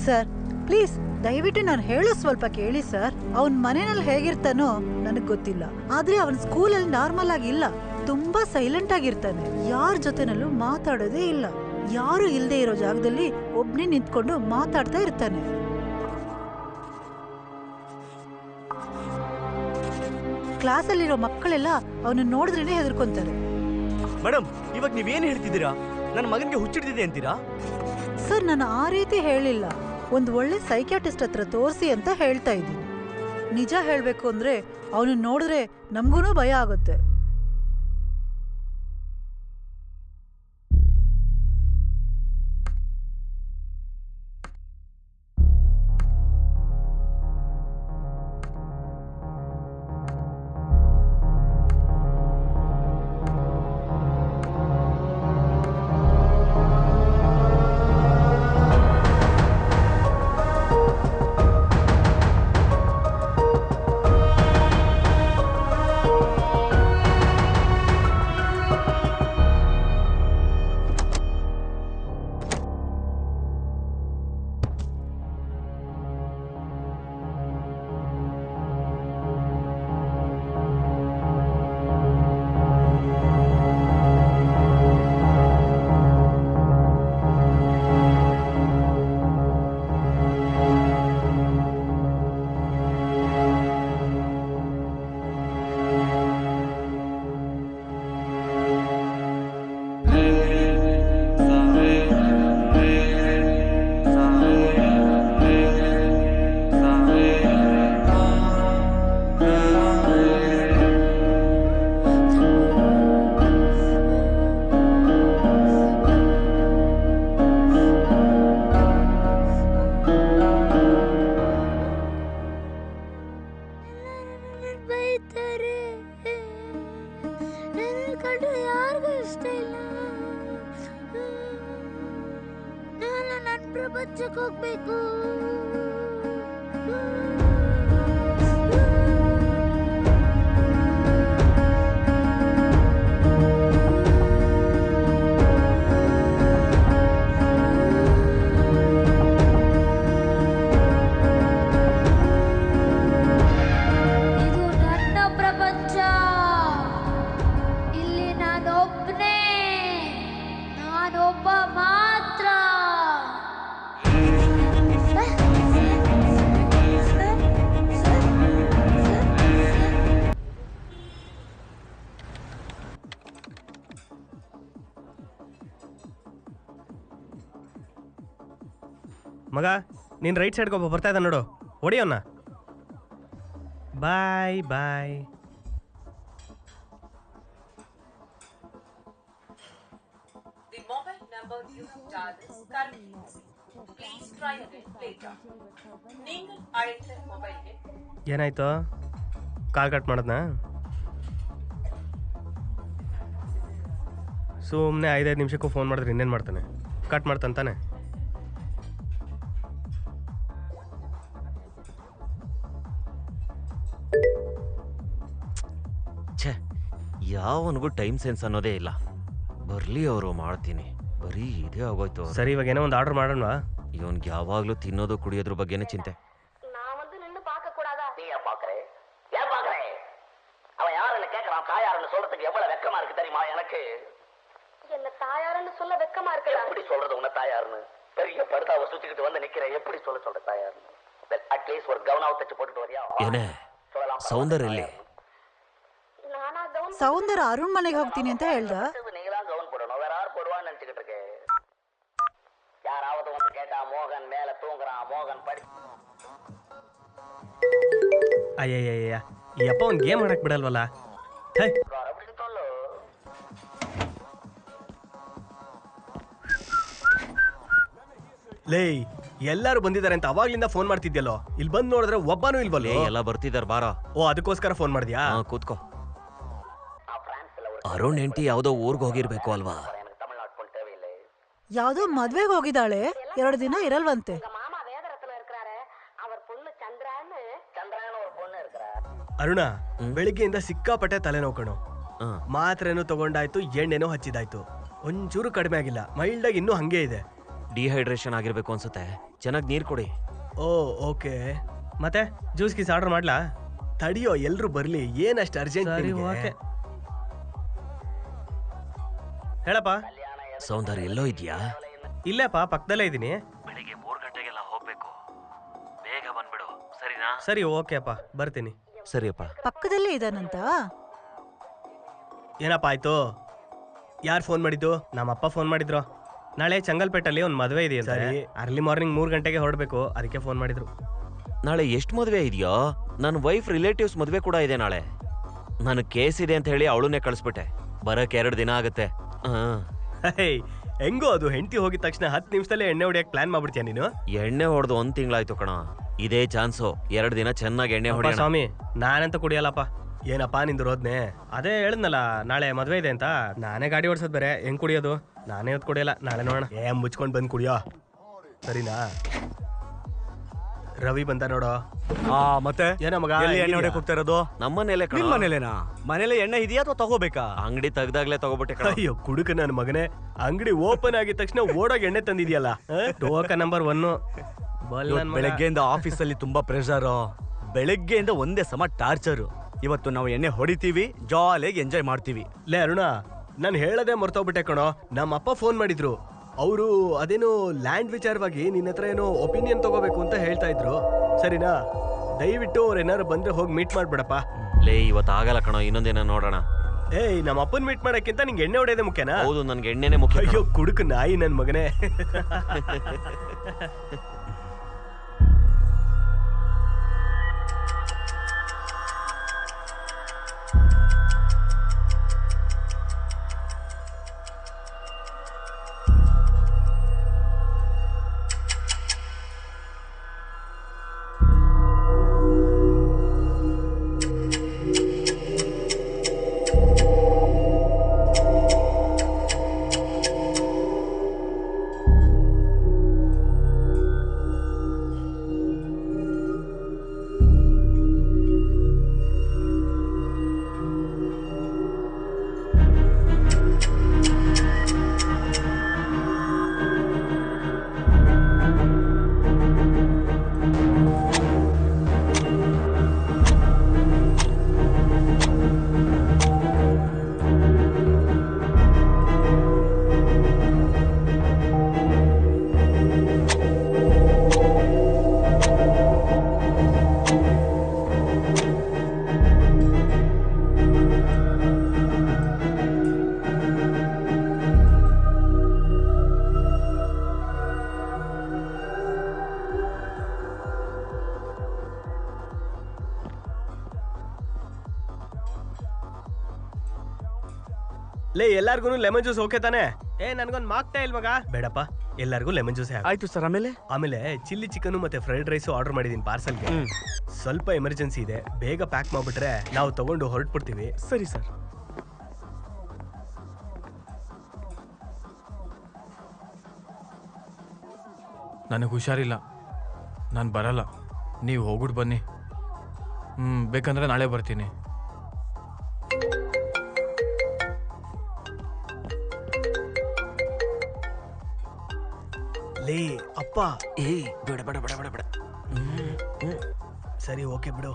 Sir please ದಯವಿಟ್ಟು ನಾನು ಹೇಳೋ ಸ್ವಲ್ಪ ಕೇಳಿ ಸರ್. ಅವನ್ ಮನೆಯಲ್ಲಿ ಹೇಗಿರ್ತಾನೋ ನನಗ್ ಗೊತ್ತಿಲ್ಲ, ಆದ್ರೆ ಅವನ್ ಸ್ಕೂಲಲ್ಲಿ ನಾರ್ಮಲ್ ಆಗಿ ಇಲ್ಲ. ತುಂಬಾ ಸೈಲೆಂಟ್ ಆಗಿರ್ತಾನೆ, ಯಾರ ಜೊತೆನಲ್ಲೂ ಮಾತಾಡೋದೇ ಇಲ್ಲ. ಯಾರು ಇಲ್ದೇ ಇರೋ ಜಾಗದಲ್ಲಿ ಒಬ್ನೇ ನಿಂತ್ಕೊಂಡು ಮಾತಾಡ್ತಾ ಇರ್ತಾನೆ. ಕ್ಲಾಸಲ್ಲಿರೋ ಮಕ್ಕಳೆಲ್ಲ ಅವನು ನೋಡಿದ್ರೇನೆ ಹೆದರ್ಕೊಂತಾರೆ. ಮೇಡಮ್, ಇವಾಗ ನೀವೇನ್ ಹೇಳ್ತಿದ್ದೀರಾ? ನನ್ನ ಮಗನಿಗೆ ಹುಚ್ಚಿಡ್ತಿದೆ ಅಂತೀರಾ? ಸರ್ ನಾನು ಆ ರೀತಿ ಹೇಳಿಲ್ಲ. ಒಂದು ಒಳ್ಳೆ ಸೈಕ್ಯಾಟಿಸ್ಟ್ ಹತ್ರ ತೋರಿಸಿ ಅಂತ ಹೇಳ್ತಾ ಇದ್ದೀನಿ. ನಿಜ ಹೇಳ್ಬೇಕು ಅಂದ್ರೆ ಅವನು ನೋಡಿದ್ರೆ ನಮ್ಗೂನು ಭಯ ಆಗುತ್ತೆ. ಮಗ, ನೀನು ರೈಟ್ ಸೈಡ್ಗೆ ಒಬ್ಬ ಬರ್ತಾ ಇದ್ದ ನೋಡು, ಹೊಡಿಯೋಣ. Bye bye. ಏನಾಯ್ತು? ಕಾಲ್ ಕಟ್ ಮಾಡದ್ನಾ? ಸುಮ್ಮನೆ 5 ನಿಮಿಷಕ್ಕೂ ಫೋನ್ ಮಾಡಿದ್ರೆ ಇನ್ನೇನು ಮಾಡ್ತಾನೆ? ಕಟ್ ಮಾಡ್ತಾನೆ. ಯಾವನಿಗೂ ಟೈಮ್ ಸೆನ್ಸ್ ಅನ್ನೋದೇ ಇಲ್ಲ. ಬರ್ಲಿ ಅವರು, ಮಾಡ್ತೀನಿ. ಬರೀ ಇದೇ ಆಗೋಯ್ತು. ಸರಿ, ಇವಾಗ ಏನೋ ಒಂದು ಆರ್ಡರ್ ಮಾಡೋಣ. ಇವನ್ಗೆ ಯಾವಾಗ್ಲೂ ತಿನ್ನೋದು ಕುಡಿಯೋದ್ರ ಬಗ್ಗೆನೇ ಚಿಂತೆ. ಏನೇ ಸೌಂದರ್ಯ ಇಲ್ಲಿ? ಸೌಂದರ್ಯ ಅರುಣ್ ಮನೆಗೆ ಹೋಗ್ತೀನಿ ಅಂತ ಹೇಳ್ದ. ಅಯ್ಯಯ್ಯ, ಈ ಅಪ್ಪ ಒಂದು ಗೇಮ್ ಆಡಕ್ ಬಿಡಲ್ವಲ್ಲ. ಲೇ, ಎಲ್ಲಾರು ಬಂದಿದ್ದಾರೆ ಅಂತ ಅವಾಗ್ಲಿಂದ ಫೋನ್ ಮಾಡ್ತಿದ್ಯಲ್ಲೋ, ಇಲ್ಲಿ ಬಂದ್ ನೋಡಿದ್ರೆ ಒಬ್ಬನೂ ಇಲ್ವಲ್ಲ. ಎಲ್ಲ ಬರ್ತಿದಾರ ಬಾರ. ಓ, ಅದಕ್ಕೋಸ್ಕರ ಫೋನ್ ಮಾಡಿದ್ಯಾ? ಕೂತ್ಕೋ. ಅರುಣ್ ಹೆಂಡತಿ ಯಾವ್ದೋ ಊರ್ಗ್ ಹೋಗಿರ್ಬೇಕು ಅಲ್ವಾ? ಯಾವ್ದೋ ಮದ್ವೆಗೆ ಹೋಗಿದ್ದಾಳೆ, 2 ದಿನ ಇರಲ್ವಂತೆ. ಅರುಣ, ಬೆಳಿಗ್ಗೆಯಿಂದ ಸಿಕ್ಕಾಪಟ್ಟೆ ತಲೆನೋವು ಕಣೋ. ಮಾತ್ರೆನೂ ತಗೊಂಡಾಯ್ತು, ಎಣ್ಣೆನೂ ಹಚ್ಚಿದಾಯ್ತು, ಒಂಚೂರು ಕಡಿಮೆ ಆಗಿಲ್ಲ. ಮೈಲ್ಡಾಗಿ ಇನ್ನೂ ಹಂಗೆ ಇದೆ. ಡಿಹೈಡ್ರೇಷನ್ ಆಗಿರ್ಬೇಕು ಅನ್ಸುತ್ತೆ. ಚೆನ್ನಾಗಿ ನೀರು ಕೊಡಿ. ಓ ಓಕೆ. ಮತ್ತೆ ಜ್ಯೂಸ್ ಗೀಸ್ ಆರ್ಡರ್ ಮಾಡ್ಲಾ? ತಡಿಯೋ, ಎಲ್ರು ಬರ್ಲಿ. ಏನಷ್ಟು ಅರ್ಜೆಂಟ್? ಓಕೆ ಹೇಳಪ್ಪ. ಸೌಂದರ್ಯ ಎಲ್ಲೋ ಇದೆಯಾ? ಇಲ್ಲಪ್ಪ, ಪಕ್ಕದಲ್ಲೇ ಇದ್ದೀನಿ. ಬೆಳಿಗ್ಗೆ 3 ಗಂಟೆಗೆಲ್ಲ ಹೋಗ್ಬೇಕು. ಬೇಗ ಬಂದ್ಬಿಡು, ಸರಿನಾ? ಸರಿ ಓಕೆ ಅಪ್ಪ, ಬರ್ತೀನಿ. ಸರಿಯಪ್ಪ. ಪಕ್ಕದಲ್ಲೇ ಇದಾನಂತ. ಏನಪ್ಪ ಆಯ್ತು? ಯಾರು ಫೋನ್ ಮಾಡಿದ್ದು? ನಮ್ಮಪ್ಪ ಫೋನ್ ಮಾಡಿದ್ರು. ನಾಳೆ ಚಂಗಲ್ಪೇಟಲ್ಲಿ ಒಂದು ಮದುವೆ ಇದೆಯಂತೆ. ಅರ್ಲಿ ಮಾರ್ನಿಂಗ್ 3 ಗಂಟೆಗೆ ಹೊರಡಬೇಕು, ಅದಕ್ಕೆ ಫೋನ್ ಮಾಡಿದ್ರು. ನಾಳೆ ಎಷ್ಟು ಮದುವೆ ಇದೆಯೋ? ನನ್ನ ವೈಫ್ ರಿಲೇಟಿವ್ಸ್ ಮದುವೆ ಕೂಡ ಇದೆ ನಾಳೆ. ನನಗೆ ಕೇಸ್ ಇದೆ ಅಂತ ಹೇಳಿ ಅವಳನ್ನೇ ಕಳಿಸ್ಬಿಟ್ಟೆ. ಬರಕ್ಕೆ 2 ದಿನ ಆಗುತ್ತೆ. ಹೆಂಗೋ ಅದು, ಹೆಂಡತಿ ಹೋಗಿದ ತಕ್ಷಣ 10 ನಿಮಿಷದಲ್ಲೇ ಎಣ್ಣೆ ಹೊಡಿಯಕ್ಕೆ ಪ್ಲಾನ್ ಮಾಡ್ಬಿಡ್ತೀಯ ನೀನು? ಎಣ್ಣೆ ಹೊಡೆದು 1 ತಿಂಗಳಾಯ್ತು ಕಣ. ಇದೇ ಚಾನ್ಸು, 2 ದಿನ ಚೆನ್ನಾಗಿ ಎಣ್ಣೆ ಹೊಡಿ. ಸ್ವಾಮಿ, ನಾನಂತ ಕುಡಿಯಲ್ಲಪ್ಪ. ಏನಪ್ಪಾ ನಿಂದು ರೋದ್ನೆ? ಅದೇ ಹೇಳಿದ್ನಲ್ಲ, ನಾಳೆ ಮದ್ವೆ ಇದೆ ಅಂತ. ನಾನೇ ಗಾಡಿ ಓಡಿಸೋದು ಬೇರೆ, ಹೆಂಗ್ ಕುಡಿಯೋದು? ನಾನೇ ಹೊತ್ತು ಕುಡಿಯಲ್ಲ. ನಾಳೆ ನೋಡೋಣ. ಮುಚ್ಕೊಂಡ್ ಬಂದು ಕುಡಿಯೋ, ಸರಿನಾ? ರವಿ ಬಂದ ನೋಡೋ. ಮತ್ತೆ ಏನೋ ಮಗ, ಎಣ್ಣೆ ಹೊಡೆಯಕ್ಕೆ ಹೋಗ್ತಾ ಇರೋದು? ನಮ್ಮನೇಲೆ ಕಣ. ನಿಮ್ಮ ಮನೇಲೇನಾ? ಮನೇಲೆ ಎಣ್ಣೆ ಇದೆಯಾ ಅಥವಾ ತಗೋಬೇಕಾ? ಅಂಗಡಿ ತೆಗ್ದಾಗ್ಲೇ ತಗೋಬಿಟ್ಟೆ ಕಣ. ಅಯ್ಯೋ ಕುಡುಕ ನನ್ನ ಮಗನೇ, ಅಂಗಡಿ ಓಪನ್ ಆಗಿದ ತಕ್ಷಣ ಓಡೋಗಿ ಎಣ್ಣೆ ತಂದಿದ್ಯಲ್ಲ. ಟೋಕ ನಂಬರ್ 1. ಬೆಳಗ್ಗೆಯಿಂದ ಆಫೀಸಲ್ಲಿ ತುಂಬಾ ಪ್ರೆಷರ್, ಬೆಳಗ್ಗೆಯಿಂದ ಒಂದೇ ಸಮ ಟಾರ್ಚರ್. ಇವತ್ತು ನಾವು ಎಣ್ಣೆ ಹೊಡಿತೀವಿ, ಜಾಲಿಯಾಗಿ ಎಂಜಾಯ್ ಮಾಡ್ತೀವಿ. ಲೇ ಅರುಣ, ನಾನು ಹೇಳದೆ ಮರ್ತೋಗ್ಬಿಟ್ಟೆ ಕಣೋ. ನಮ್ಮಪ್ಪ ಫೋನ್ ಮಾಡಿದ್ರು. ಅವರು ಅದೇನೋ ಲ್ಯಾಂಡ್ ವಿಚಾರವಾಗಿ ನಿನ್ನ ಹತ್ರ ಏನೋ ಒಪಿನಿಯನ್ ತಗೋಬೇಕು ಅಂತ ಹೇಳ್ತಾ ಇದ್ರು. ಸರಿನಾ? ದಯವಿಟ್ಟು ಅವ್ರು ಏನಾರು ಬಂದ್ರೆ ಹೋಗಿ ಮೀಟ್ ಮಾಡ್ಬಿಡಪ್ಪ. ಲೇ ಇವತ್ತು ಆಗಲ್ಲ ಕಣೋ, ಇನ್ನೊಂದಿನ ನೋಡೋಣ. ಏಯ್, ನಮ್ಮ ಅಪ್ಪನ್ ಮೀಟ್ ಮಾಡಕ್ಕಿಂತ ನಿಂಗೆ ಎಣ್ಣೆ ಹೊಡೆಯೋದೇ ಮುಖ್ಯನಾ? ಹೌದು, ನನ್ಗೆ ಎಣ್ಣೆನೇ ಮುಖ್ಯ. ಅಯ್ಯೋ ಕುಡುಕ ನಾಯಿ ನನ್ ಮಗನೇ. ಲೇ ಎಲ್ಲಾರ್ಗು ಲೆಮನ್ ಜ್ಯೂಸ್ ಓಕೆ ತಾನೆ? ನನ್ಗೊಂದು ಮಾಗ್ತಾ ಇಲ್ ಮಗ. ಬೇಡಪ್ಪ, ಎಲ್ಲರಿಗೂ ಲೆಮನ್ ಜ್ಯೂಸ್. ಆಯ್ತು ಸರ್. ಆಮೇಲೆ ಚಿಲ್ಲಿ ಚಿಕನ್ ಮತ್ತೆ ಫ್ರೈಡ್ ರೈಸ್ ಆರ್ಡರ್ ಮಾಡಿದೀನಿ ಪಾರ್ಸಲ್ಗೆ. ಸ್ವಲ್ಪ ಎಮರ್ಜೆನ್ಸಿ ಇದೆ, ಬೇಗ ಪ್ಯಾಕ್ ಮಾಡ್ಬಿಟ್ರೆ ನಾವು ತಗೊಂಡು ಹೊರಟ್ಬಿಡ್ತೀವಿ. ಸರಿ ಸರ್. ನನಗೆ ಹುಷಾರಿಲ್ಲ, ನಾನು ಬರಲ್ಲ. ನೀವು ಹೋಗ್ಬಿಟ್ಟು ಬನ್ನಿ. ಬೇಕಂದ್ರೆ ನಾಳೆ ಬರ್ತೀನಿ. ಲೇ ಅಪ್ಪ. ಬೇಡ ಬೇಡ ಬೇಡ ಬೇಡ ಬೇಡ. ಸರಿ ಓಕೆ ಬಿಡು.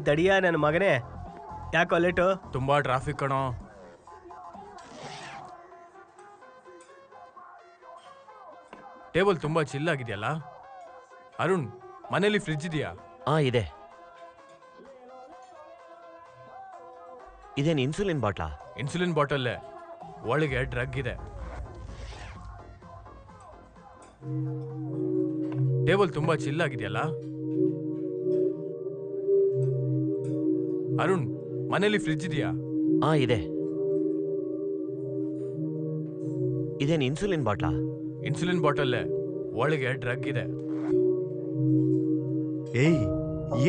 ದಡಿಯಾ ನನ್ನ ಮಗನೇ, ಯಾಕೋ ಲೇಟು? ತುಂಬಾ ಟ್ರಾಫಿಕ್ ಕಣೋ. ಟೇಬಲ್ ತುಂಬಾ ಚಿಲ್ ಆಗಿದೆಯಲ್ಲ. ಅರುಣ್, ಮನೇಲಿ ಫ್ರಿಡ್ಜ್ ಇದೆಯಾ? ಇದೆ. ಇದೇನು ಇನ್ಸುಲಿನ್ ಬಾಟ್ಲಾ? ಇನ್ಸುಲಿನ್ ಬಾಟಲ್ಲೇ, ಒಳಗೆ ಡ್ರಗ್ ಇದೆ. ಟೇಬಲ್ ತುಂಬಾ ಚಿಲ್ ಆಗಿದೆಯಲ್ಲ. ಅರುಣ್, ಮನೇಲಿ ಫ್ರಿಡ್ಜ್ ಇದೆಯಾ? ಇದೆ. ಇದೇನು ಇನ್ಸುಲಿನ್ ಬಾಟ್ಲಾ? ಇನ್ಸುಲಿನ್ ಬಾಟಲ್ಲೇ, ಒಳಗೆ ಡ್ರಗ್ ಇದೆ.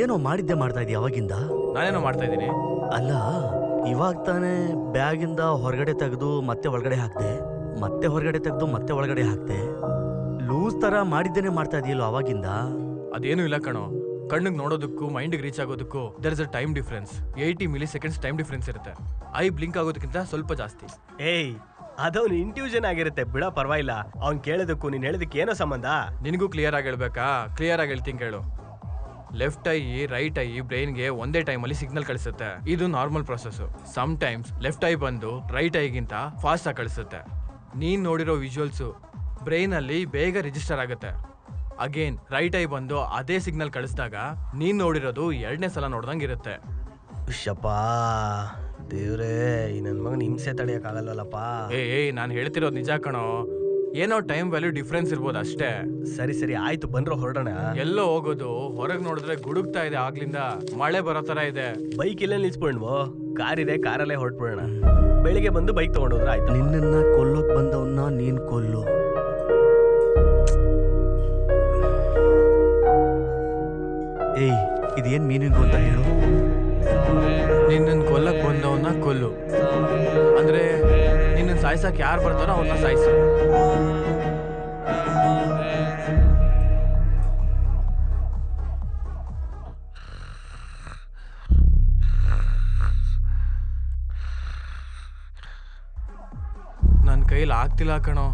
ಏನೋ ಮಾಡಿದ್ದೆ ಮಾಡ್ತಾ ಇದೀಯ ಅವಾಗಿಂದ? ನಾನೇನೋ ಮಾಡ್ತಾ ಇದ್ದೀನಿ. ಅಲ್ಲ, ಇವಾಗ ತಾನೇ ಬ್ಯಾಗಿಂದ ಹೊರಗಡೆ ತೆಗೆದು ಮತ್ತೆ ಒಳಗಡೆ ಹಾಕ್ದೆ, ಮತ್ತೆ ಹೊರಗಡೆ ತೆಗೆದು ಮತ್ತೆ ಒಳಗಡೆ ಹಾಕ್ದೆ. ಲೂಸ್ ತರ ಮಾಡಿದ್ದೇನೆ ಮಾಡ್ತಾ ಇದೆಯಲ್ಲ ಅವಾಗಿಂದ? ಅದೇನು ಇಲ್ಲ ಕಣೋ, ಕಣ್ಣಿಗೆ ನೋಡೋದಕ್ಕೂ ಮೈಂಡಿಗೆ ರೀಚ್ ಆಗೋದಕ್ಕೂ there is a time difference. 80 milliseconds time difference ಇರುತ್ತೆ. ಐ ಬ್ಲಿಂಕ್ ಆಗೋದಕ್ಕಿಂತ ಸ್ವಲ್ಪ ಜಾಸ್ತಿ. ಏಯ್ ಅದವ್ನು ಇಂಟ್ಯೂಷನ್ ಆಗಿರುತ್ತೆ ಬಿಡ, ಪರವಾಗಿಲ್ಲ. ಅವ್ನ್ ಕೇಳೋದಕ್ಕೂ ನೀನ್ ಹೇಳೋದಕ್ಕೆ ಏನೋ ಸಂಬಂಧ? ನಿನಗೂ ಕ್ಲಿಯರ್ ಆಗಿ ಹೇಳ್ಬೇಕಾ? ಕ್ಲಿಯರ್ ಆಗಿ ಹೇಳ್ತೀನಿ ಕೇಳು. ಲೆಫ್ಟ್ ಐ ರೈಟ್ ಐ ಬ್ರೈನ್ಗೆ ಒಂದೇ ಟೈಮಲ್ಲಿ ಸಿಗ್ನಲ್ ಕಳಿಸುತ್ತೆ. ಇದು normal process. Sometimes left eye ಬಂದು ರೈಟ್ ಐಗಿಂತ ಫಾಸ್ಟ್ ಆಗಿ ಕಳಿಸುತ್ತೆ. ನೀನ್ ನೋಡಿರೋ ವಿಜುವಲ್ಸು ಬ್ರೈನ್ ಅಲ್ಲಿ ಬೇಗ ರಿಜಿಸ್ಟರ್ ಆಗುತ್ತೆ. ಅಗೇನ್ ರೈಟ್ ಐ ಬಂದು ಅದೇ ಸಿಗ್ನಲ್ ಕಳಿಸಿದಾಗ ನೀನ್ ನೋಡಿರೋದು 2ನೇ ಸಲ ನೋಡ್ದಂಗಿರುತ್ತೆ. ಶಪ್ಪಾ ದೇವ್ರೇ, ಈ ನನ್ ಮಗನ ಹಿಂಸೆ ತಡೆಯಕ್ಕಾಗಲ್ವಲ್ಲಪ್ಪ. ಏಯ್ ನಾನು ಹೇಳ್ತಿರೋದು ನಿಜ ಕಣೋ. ಏನೋ ಟೈಮ್ ವ್ಯಾಲ್ಯೂ ಡಿಫ್ರೆನ್ಸ್ ಇರ್ಬೋದು ಅಷ್ಟೇ. ಸರಿ ಸರಿ ಆಯ್ತು, ಬಂದ್ರು ಹೊರಡೋಣ. ಎಲ್ಲೋ ಹೋಗೋದು? ಹೊರಗೆ ನೋಡಿದ್ರೆ ಗುಡುಗ್ತಾ ಇದೆ, ಆಗ್ಲಿಂದ ಮಳೆ ಬರೋ ತರ ಇದೆ. ಬೈಕ್ ಇಲ್ಲೇ ನಿಲ್ಸ್ಬಿಡ್ವೋ? ಕಾರ್ ಇದೆ, ಕಾರಲ್ಲೇ ಹೊರಟ್ಬಿಡೋಣ. ಬೆಳಿಗ್ಗೆ ಬಂದು ಬೈಕ್ ತಗೊಂಡೋದ್ರೆ ಆಯ್ತು. ನಿನ್ನನ್ನ ಕೊಲ್ಲೋಕ್ ಬಂದವನ್ನ ನೀನ್ ಕೊಲ್ಲು. ಏಯ್ ಇದೇನ್ ಮೀನಿಂಗು ಅಂತ ಹೇಳು. ನಿನ್ನನ್ನು ಕೊಲ್ಲಕ್ ಬಂದವನ್ನ ಕೊಲ್ಲು ಅಂದ್ರೆ ನಿನ್ನ ಸಾಯ್ಸಕ್ ಯಾರು ಬರ್ತಾರೋ ಅವನ್ನ ಸಾಯಿಸು. ನನ್ನ ಕೈಲಿ ಆಗ್ತಿಲ್ಲ ಕಣೋ.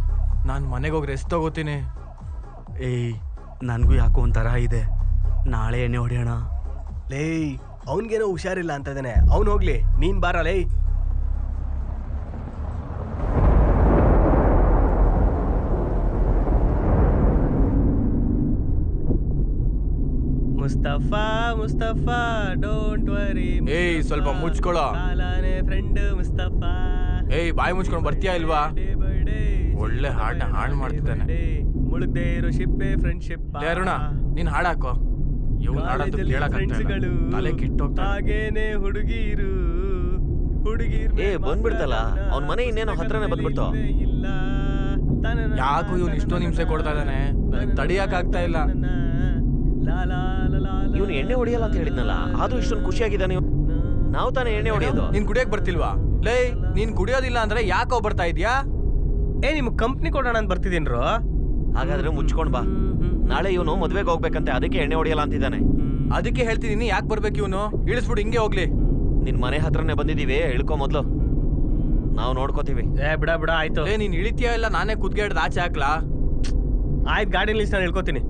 ನಾನು ಮನೆಗೆ ಹೋಗಿ ರೆಸ್ಟ್ ತಗೋತೀನಿ. ಏಯ್ ನನಗೂ ಯಾಕೋ ಒಂಥರ ಇದೆ. ನಾಳೆ ಎಣ್ಣೆ ಹೊಡೆಯೋಣ. ಲೇಯ್ ಅವನ್ಗೇನೋ ಹುಷಾರಿಲ್ಲ ಅಂತದೇನೆ, ಅವ್ನು ಹೋಗ್ಲಿ, ನೀನ್ ಬಾರ. ಲೇ ಮುಸ್ತಫಾ ಮುಸ್ತಫಾ ಡೋಂಟ್ ವರಿ. ಏಯ್ ಸ್ವಲ್ಪ ಮುಚ್ಕೊಳ್ಳೋ. ಫ್ರೆಂಡ್ ಮುಸ್ತಫಾ. ಏಯ್ ಬಾಯಿ ಮುಚ್ಕೊಂಡು ಬರ್ತೀಯಾ ಇಲ್ವಾ? ಒಳ್ಳೆ ಹಾಡನ್ನ ಹಾಳು ಮಾಡ್ತಿದ್ದಾನೆ. ಮುಳುಗದೆ ಇರೋ ಶಿಪ್ಪೆ ಫ್ರೆಂಡ್ಶಿಪ್. ಅರುಣ ನೀನ್ ಹಾಡಾಕೋ. ಇವ್ನು ಹಾಡಂತೂ ಕೇಳಕ್ಕಾಗ್ತಿಲ್ಲ, ತಲೆ ಕಿಟ್ಟೋಗ್ತಾನೆ. ಹಾಗೇನೆ ಹುಡುಗಿರು ಏ ಬಂದ್ಬಿಡ್ತಲ್ಲ, ಅವ್ನ ಮನೆ ಇನ್ನೇನೋ ಹತ್ರನೇ ಬಂದ್ಬಿಡ್ತು. ಯಾಕೋ ಇವ್ನು ಇಷ್ಟೊಂದು ಹಿಂಸೆ ಕೊಡ್ತಾ ಇದ್ದಾನೆ, ನನಗೆ ತಡಿಯಕ್ ಆಗ್ತಾ ಇಲ್ಲ. ಇವ್ನು ಎಣ್ಣೆ ಹೊಡಿಯಲ್ಲ ಅಂತ ಹೇಳಿದ್ನಲ್ಲ, ಅದು ಇಷ್ಟೊಂದು ಖುಷಿಯಾಗಿದ್ದಾನೆ. ನಾವು ತಾನೇ ಎಣ್ಣೆ ಹೊಡಿಯೋದು. ನೀನ್ ಕುಡಿಯಕ್ ಬರ್ತಿಲ್ವಾ? ಲೇ ನೀನ್ ಕುಡಿಯೋದಿಲ್ಲ ಅಂದ್ರೆ ಯಾಕೋ ಬರ್ತಾ ಇದ್ಯಾ? ನಿಮ್ ಕಂಪ್ನಿ ಕೊಡೋಣ ಅಂತ ಬರ್ತಿದ್ದೀನ್ರು. ಹಾಗಾದ್ರೆ ಮುಚ್ಕೊಂಡ್ ಬಾ. ನಾಳೆ ಇವನು ಮದ್ವೆಗೆ ಹೋಗ್ಬೇಕಂತೆ, ಅದಕ್ಕೆ ಎಣ್ಣೆ ಹೊಡಿಯಲ್ಲ ಅಂತಿದ್ದಾನೆ. ಅದಕ್ಕೆ ಹೇಳ್ತಿದೀನಿ, ಯಾಕೆ ಬರ್ಬೇಕು ಇವನು? ಇಳಿಸ್ಬಿಡು, ಹಿಂಗೆ ಹೋಗ್ಲಿ. ನಿನ್ ಮನೆ ಹತ್ರನೇ ಬಂದಿದೀವಿ, ಇಳ್ಕೊ ಮೊದ್ಲು, ನಾವು ನೋಡ್ಕೋತೀವಿ. ಬಿಡ ಬಿಡ ಆಯ್ತು. ಲೇ ನೀನ್ ಇಳಿತೀಯ ಇಲ್ಲ ನಾನೇ ಕುದ್ಗೆ ಹಿಡ್ದು ಆಚೆ ಹಾಕ್ಲಾ? ಆಯ್ತು, ಗಾಡಿ ನಿಲ್ಲಿಸಿ ನಾನು ಇಳ್ಕೋತೀನಿ.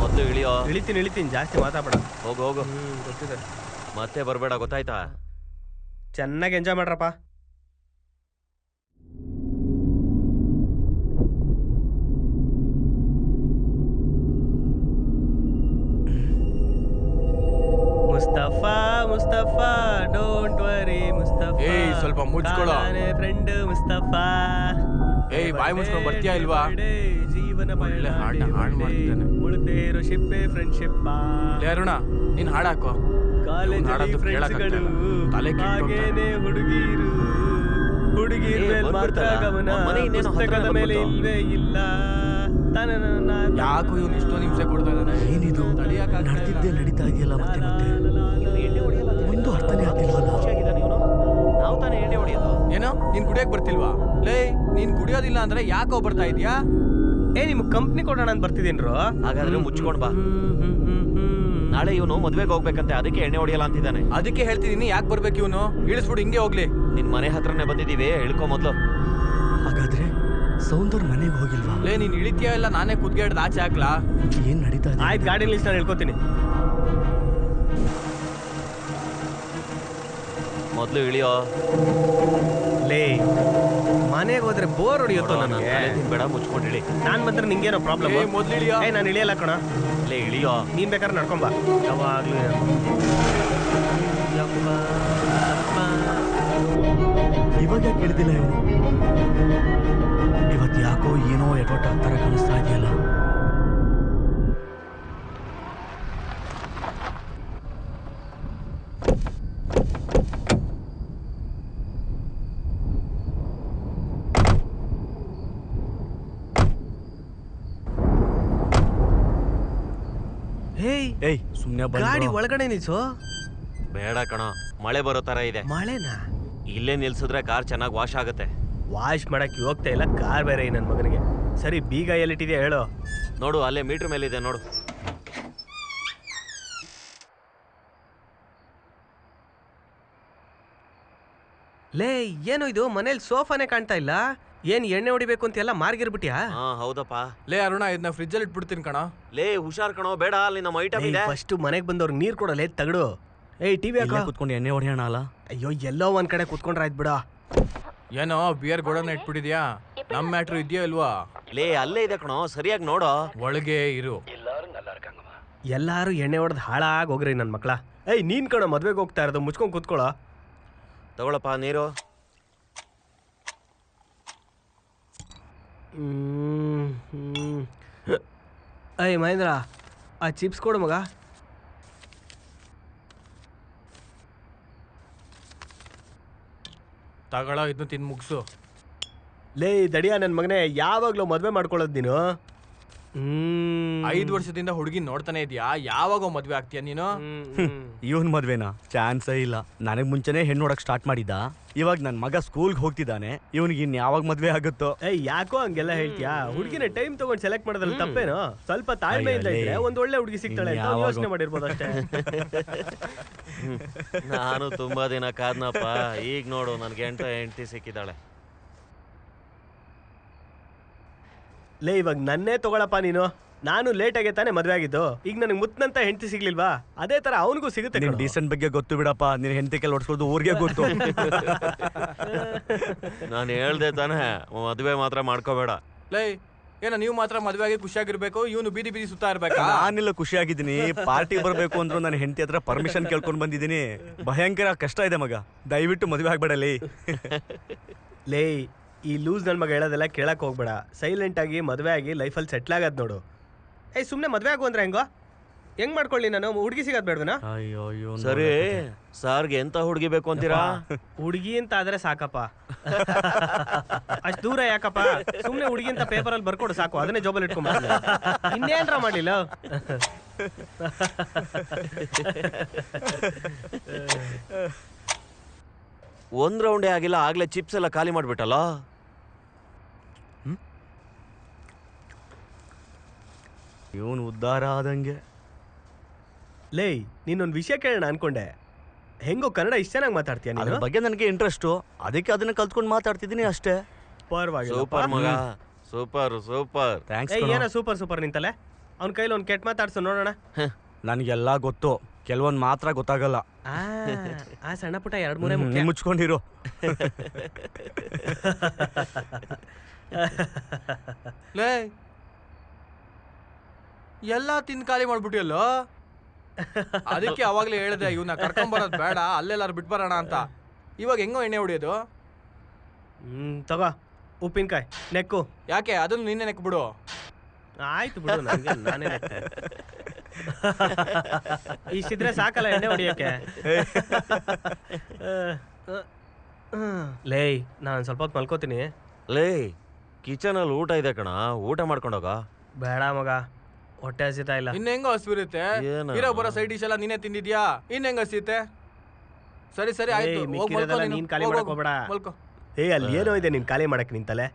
ಮೊದ್ಲು ಇಳಿಯೋ. ಇಳಿತೀನಿ, ಜಾಸ್ತಿ ಮಾತಾಡ್ಬೇಡ. ಹೋಗು ಹೋಗು, ಗೊತ್ತಿದೆ. ಮತ್ತೆ ಬರ್ಬೇಡ, ಗೊತ್ತಾಯ್ತಾ? ಚೆನ್ನಾಗಿ ಎಂಜಾಯ್ ಮಾಡ್ರಪ್ಪ. Mustafa Mustafa don't worry Mustafa. ಏಯ್ ಸ್ವಲ್ಪ ಮುಚ್ಕೊಳ್ಳೋ. ಫ್ರೆಂಡ್ ಮುಸ್ತಫಾ. ಏಯ್ ಬಾಯಿ ಮುಚ್ಕೊಂಡು ಬರ್ತೀಯಾ ಇಲ್ವಾ? ಜೀವನ ಒಳ್ಳೆ ಹಾಡನ್ನ ಹಾಳು ಮಾಡ್ತಿದ್ದಾನೆ. ಮುಳುಗದೆ ಇರೋ ಶಿಪ್ಪೆ ಫ್ರೆಂಡ್ಶಿಪ್. ಅರುಣ ನೀನ್ ಹಾಡಾಕೋ. ಕಾಲೇಜಲ್ಲಿ ಫ್ರೆಂಡ್ಸ್ಗಳು ತಲೆ ಹಾಗೇನೆ ಹುಡುಗಿರು ಮಾತ್ರ ಗಮನ, ಪುಸ್ತಕದ ಮೇಲೆ ಇಲ್ವೇ ಇಲ್ಲ. ಯಾಕೋ ಇವ್ನು ಇಷ್ಟೊಂದು ಹಿಂಸೆ ಕೊಡ್ತಾ ಇದ್ದಾನೆ. ಏನಿದು ನಡೆದಿದ್ದೇ ನಡೀತಾ ಇದೆಯಲ್ಲ ಮತ್ತೆ ಮತ್ತೆ. ಒಂದು ಅರ್ಥನೇ ಆಗ್ತಿಲ್ವಲ್ಲ. ನಾವು ತಾನೇ ಎಣ್ಣೆ ಹೊಡಿಯೋದು. ಏನೋ ನೀನ್ ಕುಡಿಯಕ್ ಬರ್ತಿಲ್ವಾ? ಲೇ ನೀನ್ ಕುಡಿಯೋದಿಲ್ಲ ಅಂದ್ರೆ ಯಾಕೋ ಬರ್ತಾ ಇದ್ಯಾ? ನಿಮ್ ಕಂಪ್ನಿ ಕೊಡೋಣ ಅಂತ ಬರ್ತಿದ್ದೀನ್ರು. ಹಾಗಾದ್ರೆ ಮುಚ್ಕೊಂಡ್ ಬಾ. ನಾಳೆ ಇವನು ಮದ್ವೆಗೆ ಹೋಗ್ಬೇಕಂತೆ, ಅದಕ್ಕೆ ಎಣ್ಣೆ ಹೊಡಿಯಲ್ಲ ಅಂತಿದ್ದಾನೆ. ಅದಕ್ಕೆ ಹೇಳ್ತಿದೀನಿ, ಯಾಕೆ ಬರ್ಬೇಕು ಇವನು? ಇಳಿಸ್ಬಿಡು, ಹಿಂಗೆ ಹೋಗ್ಲಿ. ನಿನ್ ಮನೆ ಹತ್ರನೇ ಬಂದಿದೀವಿ, ಇಳ್ಕೊ ಮೊದ್ಲು. ಹಾಗಾದ್ರೆ ಸೌಂದರ್ ಮನೆಗೆ ಹೋಗಿಲ್ವಾ? ಲೇ ನೀನ್ ಇಳಿತೀಯ ಇಲ್ಲ ನಾನೇ ಕುದ್ಗೆ ಹಿಡ್ದು ಆಚೆ ಹಾಕ್ಲಾ? ಏನ್ ನಡೀತಾ ಇದೆ? ಆಯ್ತು, ಗಾಡಿ ನಿಲ್ಲಿಸಿ ನಾನು ಇಳ್ಕೋತೀನಿ. ಮೊದ್ಲು ಇಳಿಯೋ. ಲೇ ಮನೆಗೆ ಹೋದ್ರೆ ಬೋರ್ ಹೊಡಿಯುತ್ತೋ ನನಗೆ. ಬೇಡ, ಮುಚ್ಕೊಂಡು ಇಳಿ. ನಾನ್ ಬಂದ್ರೆ ನಿಂಗೇನೋ ಪ್ರಾಬ್ಲಮ್? ಮೊದ್ಲು ಇಳಿಯೋ. ನಾನು ಇಳಿಯಲ್ಲ ಕಣ. ಲೇ ಇಳಿಯೋ. ನೀನ್ ಬೇಕಾದ್ರೆ ನಡ್ಕೊಂಬ. ಯಾವಾಗ್ಲೂ ಇವಾಗ ಕೇಳಿದಿಲ್ಲ ಇವನು. ಇವತ್ತು ಯಾಕೋ ಏನೋ ಎಡವಟ್ಟ ತರ ಕಾಣಿಸ್ತಾ ಇದೆಯಲ್ಲ. ಏಯ್ ಸುಮ್ನೆ ಗಾಡಿ ಒಳಗಡೆ ನಿಲ್ಸು. ಬೇಡ ಕಣ, ಮಳೆ ಬರೋ ತರ ಇದೆ. ಮಳೆನಾ? ಇಲ್ಲೇ ನಿಲ್ಸಿದ್ರೆ ಕಾರ್ ಚೆನ್ನಾಗಿ ವಾಶ್ ಆಗುತ್ತೆ. ವಾಶ್ ಮಾಡಕ್ಕೆ ಹೋಗ್ತಾ ಇಲ್ಲ, ಕಾರ್ ಬೇರೆ ನನ್ನ ಮಗನಿಗೆ. ಸರಿ, ಬೀಗ ಎಲ್ಲಿಟ್ಟಿದ್ಯಾ ಹೇಳು. ನೋಡು ಅಲ್ಲೇ ಮೀಟರ್ ಮೇಲೆ ಇದೆ ನೋಡು. ಲೇ, ಏನು ಇದು ಮನೇಲಿ ಸೋಫಾನೇ ಕಾಣ್ತಾ ಇಲ್ಲ? ಏನ್ ಎಣ್ಣೆ ಹೊಡಿಬೇಕು ಅಂತ ಎಲ್ಲ ಮಾರ್ಗಿರ್ಬಿಟ್ಯಾ? ಹಾ ಹೌದಪ್ಪ. ಲೇ ಅರುಣ, ಇದನ್ನ ಫ್ರಿಜ್ ಅಲ್ಲಿ ಇಟ್ಬಿಡ್ತೀನಿ ಕಣ. ಲೇ ಹುಷಾರ್ ಕಣೋ, ಬೇಡ ಅಲ್ಲಿ ನಮ್ಮ ಐಟಮ್ ಇದೆ. ಫಸ್ಟ್ ಮನೆಗೆ ಬಂದವ್ರಿಗೆ ನೀರ್ ಕೊಡಲೇ ತಗಡು. ಏಯ್ ಟಿವಿ ಹಾಕ. ಕುತ್ಕೊಂಡು ಎಣ್ಣೆ ಹೊಡೆಯೋಣ ಅಲ್ಲ? ಅಯ್ಯೋ, ಎಲ್ಲೋ ಒಂದ್ ಕಡೆ ಕುತ್ಕೊಂಡ್ರೆ ಆಯ್ತು ಬಿಡ. ಏನೋ ಬಿಯರ್ ಗೋಡನ್ನ ಇಟ್ಬಿಟ್ಟಿದ್ಯಾ? ನಮ್ ಮ್ಯಾಟ್ರು ಇದೆಯೋ ಇಲ್ವಾ? ಲೇ ಅಲ್ಲೇ ಇದೆ ಕಣೋ, ಸರಿಯಾಗಿ ನೋಡೋ. ಒಳಗೆ ಇರು. ಎಲ್ಲಾರು ಎಣ್ಣೆ ಹೊಡೆದ್ ಹಾಳಾಗಿ ಹೋಗ್ರಿ ನನ್ ಮಕ್ಳ. ಏಯ್ ನೀನ್ ಕಣೋ ಮದ್ವೆಗೆ ಹೋಗ್ತಾ ಇರೋದು, ಮುಚ್ಕೊಂಡ್ ಕುತ್ಕೊಳ್ಳೋ. ತಗೊಳಪ್ಪ ನೀರು. ಅಯ್ಯ ಮಹೇಂದ್ರ, ಆ ಚಿಪ್ಸ್ ಕೊಡು ಮಗ. ತಗೊಳ್ಳೋ, ಇದನ್ನ ತಿಂದು ಮುಗಿಸು. ಲೇ ದಡಿಯಾ ನನ್ನ ಮಗನೇ, ಯಾವಾಗ್ಲೂ ಮದ್ವೆ ಮಾಡ್ಕೊಳ್ಳೋದು ನೀನು? 5 ವರ್ಷದಿಂದ ಹುಡುಗಿ ನೋಡ್ತಾನೆ ಇದೆಯಾ? ಯಾವಾಗ ಮದ್ವೆ ಆಗ್ತೀಯ ನೀನು? ಇವನ್ ಮದ್ವೆನಾ? ಚಾನ್ಸೇ ಇಲ್ಲ. ನನಗ್ ಮುಂಚೆನೆ ಹೆಣ್ಣು ನೋಡಕ್ ಸ್ಟಾರ್ಟ್ ಮಾಡಿದ್ದ. ಇವಾಗ ನನ್ ಮಗ ಸ್ಕೂಲ್ಗೆ ಹೋಗ್ತಿದ್ದಾನೆ, ಇವನಿಗೆ ಇನ್ ಯಾವಾಗ ಮದ್ವೆ ಆಗುತ್ತೋ? ಏಯ್ ಯಾಕೋ ಹಂಗೆಲ್ಲ ಹೇಳ್ತೀಯಾ? ಹುಡುಗಿನ ಟೈಮ್ ತಗೊಂಡ್ ಸೆಲೆಕ್ಟ್ ಮಾಡೋದ್ರಲ್ಲಿ ತಪ್ಪೇನೋ? ಸ್ವಲ್ಪ ತಾಳ್ಮೆಯಿಂದ ಇದ್ರೆ ಒಂದ್ ಒಳ್ಳೆ ಹುಡುಗಿ ಸಿಗ್ತಾಳೆ ಅಂತ ಯೋಚನೆ ಮಾಡಿರ್ಬೋದು ಅಷ್ಟೇ. ನಾನು ತುಂಬಾ ದಿನ ಕಾದ್ನಪ್ಪ, ಈಗ ನೋಡು ನನ್ಗೆ ಹೆಂಡತಿ ಸಿಕ್ಕಿದ್ದಾಳೆ. ಲೇ ಇವಾಗ ನನ್ನೇ ತಗೊಳಪ್ಪ ನೀನು. ನಾನು ಲೇಟ್ ಆಗೇ ತಾನೇ ಮದ್ವೆ ಆಗಿದ್ದು. ಈಗ ನನಗೆ ಮುತ್ತಂತ ಹೆಂಡತಿ ಸಿಗ್ಲಿಲ್ವಾ? ಅದೇ ತರ ಅವನಿಗೂ ಸಿಗುತ್ತೆ. ನಿನ್ ಡೀಸೆಂಟ್ ಬಗ್ಗೆ ಗೊತ್ತು ಬಿಡಪ್ಪ. ನಿನ್ ಹೆಂಡತಿ ಕೆಲ ಹೊಡ್ಸ್ಕೊಳ್ಳೋದು ಊರಿಗೆ ಗೊತ್ತು. ನಾನು ಹೇಳ್ದೆ ತಾನೇ, ಮದುವೆ ಮಾತ್ರ ಮಾಡ್ಕೋಬೇಡ. ಲೇ ಏನ ನೀವು ಮಾತ್ರ ಮದ್ವೆ ಆಗಿ ಖುಷಿಯಾಗಿರ್ಬೇಕು, ಇವನು ಬೀದಿ ಬೀದಿ ಸುತ್ತಾ ಇರ್ಬೇಕಾ? ನಾನೆಲ್ಲ ಖುಷಿಯಾಗಿದ್ದೀನಿ. ಪಾರ್ಟಿ ಬರ್ಬೇಕು ಅಂದ್ರು ನನ್ನ ಹೆಂಡತಿ ಹತ್ರ ಪರ್ಮಿಷನ್ ಕೇಳ್ಕೊಂಡ್ ಬಂದಿದ್ದೀನಿ. ಭಯಂಕರ ಕಷ್ಟ ಇದೆ ಮಗ, ದಯವಿಟ್ಟು ಮದುವೆ ಆಗ್ಬೇಡಲಿ. ಲೇ ಈ ಲೂಸ್ ನನ್ನ ಮಗ ಹೇಳೋದೆಲ್ಲ ಕೇಳಕ್ ಹೋಗ್ಬೇಡ. ಸೈಲೆಂಟ್ ಆಗಿ ಮದುವೆ ಆಗಿ ಲೈಫಲ್ಲಿ ಸೆಟ್ಲ್ ಆಗದ್ ನೋಡು. ಏಯ್ ಸುಮ್ಮನೆ ಮದುವೆ ಆಗು ಅಂದ್ರೆ ಹೆಂಗ್ ಮಾಡ್ಕೊಳ್ಳಿ? ನಾನು ಹುಡುಗಿ ಸಿಗೋದ್ ಬೇಡವನ? ಅಯ್ಯೋ ಸರಿ, ಸಾರ್ಗೆ ಎಂತ ಹುಡುಗಿ ಬೇಕು ಅಂತೀರಾ? ಹುಡುಗಿ ಅಂತ ಆದ್ರೆ ಸಾಕಪ್ಪ. ಅಷ್ಟ್ ದೂರ ಯಾಕಪ್ಪ? ಸುಮ್ನೆ ಹುಡುಗಿ ಅಂತ ಪೇಪರ್ ಅಲ್ಲಿ ಬರ್ಕೊಡು ಸಾಕು, ಅದನ್ನೇ ಜೋಬಲ್ಲಿ ಇಟ್ಕೊಂಡ್ ಇನ್ನೇನ್ರ ಮಾಡಿಲ್ಲ. ಒಂದ್ ರೌಂಡೇ ಆಗಿಲ್ಲ, ಆಗ್ಲೇ ಚಿಪ್ಸ್ ಎಲ್ಲ ಖಾಲಿ ಮಾಡ್ಬಿಟ್ಟಲ್ಲ. ಇವನು ಉದ್ಧಾರ ಆದಂಗೆ. ಲೇ ನೀನೊಂದು ವಿಷಯ ಕೇಳೋಣ ಅನ್ಕೊಂಡೆ. ಹೆಂಗೋ ಕನ್ನಡ ಇಷ್ಟ ಚೆನ್ನಾಗಿ ಮಾತಾಡ್ತೀಯ ಅದ್ರ ಬಗ್ಗೆ ನನಗೆ ಇಂಟ್ರೆಸ್ಟು, ಅದಕ್ಕೆ ಅದನ್ನ ಕಲ್ತ್ಕೊಂಡು ಮಾತಾಡ್ತಿದ್ದೀನಿ ಅಷ್ಟೇ. ಪರವಾಗಿಲ್ಲ. ಸೂಪರ್ ಮಗ, ಸೂಪರ್ ಸೂಪರ್. ಥ್ಯಾಂಕ್ಸ್. ಏನ ಸೂಪರ್ ಸೂಪರ್ ನಿಂತಲೆ? ಅವ್ನ ಕೈಲಿ ಒಂದು ಕೆಟ್ಟ ಮಾತಾಡ್ಸು ನೋಡೋಣ. ನನಗೆಲ್ಲ ಗೊತ್ತು, ಕೆಲವೊಂದು ಮಾತ್ರ ಗೊತ್ತಾಗಲ್ಲ. ಆ ಸಣ್ಣ ಪುಟ್ಟ 2-3 ಮುಚ್ಕೊಂಡಿರು. ಲೇ ಎಲ್ಲ ತಿಂದು ಖಾಲಿ ಮಾಡ್ಬಿಟ್ಟಿಯಲ್ಲೋ. ಅದಕ್ಕೆ ಅವಾಗ್ಲೇ ಹೇಳಿದೆ ಇವನ್ನ ಕರ್ಕೊಂಬರೋದು ಬೇಡ, ಅಲ್ಲೆಲ್ಲಾರು ಬಿಟ್ಬರೋಣ ಅಂತ. ಇವಾಗ ಹೆಂಗೋ ಎಣ್ಣೆ ಹೊಡಿಯೋದು? ತಗೋ ಉಪ್ಪಿನಕಾಯಿ ನೆಕ್ಕು. ಯಾಕೆ ಅದನ್ನು ನಿನ್ನೆ ನೆಕ್ ಬಿಡು. ಆಯ್ತು ಬಿಡು, ನಾನೇ ಇಷ್ಟಿದ್ರೆ ಸಾಕಲ್ಲ ಎಣ್ಣೆ ಹೊಡಿಯಕ್ಕೆ. ಲೇ ನಾನು ಸ್ವಲ್ಪ ಹೊತ್ತು ಮಲ್ಕೋತೀನಿ. ಲೇ ಕಿಚನಲ್ಲಿ ಊಟ ಇದೆ ಕಣ, ಊಟ ಮಾಡ್ಕೊಂಡೋಗ. ಬೇಡ ಮಗ, ಹೊಟ್ಟೆ ಹಸಿತಾ ಇಲ್ಲ. ಇನ್ನ ಹೆಂಗ ಹಸಿರುತ್ತೆ? ಏನು? ಇರೋ ಬರೋ ಸೈಡ್ ಡಿಶ್ ಎಲ್ಲ ನೀನೇ ತಿಂದಿದ್ಯಾ, ಇನ್ನ ಹೆಂಗ ಹಸಿಯುತ್ತೆ? ಸರಿ ಸರಿ ಆಯ್ತು, ಹೋಗ್ ಮಲ್ಕೋ ಮಿಕ್ಕಿರೋದೆಲ್ಲ ನೀನ್ ಖಾಲಿ ಮಾಡಕ್ ಹೋಗ್ಬೇಡ. ಮಲ್ಕೋ. ಅಲ್ಲಿ ಏನೋ ಇದೆ ನೀನ್ ಖಾಲಿ ಮಾಡಕ್ ನಿಂತಲೆ.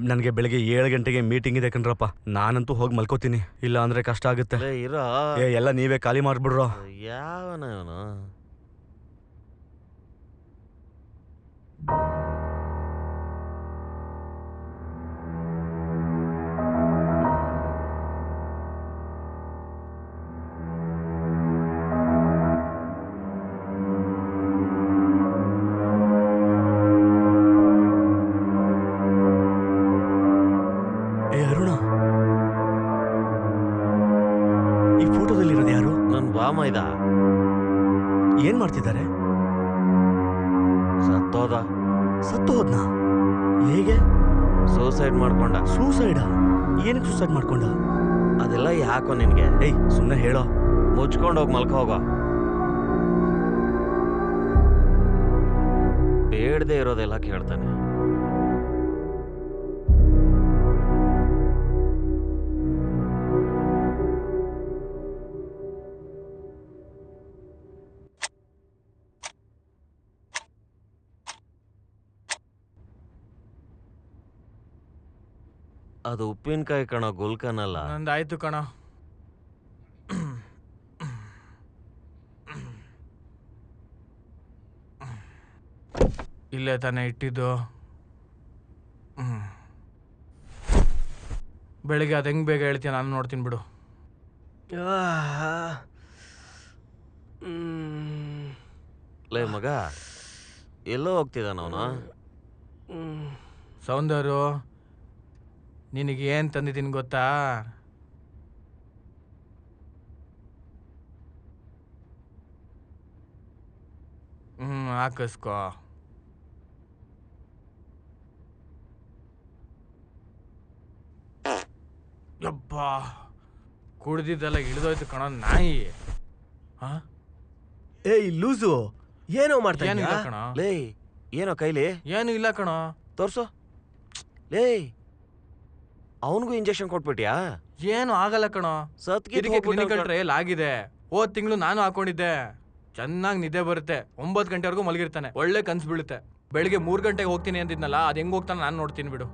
ನನಗೆ ಬೆಳಿಗ್ಗೆ 7 ಗಂಟೆಗೆ ಮೀಟಿಂಗ್ ಇದೆ ಕಣ್ರಪ್ಪ. ನಾನಂತೂ ಹೋಗಿ ಮಲ್ಕೋತೀನಿ, ಇಲ್ಲ ಅಂದ್ರೆ ಕಷ್ಟ ಆಗುತ್ತೆ. ಲೇ ಇರೋ, ಎಲ್ಲ ನೀವೇ ಖಾಲಿ ಮಾಡ್ಬಿಡ್ರೋ. ಯಾವನ ಇವನು? ಅರುಣ, ಈ ಫೋಟೋದಲ್ಲಿರೋದು ಯಾರು? ನನ್ ಬಾಮ ಇದ. ಏನ್ ಮಾಡ್ತಿದ್ದಾರೆ? ಸತ್ತೋದ. ಸತ್ತು ಹೋದ್ನಾ? ಹೇಗೆ? ಸೂಸೈಡ್ ಮಾಡ್ಕೊಂಡ. ಸೂಸೈಡಾ? ಏನಕ್ಕೆ ಸೂಸೈಡ್ ಮಾಡ್ಕೊಂಡ? ಅದೆಲ್ಲ ಯಾಕೋ ನಿನ್ಗೆ? ಏಯ್ ಸುಮ್ಮನೆ ಹೇಳೋ. ಮುಚ್ಕೊಂಡೋಗಿ ಮಲ್ಕ ಹೋಗೋ. ಬೇಡದೆ ಇರೋದೆಲ್ಲ ಕೇಳ್ತಾನೆ. ಅದು ಉಪ್ಪಿನಕಾಯಿ ಕಣ, ಗುಲ್ಕನಲ್ಲ. ನಂದಾಯ್ತು ಕಣ. ಇಲ್ಲೇ ತಾನೇ ಇಟ್ಟಿದ್ದು. ಬೆಳಿಗ್ಗೆ ಅದು ಹೆಂಗ್ ಬೇಗ ಹೇಳ್ತೀನಿ, ನಾನು ನೋಡ್ತೀನಿ ಬಿಡು. ಲೇ ಮಗ, ಎಲ್ಲೋ ಹೋಗ್ತಿದ್ದಾನವನು? ಸೌಂದರ್ಯ, ನಿನಗೆ ಏನು ತಂದಿದ್ದೀನಿ ಗೊತ್ತಾ? ಹಾಕಿಸ್ಕೋ. ಯಬ್ಬಾ, ಕುಡ್ದಿದ್ದೆಲ್ಲ ಇಳಿದೋಯ್ತು ಕಣ ನಾಯಿ. ಏಯ್ ಲೂಸು, ಏನೋ ಮಾಡ್ತಾ ಏನಿಲ್ಲ ಇದೀಯಾ? ಕಣ. ಲೇ, ಏನೋ ಕೈಲಿ? ಏನು ಇಲ್ಲ ಕಣ. ತೋರ್ಸು. ಲೇ, ಅವನಿಗೂ ಇಂಜೆಕ್ಷನ್ ಕೊಟ್ಬಿಟ್ಯಾ? ಏನು ಆಗಲ್ಲ ಕಣ. ಇದಕ್ಕೆ ಕ್ಲಿನಿಕಲ್ ಟ್ರಯಲ್ ಆಗಿದೆ. ಹೋದ್ ತಿಂಗಳು ನಾನು ಹಾಕೊಂಡಿದ್ದೆ. ಚೆನ್ನಾಗಿ ನಿದ್ದೆ ಬರುತ್ತೆ. 9 ಗಂಟೆವರೆಗೂ ಮಲಗಿರ್ತಾನೆ. ಒಳ್ಳೆ ಕನ್ಸು ಬೀಳುತ್ತೆ. ಬೆಳಿಗ್ಗೆ 3 ಗಂಟೆಗೆ ಹೋಗ್ತೀನಿ ಅಂತಿದ್ನಲ್ಲ, ಅದು ಹೆಂಗ್ ಹೋಗ್ತಾನೆ ನಾನು ನೋಡ್ತೀನಿ ಬಿಡು.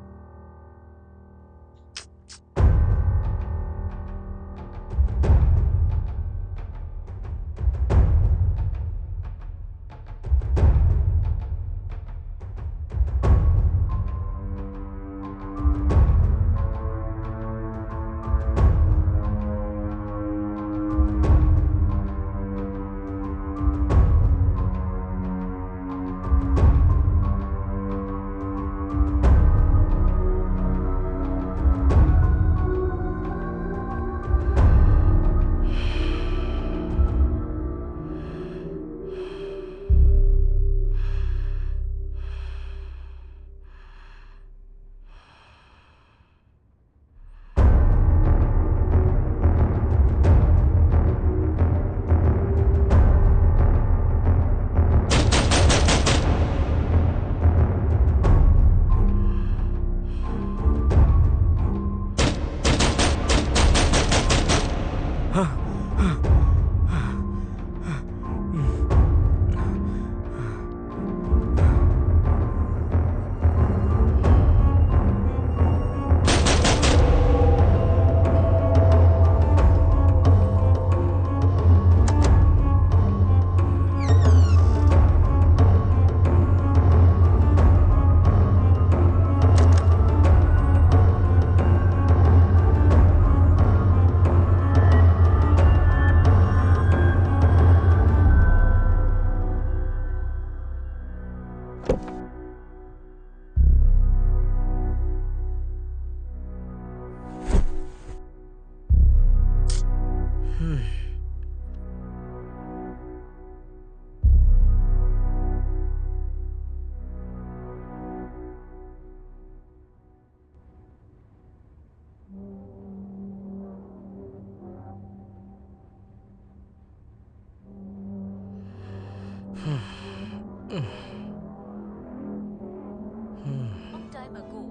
Long time ago,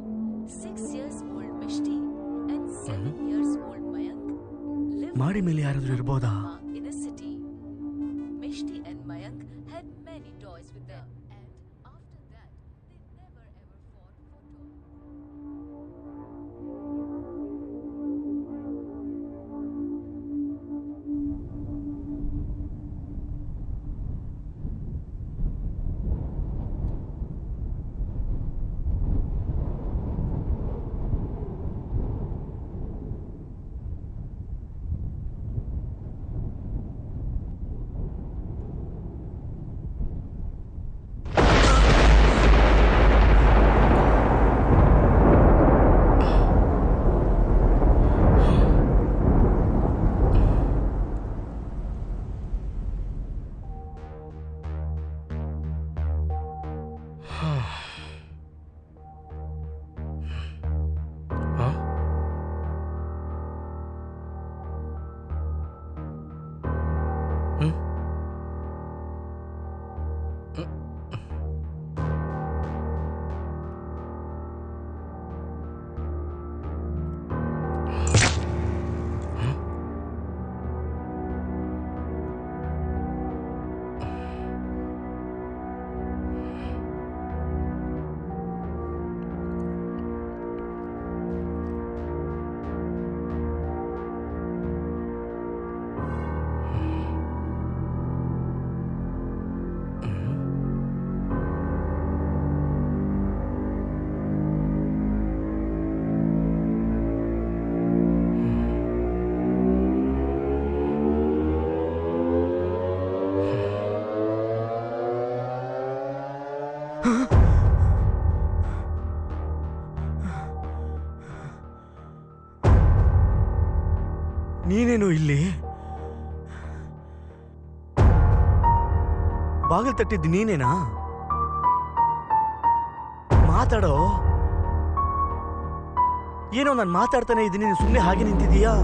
6 years old Mishti and 7 years old Mayank lived ಮಾಡಿ ಮೇಲೆ ಯಾರಾದ್ರೂ ಇರ್ಬೋದಾ? in a city. Mishti and Mayank had many toys with them, and after that, they never ever fought for toys. ಇಲ್ಲಿ ಬಾಗಿಲು ತಟ್ಟಿದ್ದು ನೀನೇನಾ? ಮಾತಾಡೋ. ಏನೋ ನಾನು ಮಾತಾಡ್ತಾನೆ ಇದ್ದೀನಿ, ನೀನು ಸುಮ್ಮನೆ ಹಾಗೆ ನಿಂತಿದೀಯಾ?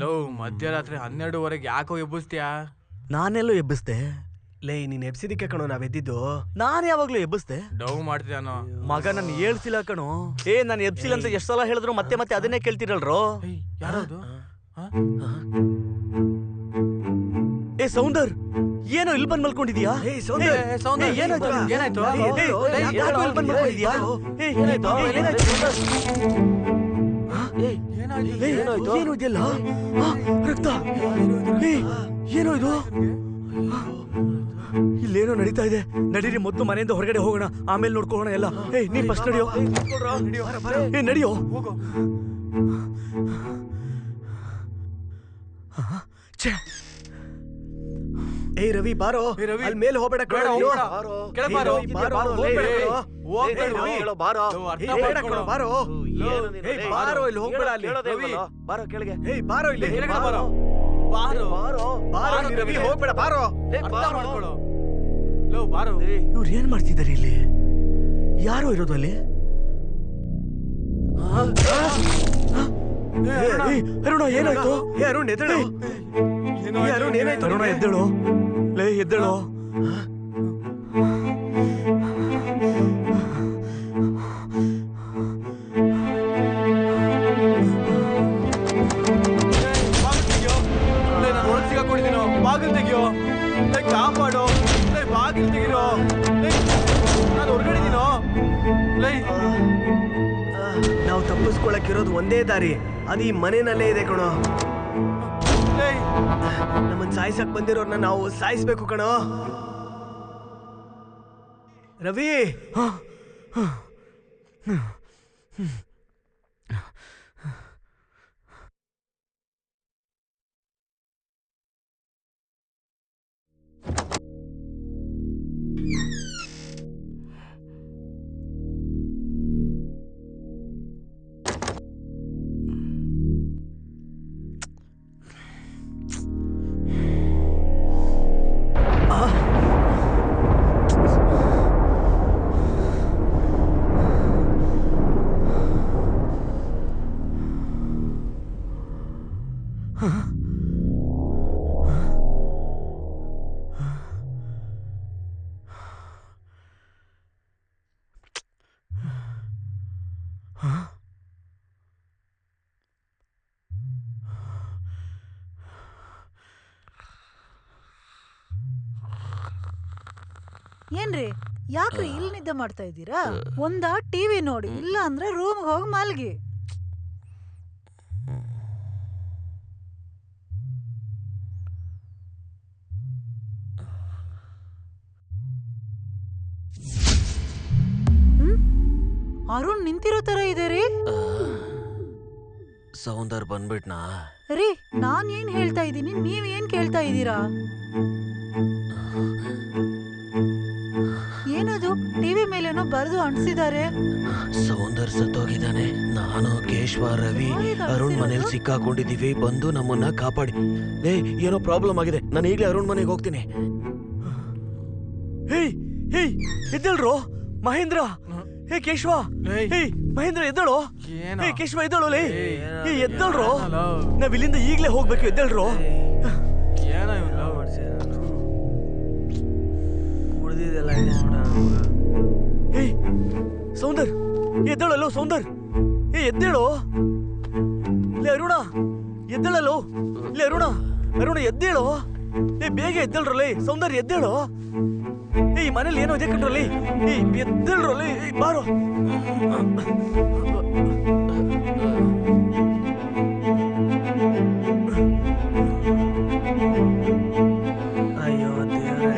ಲೋ, ಮಧ್ಯರಾತ್ರಿ 12:30 ಯಾಕೋ ಎಬ್ಬಿಸ್ತೀಯಾ? ನಾನೆಲ್ಲೋ ಎಬ್ಬಿಸ್ದೆ? ಲೇ, ನೀನ್ ಎಬ್ಸಿದಿಕ್ಕೆ ಕಣೋ ನಾವೆದ್ದಿದ್ದು. ನಾನು ಯಾವಾಗ್ಲೂ ಎಬ್ಬಿಸ್ದೆ? ಡೌ ಮಾಡ್ತೀಯಾನೋ ಮಗ, ನಾನು ಹೇಳ್ಸಿಲ್ಲ ಕಣೋ. ನಾನು ಎಬ್ಸಿಲ್ಲ ಅಂತ ಎಷ್ಟ್ ಸಲ ಹೇಳಿದ್ರು ಮತ್ತೆ ಮತ್ತೆ ಅದನ್ನೇ ಕೇಳ್ತಿರಲ್ರೋ. ಯಾರದು? ಸೌಂದರ್, ಏನೋ ಇಲ್ಲಿ ಬಂದ್ ಮಲ್ಕೊಂಡಿದ್ಯಾ? ಏನಾಯ್ತು? ಏನಾಯ್ತು? ಏನು ಇದೆಯಲ್ಲ? ರಕ್ತ. ಏನೋ ಇದು? ಇಲ್ಲೇನೋ ನಡೀತಾ ಇದೆ. ನಡೀರಿ, ಮೊದಲು ಮನೆಯಿಂದ ಹೊರಗಡೆ ಹೋಗೋಣ, ಆಮೇಲೆ ನೋಡ್ಕೊಳ್ಳೋಣ ಎಲ್ಲ. ನೀನ್ ಫಸ್ಟ್ ನಡಿಯೋ. ನಡಿಯೋ. ರವಿ ಬಾರೋ. ಅಲ್ಲಿ ಮೇಲೆ ಹೋಗ್ಬೇಡ. ಇವ್ರು ಏನ್ ಮಾಡ್ತಿದ್ದಾರೆ ಇಲ್ಲಿ? ಯಾರು ಇರೋದು ಅಲ್ಲಿ? ಅರುಣ, ಏನಾಯ್ತು? ಅರುಣ್ ಎದ್ದೇಳು. ಅರುಣ ಎದ್ದೇಳು. ಲೇ, ಎದ್ದೇಳು. ಬಾಗಿಲು ತೆಗಿಯೋ. ಕಾಪಾಡು. ಬಾಗಿಲು ತೆಗಿರೋ. ನಾನು ಹೊರಗಡಿದೀನೋ. ನಾವು ತಪ್ಪಿಸ್ಕೊಳಕ್ಕಿರೋದು ಒಂದೇ ದಾರಿ, ಅದು ಈ ಮನೆಯಲ್ಲೇ ಇದೆ ಕಣೋ. ನಮ್ಮನ್ ಸಾಯಿಸಕ್ ಬಂದಿರೋರ್ನ ನಾವು ಸಾಯಿಸ್ಬೇಕು ಕಣೋ. ರವಿ, ಏನ್ರಿ ಯಾಕ್ರಿ ಇಲ್ಲಿ ನಿದ್ದೆ ಮಾಡ್ತಾ ಇದ್ದೀರಾ? ಒಂದ ಟಿವಿ ನೋಡಿ, ಇಲ್ಲ ಅಂದ್ರೆ ರೂಮ್ಗೆ ಹೋಗಿ ಮಲ್ಗಿ. ಅರುಣ್ ನಿಂತಿರೋ ತರ ಇದೆ ರೀ. ಸೌಂದರ್ ಬಂದ್ಬಿಟ್ನಾ? ರೀ ನಾನ್ ಏನ್ ಹೇಳ್ತಾ ಇದ್ದೀನಿ, ನೀವ್ ಏನ್ ಕೇಳ್ತಾ ಇದ್ದೀರಾ? ಏನದು ಟಿವಿ ಮೇಲೇನೋ ಬರೆದು ಅಂಟಿಸಿದ್ದಾರೆ. ಸೌಂದರ್ ಸತ್ತೋಗಿದ್ದಾನೆ. ನಾನು ಕೇಶವ ರವಿ ಅರುಣ್ ಮನೇಲಿ ಸಿಕ್ಕಾಕೊಂಡಿದೀವಿ, ಬಂದು ನಮ್ಮನ್ನ ಕಾಪಾಡಿ. ಏನೋ ಪ್ರಾಬ್ಲಮ್ ಆಗಿದೆ, ನಾನು ಈಗಲೇ ಅರುಣ್ ಮನೆಗೆ ಹೋಗ್ತೀನಿ. ಎದ್ದೇಳ್ರೋ ಮಹೇಂದ್ರ. ಹೇ ಕೇಶವ, ಮಹೇಂದ್ರ ಎದ್ದೇಳೋ. ಕೇಶವ ಎದ್ದೇಳೋ. ಎದ್ದೇಳ್ರೋ, ನಾವ್ ಇಲ್ಲಿಂದ ಈಗ್ಲೇ ಹೋಗ್ಬೇಕು. ಎದ್ದೇಳ್ರೋ. ಸೌಂದರ್ ಎದ್ದೇಳಲ್ಲೋ. ಸೌಂದರ್ ಎದ್ದೇಳೋ. ಲೇ ಅರುಣ ಎದ್ದೇಳಲ್ಲೋ. ಲೇ ಅರುಣ, ಅರುಣ ಎದ್ದೇಳೋ. ಬೇಗ ಎದ್ದೇಳ್ರಲ್ಲೇ. ಸೌಂದರ್ ಎದ್ದೇಳೋ. ಈ ಮನೇಲಿ ಏನೋ ಇದೆ ಕಣ್ರಲ್ಲಿ. ಎದ್ದೇಳ್ರಲ್ಲೇ. ಬಾರೋ. ಅಯ್ಯೋ ದೇವ್ರೆ,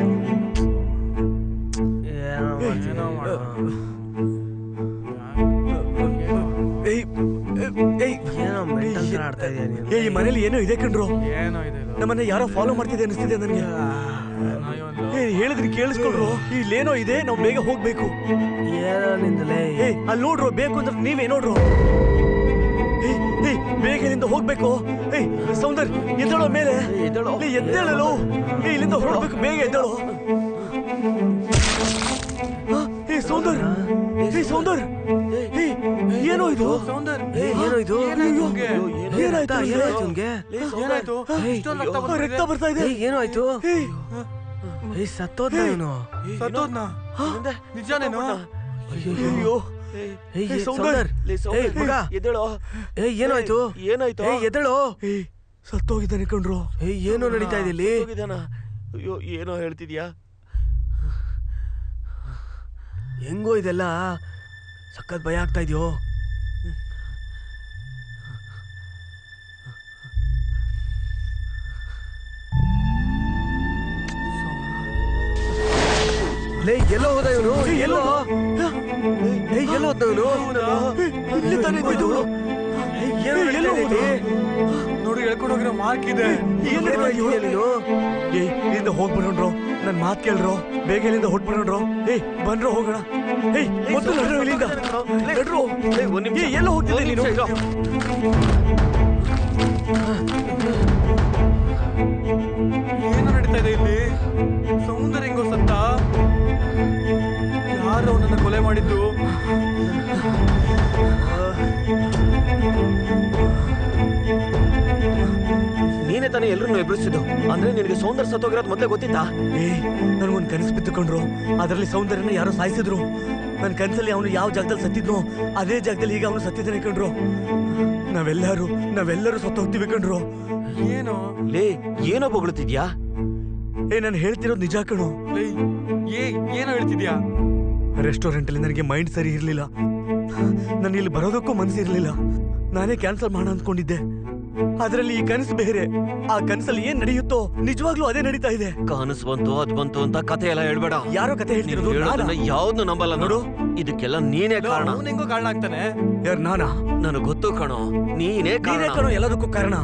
ಏನೋ ಮೆಂಟಲ್ ಆಡ್ತಾ ಇದೀಯ ನೀನು. ಈ ಮನೇಲಿ ಏನೋ ಇದೆ ಕಣ್ರು. ಏನೋ ಇದೆ ಇದು. ನಮ್ಮನ್ನ ಯಾರೋ ಫಾಲೋ ಮಾಡ್ತಿದೆ ಅನಿಸ್ತಿದೆ ನನಗೆ. ಹೇಳಿದ್ರಿ ಕೇಳಿಸ್ಕೊಳ್ರು. ಇಲ್ಲೇನೋ ಇದೆ, ನಾವು ಬೇಗ ಹೋಗ್ಬೇಕು. ಏನೋ ನಿಂದಲೇ. ಅಲ್ಲಿ ನೋಡ್ರು, ಬೇಕು ಅಂದ್ರೆ ನೀವೇ ನೋಡ್ರು. ಬೇಗ ಇಲ್ಲಿಂದ ಹೋಗ್ಬೇಕು. ಸೌಂದರ್ ಎದ್ದೇಳೋ ಮೇಲೆ. ಎದ್ದೇಳಲು. ಇಲ್ಲಿಂದ ಹೊರಡ್ಬೇಕು. ಬೇಗ ಎದ್ದೇಳೋ. ಸೌಂದರ್, ಸೌಂದರ್, ಏನೋ ಇದು? ಸೌಂದರ್ ಏನೋ ಇದು? ಏನಾಯ್ತು? ಏನಾಯ್ತು? ರಕ್ತ ಬರ್ತಾ ಇದೆ. ಏನೋ ಆಯ್ತು? ಸತ್ತೋದ್ನ ಇವನು. ಸತ್ತೋದ್ನಾ? ನಿಜಾನೇನು? ಅಯ್ಯೋ ಸೌಂದರ್, ಮಗ ಎದ್ದೇಳೋ. ಏನಾಯ್ತು? ಏನಾಯ್ತು? ಎದ್ದೇಳೋ. ಸತ್ತೋಗಿದ್ದಾನೆ ಕಣ್ರು. ಏನೋ ನಡೀತಾ ಇದೆ ಇಲ್ಲಿ? ಅಯ್ಯೋ, ಏನೋ ಹೇಳ್ತಿದ್ಯಾ? ಹೆಂಗೋ ಇದೆಲ್ಲ ಸಖತ್ ಭಯ ಆಗ್ತಾ ಇದೆಯೋ. ಲೇ ಎಲ್ಲೋ ಹೋದ ಇವನು? ಎಲ್ಲೋ ಎಲ್ಲೋ ಹೋದ ಇವನು? ಇಲ್ಲಿ ತಾನೇ ಇದು. ಏನೋ ನೋಡಿ, ಹೇಳ್ಕೊಂಡು ಹೋಗಿರೋ ಮಾರ್ಕ್ ಇದೆ. ಇಲ್ಲಿಂದ ಹೋಗ್ಬಿಡೋಣ್ರು. ನನ್ ಮಾತ್ ಕೇಳ್ರೋ. ಬೇಗ ಇಲ್ಲಿಂದ ಹೊಟ್ಬಿಡೋಣ್ರು. ಬನ್ರೋ ಹೋಗೋಣ. ಮೊದಲು ನಡ್ರೋ ಇಲ್ಲಿಂದ. ನಡ್ರೋ. ಎಲ್ಲ ಹೋಗ್ತಿದ್ದೆ ನೀನು? ಏನು ನಡೀತಾ ಇದೆ ಇಲ್ಲಿ? ಸೌಂದರ್ಯ ಹೆಂಗೋ ಸತ್ತ? ಯಾರು ಅವನನ್ನ ಕೊಲೆ ಮಾಡಿದ್ದು? ನೀನೇ ತಾನೇ ಎಲ್ರನ್ನೂ ಎಬ್ರಿಸಿದ್ದು. ಅಂದ್ರೆ ನಿನಗೆ ಸೌಂದರ್ಯ ಸತ್ತೋಗಿರೋದು ಮೊದಲೇ ಗೊತ್ತಿತ್ತಾ? ನನಗೊಂದು ಕನಸು ಬಿದ್ದುಕೊಂಡ್ರು. ಅದರಲ್ಲಿ ಸೌಂದರ್ಯನ ಯಾರೋ ಸಾಯಿಸಿದ್ರು. ನನ್ನ ಕನಸಲ್ಲಿ ಅವನು ಯಾವ ಜಾಗದಲ್ಲಿ ಸತ್ತಿದ್ನೋ ಅದೇ ಜಾಗದಲ್ಲಿ ಈಗ ಅವನು ಸತ್ತಿದ್ದಾನೆ ಕಣ್ರು. ನಾವೆಲ್ಲರೂ ಸತ್ತೋಗ್ತೀವಿ ಕಣ್ರು. ಏನೋ ಏನೋ ಬೊಗಳುತ್ತಿದ್ಯಾ? ನಾನು ಹೇಳ್ತಿರೋದು ನಿಜ ಕಣು. ಏನೋ ಹೇಳ್ತಿದ್ಯಾ? ರೆಸ್ಟೋರೆಂಟ್ ಅಲ್ಲಿ ನನಗೆ ಮೈಂಡ್ ಸರಿ ಇರ್ಲಿಲ್ಲ. ನಾನು ಇಲ್ಲಿ ಬರೋದಕ್ಕೂ ಮನಸ್ಸಿರ್ಲಿಲ್ಲ. ನಾನೇ ಕ್ಯಾನ್ಸಲ್ ಮಾಡೋಣ ಅಂದ್ಕೊಂಡಿದ್ದೆ. ಅದರಲ್ಲಿ ಈ ಕನಸು ಬೇರೆ. ಆ ಕನಸಲ್ಲಿ ಏನ್ ನಡೆಯುತ್ತೋ ನಿಜವಾಗ್ಲೂ ಅದೇ ನಡೀತಾ ಇದೆ. ಕನಸು ಬಂತು, ಅದ್ ಬಂತು ಅಂತ ಕತೆ ಎಲ್ಲ ಹೇಳ್ಬೇಡ. ಯಾರೋ ಕತೆ ಹೇಳ್ತಿರೋದು? ಯಾವ್ದು ನಂಬಲ್ಲ ನೋಡು. ಇದಕ್ಕೆಲ್ಲ ನೀನೇ ಕಾರಣ. ಹೆಂಗೋ ಕಾರಣ ಆಗ್ತಾನೆ? ಯಾರು? ನಾನಾ? ನನಗೆ ಗೊತ್ತು ಕಣೋ, ನೀನೇ ಕಣೋ ಎಲ್ಲದಕ್ಕೂ ಕಾರಣ.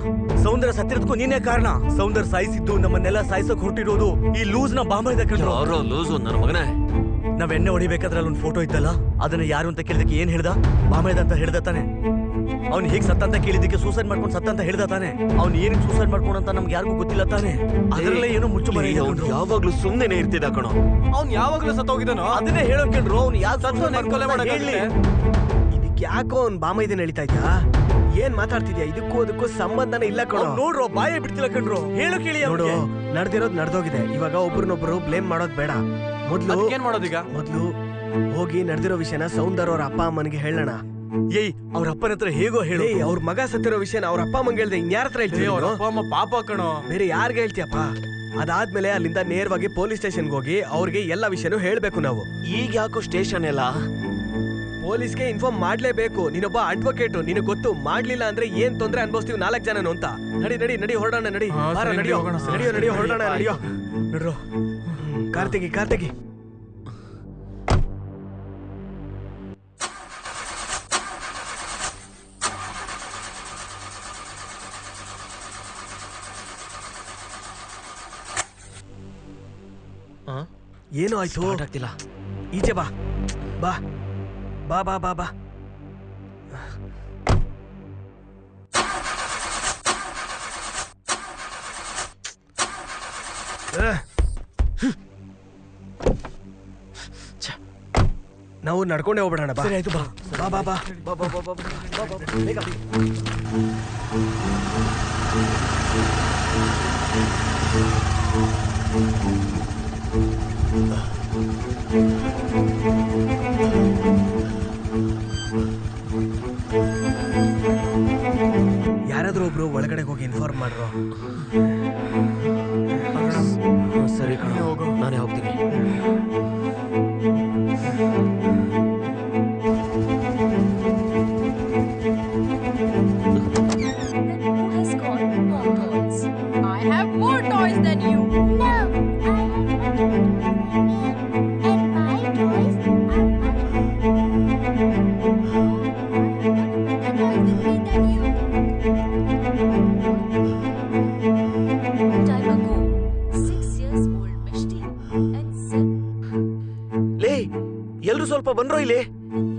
ಸೌಂದರ್ಯ ಸತ್ತಿರೋದಕ್ಕೂ ನೀನೇ ಕಾರಣ. ಸೌಂದರ್ಯ ಸಾಯಿಸಿದ್ದು, ನಮ್ಮನ್ನೆಲ್ಲ ಸಾಯಿಸೋಕ್ ಹೊರಟಿರೋದು ಈ ಲೂಸ್ ನ ಬಾಂಬ ಇದೆ ಕಣ್ರು. ಯಾರೋ ಲೂಸು ನನ್ನ ಮಗನೇ. ನಾವ್ ಎಣ್ಣೆ ಹೊಡಿಬೇಕಾದ್ರೆ ಅಲ್ಲೊಂದು ಫೋಟೋ ಇತ್ತಲ್ಲ, ಅದನ್ನ ಯಾರು ಅಂತ ಕೇಳಿದಕ್ಕೆ ಏನ್ ಹೇಳ್ದ? ಬಾಂಬೆದ ಅಂತ ಹೇಳ್ದ ತಾನೆ. ಅವ್ನು ಹೇಗ್ ಸತ್ತ ಅಂತ ಕೇಳಿದಕ್ಕೆ ಸೂಸೈಡ್ ಮಾಡ್ಕೊಂಡು ಸತ್ತ ಅಂತ ಹೇಳ್ದ ತಾನೆ. ಅವ್ನು ಏನಕ್ಕೆ ಸೂಸೈಡ್ ಮಾಡ್ಕೊಂಡಂತ ನಮ್ಗೆ ಯಾರಿಗೂ ಗೊತ್ತಿಲ್ಲ ತಾನೆ. ಅದರಲ್ಲೇ ಏನೋ ಮುಚ್ಚು ಮರೆ. ಯಾವಾಗ್ಲೂ ಸುಮ್ಮನೆ ಇರ್ತಿದ್ದ ಕಣೋ. ಅವ್ನು ಯಾವಾಗ್ಲೂ ಸತ್ತೋಗಿದ್ದಾನೋ? ಅದನ್ನೇ ಹೇಳೋಕೇಳ್ರು. ಅವ್ನು ಯಾಕೆ ಕೊಲೆ ಮಾಡಕ್ಕೆ? ಇದಕ್ಕೆ ಯಾಕೋ ಅವ್ನು ಬಾಮ ಇದನ್ನ ಹೇಳ್ತಾ ಇದ್ಯಾ? ಏನ್ ಮಾತಾಡ್ತಿದ್ಯಾ? ಇದಕ್ಕೂ ಅದಕ್ಕೂ ಸಂಬಂಧನೇ ಇಲ್ಲ ಕಣೋ. ನೋಡ್ರೋ ಬಾಯೇ ಬಿಡ್ತಿಲ್ಲ ಕಣ್ರು. ಹೇಳು ಕೇಳಿ ನೋಡು, ನಡೆದಿರೋದು ನಡೆದೋಗಿದೆ. ಇವಾಗ ಒಬ್ರನ್ನೊಬ್ರು ಬ್ಲೇಮ್ ಮಾಡೋದ್ ಬೇಡ. ಏನ್ ಮಾಡೋದೀಗ? ಮೊದ್ಲು ಹೋಗಿ ನಡೆದಿರೋ ವಿಷಯನ ಸೌಂದರ್ಯ ಅವ್ರ ಅಪ್ಪ ಅಮ್ಮನಿಗೆ ಹೇಳೋಣ. ಏಯ್ ಅವ್ರ ಅಪ್ಪನ ಹತ್ರ ಹೇಗೋ ಹೇಳಿ. ಅವ್ರ ಮಗ ಸತ್ತಿರೋ ವಿಷಯನ ಅವ್ರ ಅಪ್ಪ ಅಮ್ಮಂಗೆ ಹೇಳ್ದೆ ಇನ್ಯಾರ ಹತ್ರ ಹೇಳ್ತೀವಿ? ಅವ್ರ ಅಪ್ಪ ಅಮ್ಮ ಪಾಪ ಕಣೋ. ಬೇರೆ ಯಾರ್ಗೆ ಹೇಳ್ತೀಯಪ್ಪ? ಅದಾದ್ಮೇಲೆ ಅಲ್ಲಿಂದ ನೇರವಾಗಿ ಪೊಲೀಸ್ ಸ್ಟೇಷನ್ಗೆ ಹೋಗಿ ಅವ್ರಿಗೆ ಎಲ್ಲ ವಿಷಯನೂ ಹೇಳ್ಬೇಕು ನಾವು. ಈಗ ಯಾಕೋ ಸ್ಟೇಷನ್ ಎಲ್ಲ? ಪೊಲೀಸ್ಗೆ ಇನ್ಫಾರ್ಮ್ ಮಾಡ್ಲೇಬೇಕು. ನೀನೊಬ್ಬ ಅಡ್ವೊಕೇಟ್, ನಿನಗೆ ಗೊತ್ತು. ಮಾಡ್ಲಿಲ್ಲ ಅಂದ್ರೆ ಏನ್ ತೊಂದ್ರೆ ಅನ್ಭವಿಸ್ತೀವಿ 4 ಜನನು ಅಂತ. ನಡಿ ನಡಿ ನಡಿ ಹೊರಡೋಣ. ನಡಿ ಹಾ, ಬಾರ, ಸರಿ, ನಡಿಯೋ ಹೋಗೋಣ, ಸರಿ. ನಡಿಯೋ ನಡಿಯೋ ಹೊರಡೋಣ. ನಡಿಯೋ ನೋಡ್ರೋ. ಕಾರ್ತಿಗಿ ಕಾರ್ತಿಗಿ. ಏನು ಆಯ್ತು? ಆಗ್ತಿಲ್ಲ. ಈಚೆ ಬಾ ಬಾ ಬಾ ಬಾ ಬಾ ಬಾ. ನಾವು ನಡ್ಕೊಂಡೇ ಹೋಗ್ಬಿಡೋಣ. ಬಾ. ಸರಿ ಆಯ್ತು ಬಾ. ಬಾ ಬಾ ಬಾ. ಬಾ ಬಾ ಬಾ ಬಾ ಬಾ ಬಾ ಬಾ. ಬೇಗ. ಯಾರಾದ್ರೂ ಒಬ್ರು ಒಳಗಡೆ ಹೋಗಿ ಇನ್ಫಾರ್ಮ್ ಮಾಡ್ರು. ಸರಿ ಕಣ, ನಾನೇ ಹೋಗ್ತೀನಿ. Who has got more toys? I have more toys than you. No, I have and my toys are than you. Time ago, 6 years old Mishti and 7 ಲೇ, ಎಲ್ರು ಸ್ವಲ್ಪ ಬಂದ್ರೋ ಇಲ್ಲಿ.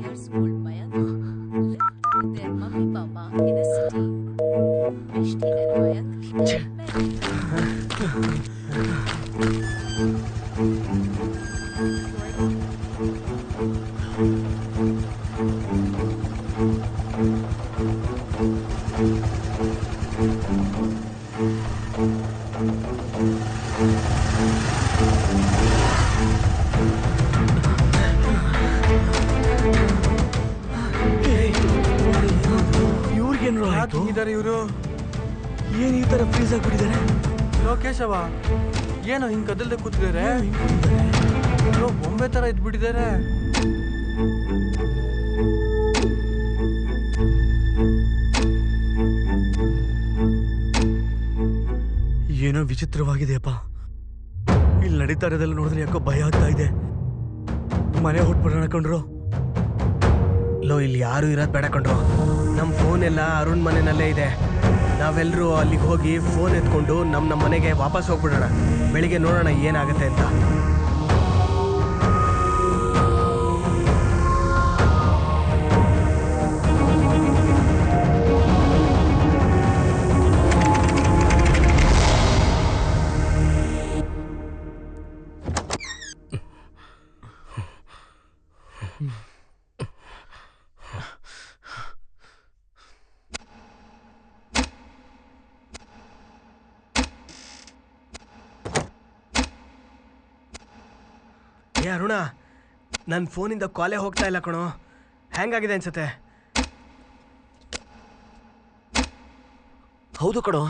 years old Mayank lived with their mummy papa in a city. Mishti and Mayank had met. ಇವ್ರಿಗೇನ್ರು ಆಯ್ತು? ಇದ್ದಾರೆ ಇವರು. ಏನ್ ಈ ತರ ಫ್ರೀಸ್ ಆಗ್ಬಿಟ್ಟಿದ್ದಾರೆ? ಲೋಕೇಶವ ಏನೋ ಹಿಂಗ್ ಕದಲ್ದೆ ಕೂತಿದ್ದಾರೆ. ಬೊಂಬೆ ತರ ಇದ್ಬಿಟ್ಟಿದ್ದಾರೆ. ಏನೋ ವಿಚಿತ್ರವಾಗಿದೆಯಪ್ಪ. ಇಲ್ಲಿ ನಡೀತಾ ಇರೋದೆಲ್ಲ ನೋಡಿದ್ರೆ ಯಾಕೋ ಭಯ ಆಗ್ತಾ ಇದೆ. ಮನೆ ಹೊಟ್ಬಿಡೋಣ ಕಣ್ರು. ಲೋ, ಇಲ್ಲಿ ಯಾರು ಇರೋದ್ ಬೇಡ ಕಣ್ರು. ನಮ್ ಫೋನ್ ಎಲ್ಲ ಅರುಣ್ ಮನೆಯಲ್ಲೇ ಇದೆ. ನಾವೆಲ್ಲರೂ ಅಲ್ಲಿಗೆ ಹೋಗಿ ಫೋನ್ ಎತ್ಕೊಂಡು ನಮ್ಮ ಮನೆಗೆ ವಾಪಸ್ ಹೋಗ್ಬಿಡೋಣ. ಬೆಳಿಗ್ಗೆ ನೋಡೋಣ ಏನಾಗುತ್ತೆ ಅಂತ. ಏ ಅರುಣ, ನನ್ನ ಫೋನಿಂದ ಕಾಲೇ ಹೋಗ್ತಾ ಇಲ್ಲ ಕಣೋ. ಹ್ಯಾಂಗ್ ಆಗಿದೆ ಅನ್ಸತ್ತೆ. ಹೌದು ಕಣೋ,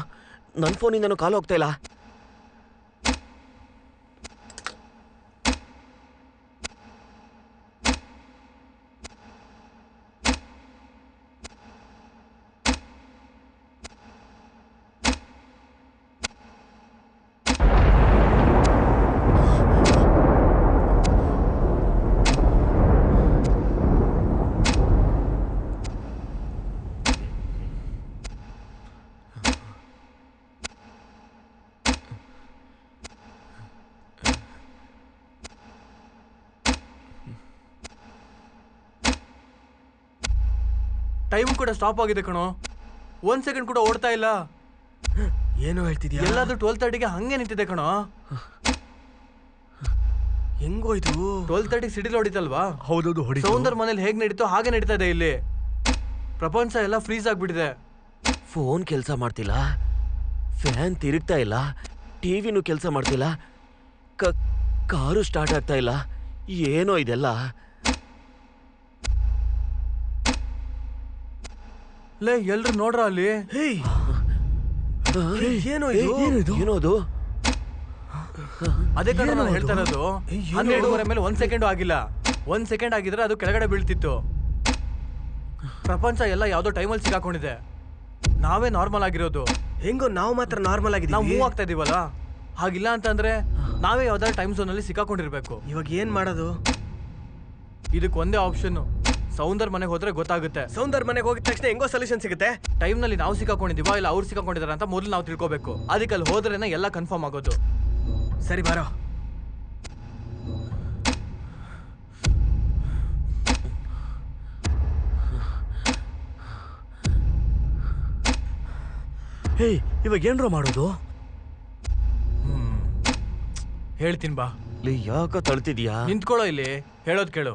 ನನ್ನ ಫೋನಿಂದನೂ ಕಾಲ್ ಹೋಗ್ತಾ ಇಲ್ಲ. ಟೈಮ್ ಕೂಡ ಸ್ಟಾಪ್ ಆಗಿದೆ ಕಣೋ. 1 ಸೆಕೆಂಡ್ ಕೂಡ ಓಡ್ತಾ ಇಲ್ಲ. ಏನು ಹೇಳ್ತಿದ್ಯಾ? ಎಲ್ಲಾದ್ರೂ 12:30ಗೆ ಹಂಗೆ ನಿಂತಿದೆ ಕಣೋ. ಹೆಂಗೋಯ್ತು? 12:30 ಸಿಡಿಲ್ ಹೊಡಿತಲ್ವಾ? ಹೌದೌದು ಹೊಡಿ. ಸೌಂದರ್ ಮನೇಲಿ ಹೇಗ್ ನಡೀತೋ ಹಾಗೆ ನಡೀತಾ ಇದೆ ಇಲ್ಲಿ. ಪ್ರಪಂಚ ಎಲ್ಲ ಫ್ರೀಸ್ ಆಗ್ಬಿಟ್ಟಿದೆ. ಫೋನ್ ಕೆಲಸ ಮಾಡ್ತಿಲ್ಲ, ಫ್ಯಾನ್ ತಿರುಗ್ತಾ ಇಲ್ಲ, ಟಿವಿನೂ ಕೆಲಸ ಮಾಡ್ತಿಲ್ಲ, ಕಾರು ಸ್ಟಾರ್ಟ್ ಆಗ್ತಾ ಇಲ್ಲ. ಏನೋ ಇದೆಲ್ಲ. ಲೇ ಎಲ್ರು ನೋಡ್ರ ಅಲ್ಲಿ. ಏನೋ ಏನೋದು? ಅದೇ ಕಡೆ ನಾನು ಹೇಳ್ತಾ ಇರೋದು. 12:30 ಮೇಲೆ 1 ಸೆಕೆಂಡು ಆಗಿಲ್ಲ. 1 ಸೆಕೆಂಡ್ ಆಗಿದ್ರೆ ಅದು ಕೆಳಗಡೆ ಬೀಳ್ತಿತ್ತು. ಪ್ರಪಂಚ ಎಲ್ಲ ಯಾವ್ದೋ ಟೈಮಲ್ಲಿ ಸಿಗಾಕೊಂಡಿದೆ. ನಾವೇ ನಾರ್ಮಲ್ ಆಗಿರೋದು. ಹೆಂಗೋ ನಾವು ಮಾತ್ರ ನಾರ್ಮಲ್ ನಾವು ಆಗಿದ್ದೀವಿ. ಮೂವ್ ಆಗ್ತಾ ಇದೀವಲ್ಲ, ಹಾಗಿಲ್ಲ ಅಂತಂದ್ರೆ ನಾವೇ ಯಾವ್ದಾದ್ರು ಟೈಮ್ ಝೋನ್ ಅಲ್ಲಿ ಸಿಕ್ಕಾಕೊಂಡಿರ್ಬೇಕು. ಇವಾಗ ಏನ್ ಮಾಡೋದು? ಇದಕ್ಕೆ ಒಂದೇ ಆಪ್ಷನ್, ಸೌಂದರ್ ಮನೆಗೆ ಹೋದ್ರೆ ಗೊತ್ತಾಗುತ್ತೆ. ಸೌಂದರ್ ಮನೆಗೆ ಹೋಗಿದ ತಕ್ಷಣ ಹೆಂಗೋ ಸೊಲ್ಯೂಷನ್ ಸಿಗುತ್ತೆ. ಟೈಮ್ ನಲ್ಲಿ ನಾವು ಸಿಕ್ಕಾಕೊಂಡಿದೀವಾ ಇಲ್ಲ ಅವ್ರು ಸಿಕ್ಕಾಕೊಂಡಿದಾರ ಅಂತ ಮೊದಲು ನಾವು ತಿಳ್ಕೊಬೇಕು. ಅದಕ್ಕೆ ಅಲ್ಲಿ ಹೋದ್ರೇನೆ ಎಲ್ಲ ಕನ್ಫರ್ಮ್ ಆಗೋದು. ಸರಿ ಬಾರೋ. ಹೇಯ್, ಇವಾಗ ಏನ್ರೋ ಮಾಡೋದು? ಹೇಳ್ತೀನಿ ಬಾ. ಯಾಕ ತಳ್ತಿದ್ಯಾ? ನಿಂತ್ಕೊಳ್ಳೋ ಇಲ್ಲಿ, ಹೇಳೋದ್ ಕೇಳು.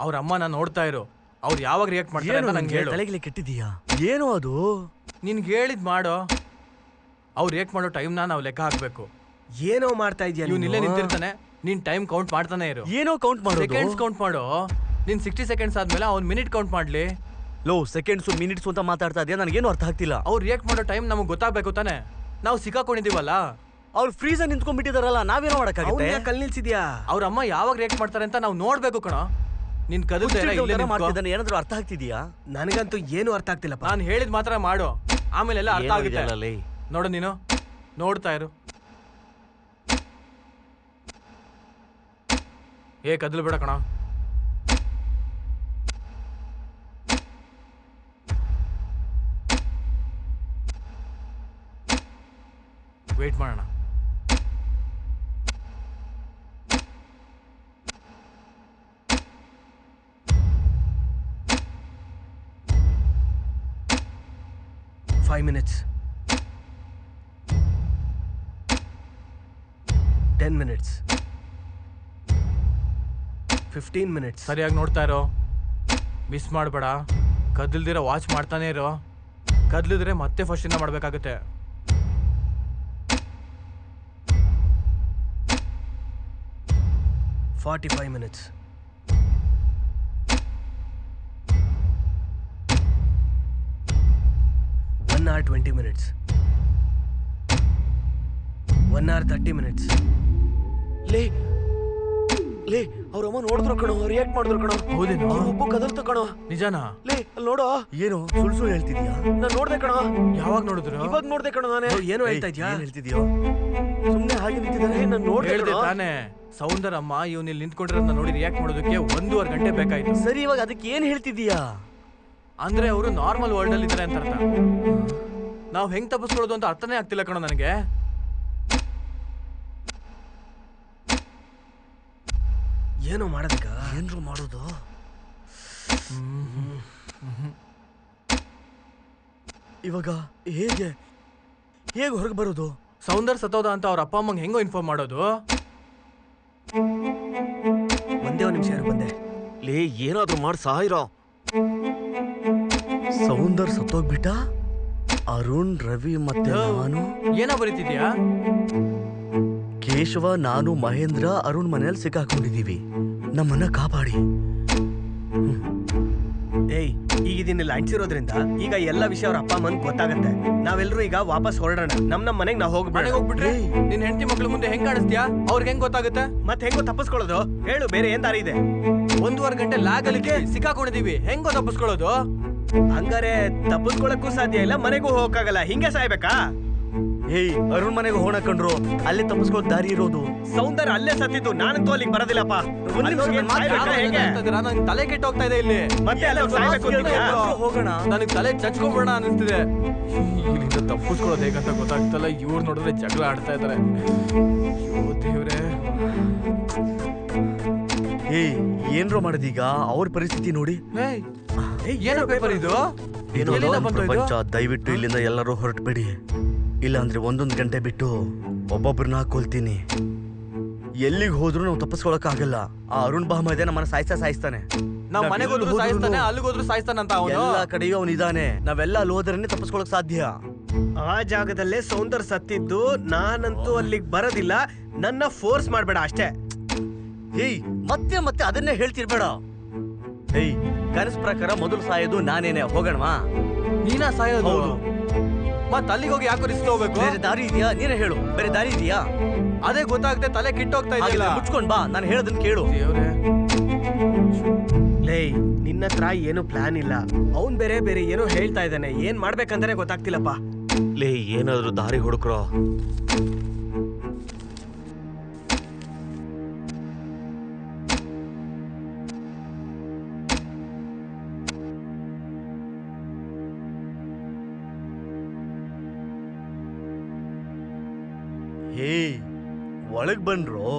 ಅವ್ರ ಅಮ್ಮನ ನೋಡ್ತಾ ಇರು. ಅವ್ರು ಯಾವಾಗ ರಿಯಾಕ್ಟ್ ಮಾಡ್ತಾರೆ ಅಂತ ನಂಗೆ ಹೇಳು. ತಲೆಗಿಲೆ ಕೆಟ್ಟಿದೀಯಾ? ಏನೋ ಅದು? ನಿನ್ಗೆ ಹೇಳಿದ್ ಮಾಡೋ. ಅವ್ರು ರಿಯಾಕ್ಟ್ ಮಾಡೋ ಟೈಮ್ನ ನಾವು ಲೆಕ್ಕ ಹಾಕ್ಬೇಕು. ಏನೋ ಮಾಡ್ತಾ ಇದೆಯಾ? ಇವ್ನು ಇಲ್ಲೇ ನಿಂತಿರ್ತಾನೆ, ನೀನ್ ಟೈಮ್ ಕೌಂಟ್ ಮಾಡ್ತಾನೆ ಇರು. ಏನೋ ಕೌಂಟ್ ಮಾಡೋದು? ಸೆಕೆಂಡ್ಸ್ ಕೌಂಟ್ ಮಾಡೋ. ನೀನ್ 60 ಸೆಕೆಂಡ್ಸ್ ಆದ್ಮೇಲೆ ಅವ್ನು ಮಿನಿಟ್ ಕೌಂಟ್ ಮಾಡ್ಲಿ. ಲೋ, ಸೆಕೆಂಡ್ಸು ಮಿನಿಟ್ಸ್ ಅಂತ ಮಾತಾಡ್ತಾ ಇದೆಯಾ? ನನಗೇನು ಅರ್ಥ ಆಗ್ತಿಲ್ಲ. ಅವ್ರು ರಿಯಾಕ್ಟ್ ಮಾಡೋ ಟೈಮ್ ನಮಗೆ ಗೊತ್ತಾಗ್ಬೇಕು ತಾನೆ. ನಾವು ಸಿಕ್ಕಾಕೊಂಡಿದೀವಲ್ಲ. ಅವ್ರು ಫ್ರೀಸ್ ನಿಂತ್ಕೊಂಡ್ಬಿಟ್ಟಿದಾರಲ್ಲ, ನಾವೇನೋ ಮಾಡಕ್ಕಾಗುತ್ತೆ? ಕಲ್ ನಿಲ್ಸಿದ್ಯಾ? ಅವ್ರ ಅಮ್ಮ ಯಾವಾಗ ರಿಯಾಕ್ಟ್ ಮಾಡ್ತಾರೆ ಅಂತ ನಾವು ನೋಡ್ಬೇಕು ಕಣ. ನಿನ್ ಕದಲ್ದೇ ಮಾಡ್ತಿದ್ದಾನೆ. ಏನಾದ್ರೂ ಅರ್ಥ ಆಗ್ತಿದ್ಯಾ? ನನಗಂತೂ ಏನು ಅರ್ಥ ಆಗ್ತಿಲ್ಲಪ್ಪ. ನಾನು ಹೇಳಿದ್ ಮಾತ್ರ ಮಾಡು, ಆಮೇಲೆ ಎಲ್ಲ ಅರ್ಥ ಆಗುತ್ತೆ. ಲೇ, ನೋಡು, ನೀನು ನೋಡ್ತಾ ಇರು. ಕದಲು ಬೇಡ ಕಣ. ವೇಟ್ ಮಾಡೋಣ. Five minutes. 10 minutes. 15 minutes. ಸರಿಯಾಗಿ ನೋಡ್ತಾ ಇರೋ, ಮಿಸ್ ಮಾಡಬೇಡ. ಕದಲ್ದಿರ ವಾಚ್ ಮಾಡ್ತಾನೆ ಇರೋ. ಕದಲಿದ್ರೆ ಮತ್ತೆ ಫಸ್ಟ್ ಇಂದ ಮಾಡ್ಬೇಕಾಗುತ್ತೆ. $45 minutes. 1 hour 20 minutes. 1 hour 30 minutes. ಲೇ ಲೇ, ಅವ್ರಮ್ಮ ನೋಡಿದ್ರು ಕಣೋ, ರಿಯಾಕ್ಟ್ ಮಾಡಿದ್ರು ಕಣೋ. ಹೌದೇನೋ? ಅವ್ರ ಒಬ್ಬ ಕದಲ್ತು ಕಣೋ. ನಿಜಾನಾ? ಲೇ, ಅಲ್ಲಿ ನೋಡೋ. ಏನು ಸುಳ್ಳು ಹೇಳ್ತಿದ್ಯಾ? ನಾನ್ ನೋಡ್ದೆ ಕಣೋ. ಯಾವಾಗ ನೋಡಿದ್ರು? ಇವಾಗ ನೋಡ್ದೆ ಕಣೋ ನಾನೇ. ಏನು ಹೇಳ್ತಾ ಇದ್ಯಾ? ಏನ್ ಹೇಳ್ತಿದ್ಯೋ? ಸುಮ್ನೆ ಹಾಗೆ ನಿಂತಿದ್ದಾರೆ, ನಾನ್ ನೋಡ್ದೆ ಹೇಳ್ದೆ ಕಣೋ. ತಾನೆ. ಸೌಂದರ್ ಅಮ್ಮ ಇವ್ನು ಇಲ್ಲಿ ನಿಂತ್ಕೊಂಡಿರೋದನ್ನ ನೋಡಿ ರಿಯಾಕ್ಟ್ ಮಾಡೋದಕ್ಕೆ 1.5 ಗಂಟೆ ಬೇಕಾಯ್ತು. ಸರಿ, ಇವಾಗ ಅದಕ್ಕೆ ಏನ್ ಹೇಳ್ತಿದ್ಯಾ? ಅಂದ್ರೆ ಅವರು ನಾರ್ಮಲ್ ವರ್ಲ್ಡ್ ಅಲ್ಲಿ ಇದ್ದಾರೆ ಅಂತ ಅರ್ಥ. ನಾವು ಹೆಂಗ್ ತಪ್ಪಿಸ್ಕೊಳ್ಳೋದು ಅಂತ ಅರ್ಥನೇ ಆಗ್ತಿಲ್ಲ ಕಣೋ ನನಗೆ. ಏನೋ ಮಾಡೋದಕ್ಕ? ಏನ್ರು ಮಾಡೋದು? ಇವಾಗ ಹೇಗೆ ಹೊರಗೆ ಬರೋದು? ಸೌಂದರ್ ಸತ್ತೋದ ಅಂತ ಅವ್ರ ಅಪ್ಪ ಅಮ್ಮಂಗೆ ಹೆಂಗೋ ಇನ್ಫಾರ್ಮ್ ಮಾಡೋದು? ಒಂದೇ ಒಂದು ನಿಮಿಷ ಬಂದೆ. ಲೇ, ಏನಾದ್ರೂ ಮಾಡಿ ಸಾಯಿರೋ. ಸೌಂದರ್ ಸತ್ತೋಗ್ಬಿಟ್ಟ. ಅರುಣ್, ರವಿ ಮತ್ತೆ ನಾನು. ಏನೋ ಬರೀತಿದ್ಯಾ? ಕೇಶವ, ನಾನು, ಮಹೇಂದ್ರ ಅರುಣ್ ಮನೆಯಲ್ಲಿ ಸಿಕ್ಕಾಕೊಂಡಿದೀವಿ. ನಮ್ಮನ್ನ ಕಾಪಾಡಿ. ಏಯ್, ಈಗ ಇದನ್ನೆಲ್ಲ ಅಂಟಿಸಿರೋದ್ರಿಂದ ಈಗ ಎಲ್ಲ ವಿಷಯ ಅವ್ರ ಅಪ್ಪ ಅಮ್ಮನ್ ಗೊತ್ತಾಗತ್ತೆ. ನಾವೆಲ್ಲರೂ ಈಗ ವಾಪಸ್ ಹೊರಡೋಣ. ನಮ್ ಮನೆಗೆ ನಾವು ಮನೆಗೆ ಹೋಗ್ಬಿಟ್ರೆ ನಿನ್ ಹೆಂಡತಿ ಮಕ್ಳ ಮುಂದೆ ಹೆಂಗ್ ಕಾಣಿಸ್ತೀಯಾ? ಅವ್ರಿಗೆ ಹೆಂಗ್ ಗೊತ್ತಾಗುತ್ತೆ? ಮತ್ತೆ ಹೆಂಗೋ ತಪ್ಪಿಸ್ಕೊಳ್ಳೋದು? ಹೇಳು, ಬೇರೆ ಏನ್ ದಾರಿ ಇದೆ? 1.5 ಗಂಟೆ ಲ್ಯಾಗ್ ಅಲ್ಲಿ ಸಿಕ್ಕಾಕೊಂಡಿದೀವಿ, ಹೆಂಗೋ ತಪ್ಪಿಸ್ಕೊಳ್ಳೋದು? ಹಂಗಾರೆ ತಪ್ಪಿಸ್ಕೊಳಕ್ಕೂ ಸಾಧ್ಯ ಇಲ್ಲ, ಮನೆಗೂ ಹೋಗಕ್ಕಾಗಲ್ಲ. ಹಿಂಗೆ ಸಾಯ್ಬೇಕಾ? ಏಯ್, ಅರುಣ್ ಮನೆಗೆ ಹೋಣ ಕಂಡ್ರು, ಅಲ್ಲೇ ತಪ್ಪಿಸ್ಕೊಳ್ಳೋ ದಾರಿ ಇರೋದು. ಸೌಂದರ್ಯ ಅಲ್ಲೇ ಸತ್ತಿದ್ದು, ನಾನಂತೂ ಅಲ್ಲಿಗೆ ಬರೋದಿಲ್ಲಪ್ಪ. ಒಂದ್ ನಿಮಿಷ ನನ್ ಮಾತು ಕೇಳು. ಹೇಗೆ? ನಂಗೆ ತಲೆ ಕೆಟ್ಟ ಹೋಗ್ತಾ ಇದೆ ಇಲ್ಲಿ. ಮತ್ತೆ ಅಲ್ಲೇ ಸಾಯ್ಬೇಕು ಅಂತಿದ್ಯಾ? ಹೋಗೋಣ. ನನಗೆ ತಲೆ ಚಚ್ಕೊಂಡ್ಬಿಡೋಣ ಅನಿಸ್ತಿದೆ. ಇಲ್ಲಿಂದ ತಪ್ಪಿಸ್ಕೊಳ್ಳೋದು ಹೇಗಂತ ಗೊತ್ತಾಗ್ತಲ್ಲ. ಇವ್ರು ನೋಡಿದ್ರೆ ಜಗಳ ಆಡ್ತಾ ಇದಾರೆ. ಅಯ್ಯೋ ದೇವ್ರೆ. ಏಯ್, ಏನ್ರೋ ಮಾಡೋದೀಗ? ಅವ್ರ ಪರಿಸ್ಥಿತಿ ನೋಡಿ. ಏನೋ ಪೇಪರ್ ಇದು? ಎಲ್ಲಿಂದ ಬಂತು ಇದು? ಪ್ರಪಂಚ, ದಯವಿಟ್ಟು ಇಲ್ಲಿಂದ ಎಲ್ಲರೂ ಹೊರಟ್ಬೇಡಿ. ಇಲ್ಲ ಅಂದ್ರೆ 1 ಗಂಟೆ ಬಿಟ್ಟು ಒಬ್ಬೊಬ್ರನ್ನ ಕೊಲ್ತೀನಿ. ಎಲ್ಲಿಗೆ ಹೋದ್ರು ನಾವು ತಪ್ಪಿಸ್ಕೊಳಕ್ ಆಗಲ್ಲ. ಆ ಅರುಣ್ ಬಾಮ ಇದೆ, ನಮ್ಮನ್ನ ಸಾಯಿಸ್ತಾನೆ. ನಾವ್ ಮನೆಗೆ ಹೋದ್ರು ಸಾಯಿಸ್ತಾನೆ, ಅಲ್ಲಿಗೋದ್ರು ಸಾಯಿಸ್ತಾನಂತ ಅವನು. ಎಲ್ಲಾ ಕಡೆಯೂ ಅವನಿದಾನೆ. ನಾವೆಲ್ಲ ಅಲ್ಲಿ ಹೋದ್ರೇನೆ ತಪ್ಪಿಸ್ಕೊಳಕ್ ಸಾಧ್ಯ. ಆ ಜಾಗದಲ್ಲೇ ಸೌಂದರ್ ಸತ್ತಿದ್ದು. ನಾನಂತೂ ಅಲ್ಲಿಗೆ ಬರೋದಿಲ್ಲ. ನನ್ನ ಫೋರ್ಸ್ ಮಾಡ್ಬೇಡ ಅಷ್ಟೇ. ಏಯ್ ಮತ್ತೆ ಮತ್ತೆ ಅದನ್ನೇ ಹೇಳ್ತಿರ್ಬೇಡ. ಏಯ್ ಕನಸ್ ಪ್ರಕಾರ ಮೊದಲು ಸಾಯೋದು ನಾನೇನೆ. ಹೋಗೋಣವಾ? ನೀನಾ ಸಾಯೋದು? ಹೌದು. ಮತ್ ಅಲ್ಲಿಗೆ ಹೋಗಿ ಯಾಕೋ ರಿಸ್ಕ್ ಹೋಗ್ಬೇಕು? ಬೇರೆ ದಾರಿ ಇದೆಯಾ? ನೀನೇ ಹೇಳು. ಬೇರೆ ದಾರಿ ಇದೆಯಾ? ಅದೇ ಗೊತ್ತಾಗದೆ ತಲೆ ಕಿಟ್ಟೋಗ್ತಾ ಇದೆಯಲ್ಲ. ಮುಚ್ಕೊಂಡ್ ಬಾ, ನಾನು ಹೇಳೋದನ್ನ ಕೇಳು. ದೇವ್ರೆ. ಲೇ, ನಿನ್ನ ಹತ್ರ ಏನು ಪ್ಲಾನ್ ಇಲ್ಲ. ಅವ್ನ್ ಬೇರೆ ಬೇರೆ ಏನೋ ಹೇಳ್ತಾ ಇದ್ದಾನೆ. ಏನ್ ಮಾಡ್ಬೇಕಂತಾನೆ ಗೊತ್ತಾಗ್ತಿಲ್ಲಪ್ಪ. ಲೇ ಏನಾದ್ರು ದಾರಿ ಹುಡುಕ್ರೋ. ಏಯ್ ಒಳಗ್ ಬನ್ರೋ.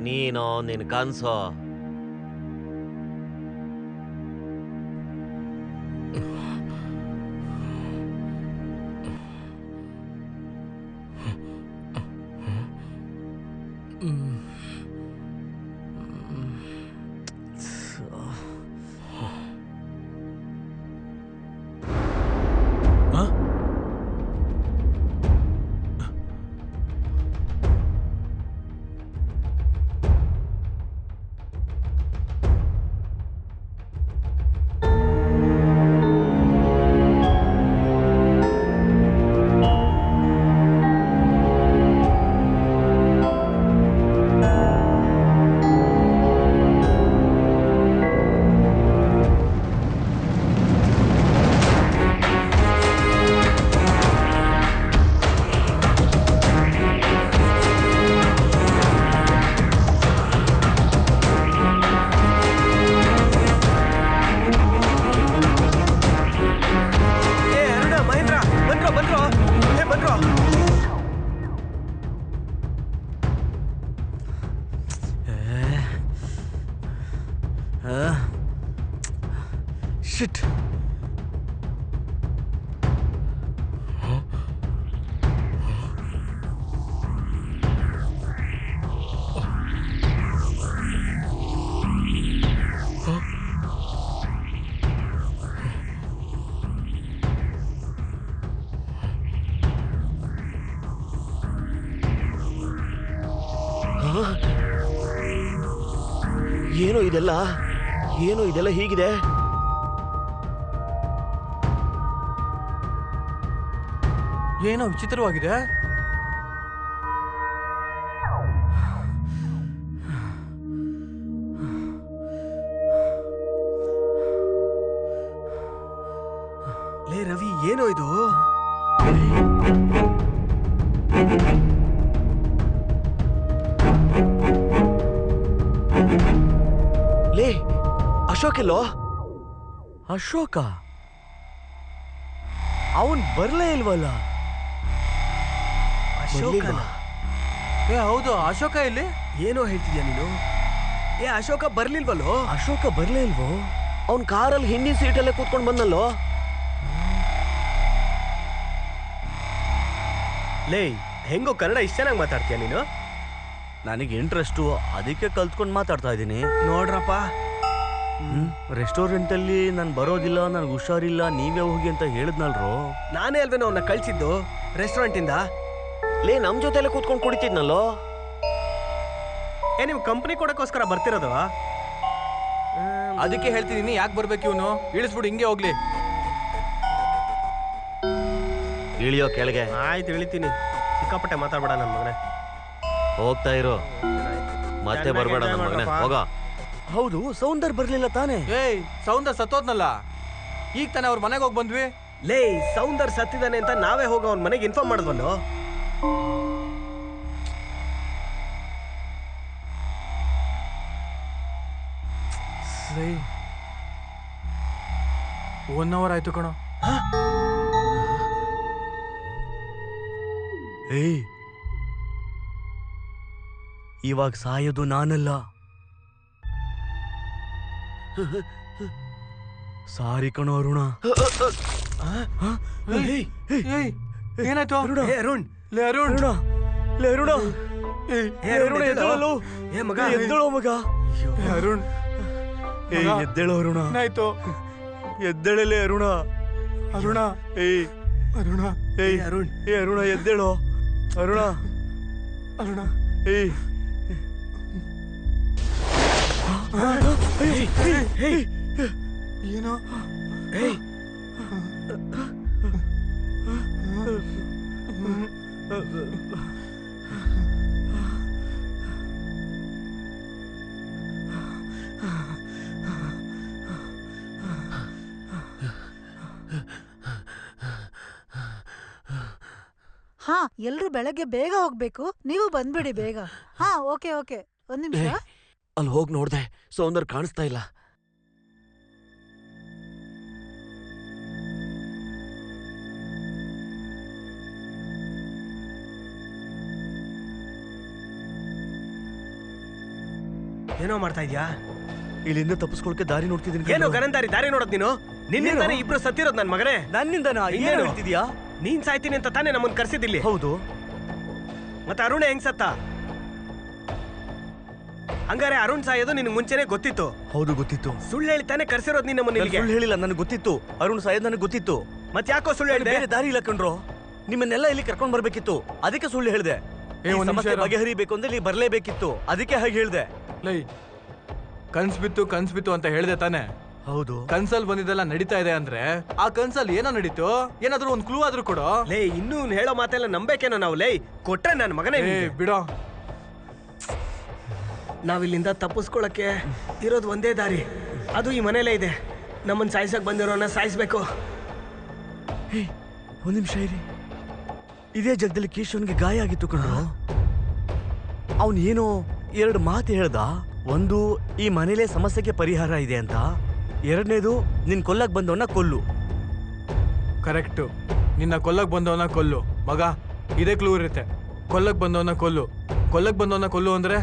ನೀನೋ ನಿನ್ ಕನ್ಸೋ. ಶಿಟ್. ಏನೋ ಇದೆಲ್ಲ, ಏನೋ ಇದೆಲ್ಲ ಹೀಗಿದೆ. ಏನೋ ವಿಚಿತ್ರವಾಗಿದೆ. ಲೇ ರವಿ, ಏನೋ ಇದು? ಲೇ ಅಶೋಕ್ ಎಲ್ಲೋ? ಅಶೋಕ ಅವನ್ ಬರ್ಲೇ ಇಲ್ವಲ್ಲ? ಅಶೋಕನ? ಏ ಹೌದು, ಅಶೋಕ ಇಲ್ಲಿ. ಏನೋ ಹೇಳ್ತಿದ್ಯಾ ನೀನು? ಏ ಅಶೋಕ ಬರ್ಲಿಲ್ವಲ್ಲೋ? ಅಶೋಕ ಬರ್ಲೇ ಇಲ್ವೋ? ಅವ್ನ್ ಕಾರಲ್ಲಿ ಹಿಂದಿನ ಸೀಟಲ್ಲೇ ಕೂತ್ಕೊಂಡು ಬಂದಲ್ಲೋ. ಲೇ, ಹೆಂಗೋ ಕನ್ನಡ ಇಷ್ಟ ಚೆನ್ನಾಗಿ ಮಾತಾಡ್ತೀಯ ನೀನು? ನನಗೆ ಇಂಟ್ರೆಸ್ಟು, ಅದಕ್ಕೆ ಕಲ್ತ್ಕೊಂಡು ಮಾತಾಡ್ತಾ ಇದ್ದೀನಿ. ನೋಡ್ರಪ್ಪ, ರೆಸ್ಟೋರೆಂಟ್ ಅಲ್ಲಿ ನಾನು ಬರೋದಿಲ್ಲ, ನನಗೆ ಹುಷಾರಿಲ್ಲ, ನೀವೇ ಹೋಗಿ ಅಂತ ಹೇಳಿದ್ನಲ್ರೋ. ನಾನೇ ಅಲ್ವೇನೋ ಅವನ್ನ ಕಳ್ಸಿದ್ದು ರೆಸ್ಟೋರೆಂಟ್ ಇಂದ. ಲೇ ನಮ್ ಜೊತೆಲೆ ಕೂತ್ಕೊಂಡು ಕುಡಿತಿದ್ನಲ್ಲೋ. ಏ ನೀವು ಕಂಪನಿ ಕೊಡಕ್ಕೋಸ್ಕರ ಬರ್ತಿರೋದು? ಅದಕ್ಕೆ ಹೇಳ್ತಿದೀನಿ, ಯಾಕೆ ಬರ್ಬೇಕು ಇವನು? ಇಳಿಸ್ಬಿಡು, ಹಿಂಗೆ ಹೋಗ್ಲಿ. ಇಳಿಯೋ ಕೆಳಗೆ. ಆಯ್ತು, ಇಳಿತೀನಿ. ಸಿಕ್ಕಾಪಟ್ಟೆ ಮಾತಾಡ್ಬೇಡ ನನ್ನ ಮಗನೇ. ಹೋಗ್ತಾ ಇರು, ಮತ್ತೆ ಬರ್ಬೇಡ ನನ್ನ ಮಗನೇ. ಹೋಗ. ಹೌದು, ಸೌಂದರ್ ಬರ್ಲಿಲ್ಲ ತಾನೇ? ಏಯ್, ಸೌಂದರ್ ಸತ್ತೋದ್ನಲ್ಲ. ಈಗ ತಾನೇ ಅವ್ರ ಮನೆಗೆ ಹೋಗಿ ಬಂದ್ವಿ. ಲೇ, ಸೌಂದರ್ ಸತ್ತಿದ್ದಾನೆ ಅಂತ ನಾವೇ ಹೋಗ ಅವ್ನ ಮನೆಗೆ ಇನ್ಫಾರ್ಮ್ ಮಾಡಿದ್ವಲ್ಲೋ. ಲೇ, 1 hour ಆಯ್ತು ಕಣೋ. ಏಯ್, ಇವಾಗ ಸಾಯೋದು ನಾನಲ್ಲ. ಸಾರಿ ಕಣೋ ಅರುಣ. ಏಯ್, ಏನಾಯ್ತು? ಏ ಅರುಣ್, ಲೇ ಅರುಣ್, ಅರುಣ, ಲೇ ಅರುಣ, ಏ ಅರುಣ ಎದ್ದೇಳಲು. ಏ ಮಗ, ಎದ್ದೇಳೋ ಮಗ. ಏ ಅರುಣ್, ಎದ್ದೇಳು ಅರುಣ. ಏನಾಯ್ತು? ಎದ್ದೇಳಲೇ ಅರುಣ. ಅರುಣ, ಏಯ್ ಅರುಣ, ಅರುಣ್, ಅರುಣ ಎದ್ದೇಳು. ಅರುಣ, ಅರುಣ. ಏಯ್ ಏನೋ ಹಾ, ಎಲ್ರು ಬೆಳಗ್ಗೆ ಬೇಗ ಹೋಗ್ಬೇಕು. ನೀವು ಬಂದ್ಬಿಡಿ ಬೇಗ. ಹಾ, ಓಕೆ ಓಕೆ, ಒಂದ್ ನಿಮಿಷ. ಅಲ್ಲಿ ಹೋಗಿ ನೋಡ್ದೆ, ಸೌಂದರ್ಯ ಕಾಣಿಸ್ತಾ ಇಲ್ಲ. ಏನೋ ಮಾಡ್ತಾ ಇದ್ಯಾ? ಇಲ್ಲಿಂದ ತಪ್ಪಿಸ್ಕೊಳಕ್ಕೆ ದಾರಿ ನೋಡ್ತಿದ್ದೀನಿ. ಏನೋ ಗನಂದಾರಿ ದಾರಿ ನೋಡೋದ್ ನೀನು? ನಿನ್ನಿಂದಾನೆ ಇಬ್ರು ಸತ್ತಿರೋದ್ ನನ್ ಮಗನೇ. ನನ್ನಿಂದನಾ? ಏನು ಇನ್ನೇನು? ಹೇಳ್ತಿದ್ಯಾ? ನೀನ್ ಸಾಯ್ತೀನಿ ಅಂತ ತಾನೇ ನಮ್ಮನ್ ಕರ್ಸಿದ್ದಿಲ್ಲಿ. ಹೌದು. ಮತ್ತೆ ಅರುಣ್ ಹೆಂಗ್ ಸತ್ತ? ಹಂಗಾರೆ ಅರುಣ್ ಸಾಯೋದು ನಿನ್ ಮುಂಚೆನೆ ಗೊತ್ತಿತ್ತು? ಹೌದು, ಗೊತ್ತಿತ್ತು. ಸುಳ್ಳು ಹೇಳ್ತಾನೆ ಕರ್ಸಿರೋದ್ ನೀನ್ ನಮ್ಮನ್ನ ಇಲ್ಲಿಗೆ. ಸುಳ್ಳು ಹೇಳಿಲ್ಲ, ನನಗೆ ಗೊತ್ತಿತ್ತು. ಅರುಣ್ ಸಾಯೋದ್ ನನಗೆ ಗೊತ್ತಿತ್ತು. ಮತ್ ಯಾಕೋ ಸುಳ್ಳು ಹೇಳ್ದೆ? ಬೇರೆ ದಾರಿ ಇಲ್ಲ ಕಣ್ರೋ. ನಿಮ್ಮನ್ನೆಲ್ಲ ಇಲ್ಲಿ ಕರ್ಕೊಂಡ್ ಬರ್ಬೇಕಿತ್ತು, ಅದಕ್ಕೆ ಸುಳ್ಳು ಹೇಳ್ದೆ. ಏ, ಒಂದ್ ನಿಮಿಷ ಇರು. ಬಗೆಹರಿಬೇಕು ಅಂದ್ರೆ ಇಲ್ಲಿ ಬರ್ಲೇಬೇಕಿತ್ತು, ಅದಕ್ಕೆ ಹಾಗೆ ಹೇಳ್ದೆ. ಲೈ, ಕನ್ಸ್ ಬಿತ್ತು ಅಂತ ಹೇಳ್ದೆ ತಾನೆ? ಹೌದು. ಕನ್ಸಲ್ ಬಂದಿದ್ದೆಲ್ಲ ನಡೀತಾ ಇದೆ ಅಂದ್ರೆ ಆ ಕನ್ಸಲ್ ಏನೋ ನಡೀತು? ಏನಾದ್ರೂ ಒಂದ್ ಕ್ಲೂ ಆದ್ರೂ ಕೊಡೋ. ಲೇ, ಇನ್ನೂ ಹೇಳೋ ಮಾತೆಲ್ಲ ನಂಬೇಕೇನೋ ನಾವು? ಲೇ, ಕೊಟ್ರೆ ನನ್ ಮಗನೇ. ಬಿಡೋ. ನಾವಿಲ್ಲಿಂದ ತಪ್ಪಿಸ್ಕೊಳಕ್ಕೆ ಇರೋದು ಒಂದೇ ದಾರಿ, ಅದು ಈ ಮನೇಲೇ ಇದೆ. ನಮ್ಮನ್ನ ಸಾಯಿಸಕ್ ಬಂದಿರೋನ ಸಾಯಿಸ್ಬೇಕು. ಒಂದ್ ನಿಮಿಷ ಇರಿ. ಇದೇ ಜಾಗದಲ್ಲಿ ಕೇಶವನ್ಗೆ ಗಾಯ ಆಗಿತ್ತು ಕಣ್ರು. ಅವನ್ ಏನೋ 2 ಮಾತು ಹೇಳ್ದ. ಒಂದು, ಈ ಮನೇಲೆ ಸಮಸ್ಯೆಗೆ ಪರಿಹಾರ ಇದೆ ಅಂತ. 2ನೇದು, ನಿನ್ ಕೊಲ್ಲಕ್ ಬಂದವನ್ನ ಕೊಲ್ಲು. ಕರೆಕ್ಟು. ನಿನ್ನ ಕೊಲ್ಲಕ್ ಬಂದವನ ಕೊಲ್ಲು. ಮಗ, ಇದೇ ಕ್ಲೂ ಇರುತ್ತೆ. ಕೊಲ್ಲಕ್ ಬಂದವನ ಕೊಲ್ಲು ಅಂದ್ರೆ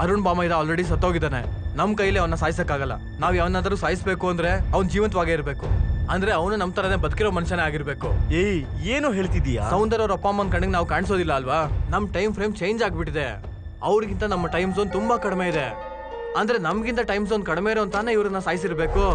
ಅರುಣ್ ಬಾಮೈದ ಆಲ್ರೆಡಿ ಸತ್ತೋಗಿದ್ದಾನೆ. ನಮ್ ಕೈಲಿ ಅವನ್ನ ಸಾಯಿಸಕ್ಕಾಗಲ್ಲ. ನಾವ್ ಯಾವನ್ನಾದ್ರೂ ಸಾಯಿಸ್ಬೇಕು ಅಂದ್ರೆ ಅವ್ನ್ ಜೀವಂತವಾಗೇ ಇರ್ಬೇಕು. ಅಂದ್ರೆ ಅವನು ನಮ್ ತರನೇ ಬದುಕಿರೋ ಮನುಷ್ಯನೇ ಆಗಿರ್ಬೇಕು. ಏಯ್, ಏನೋ ಹೇಳ್ತಿದೀಯಾ? ಸೌಂದರ್ಯ ಅವ್ರ ಅಪ್ಪ ಅಮ್ಮನ ಕಣ್ಣಿಗೆ ನಾವು ಕಾಣಿಸೋದಿಲ್ಲ ಅಲ್ವಾ? ನಮ್ ಟೈಮ್ ಫ್ರೇಮ್ ಚೇಂಜ್ ಆಗ್ಬಿಟ್ಟಿದೆ. ಅವ್ರಿಗಿಂತ ನಮ್ಮ ಟೈಮ್ ಝೋನ್ ತುಂಬಾ ಕಡಿಮೆ ಇದೆ. ಅಂದ್ರೆ ನಮ್ಗಿಂತ ಟೈಮ್ ಝೋನ್ ಕಡಿಮೆ ಇರೋ ಅಂತಾನೆ ಇವ್ರನ್ನ ಸಾಯಿಸಿರ್ಬೇಕು.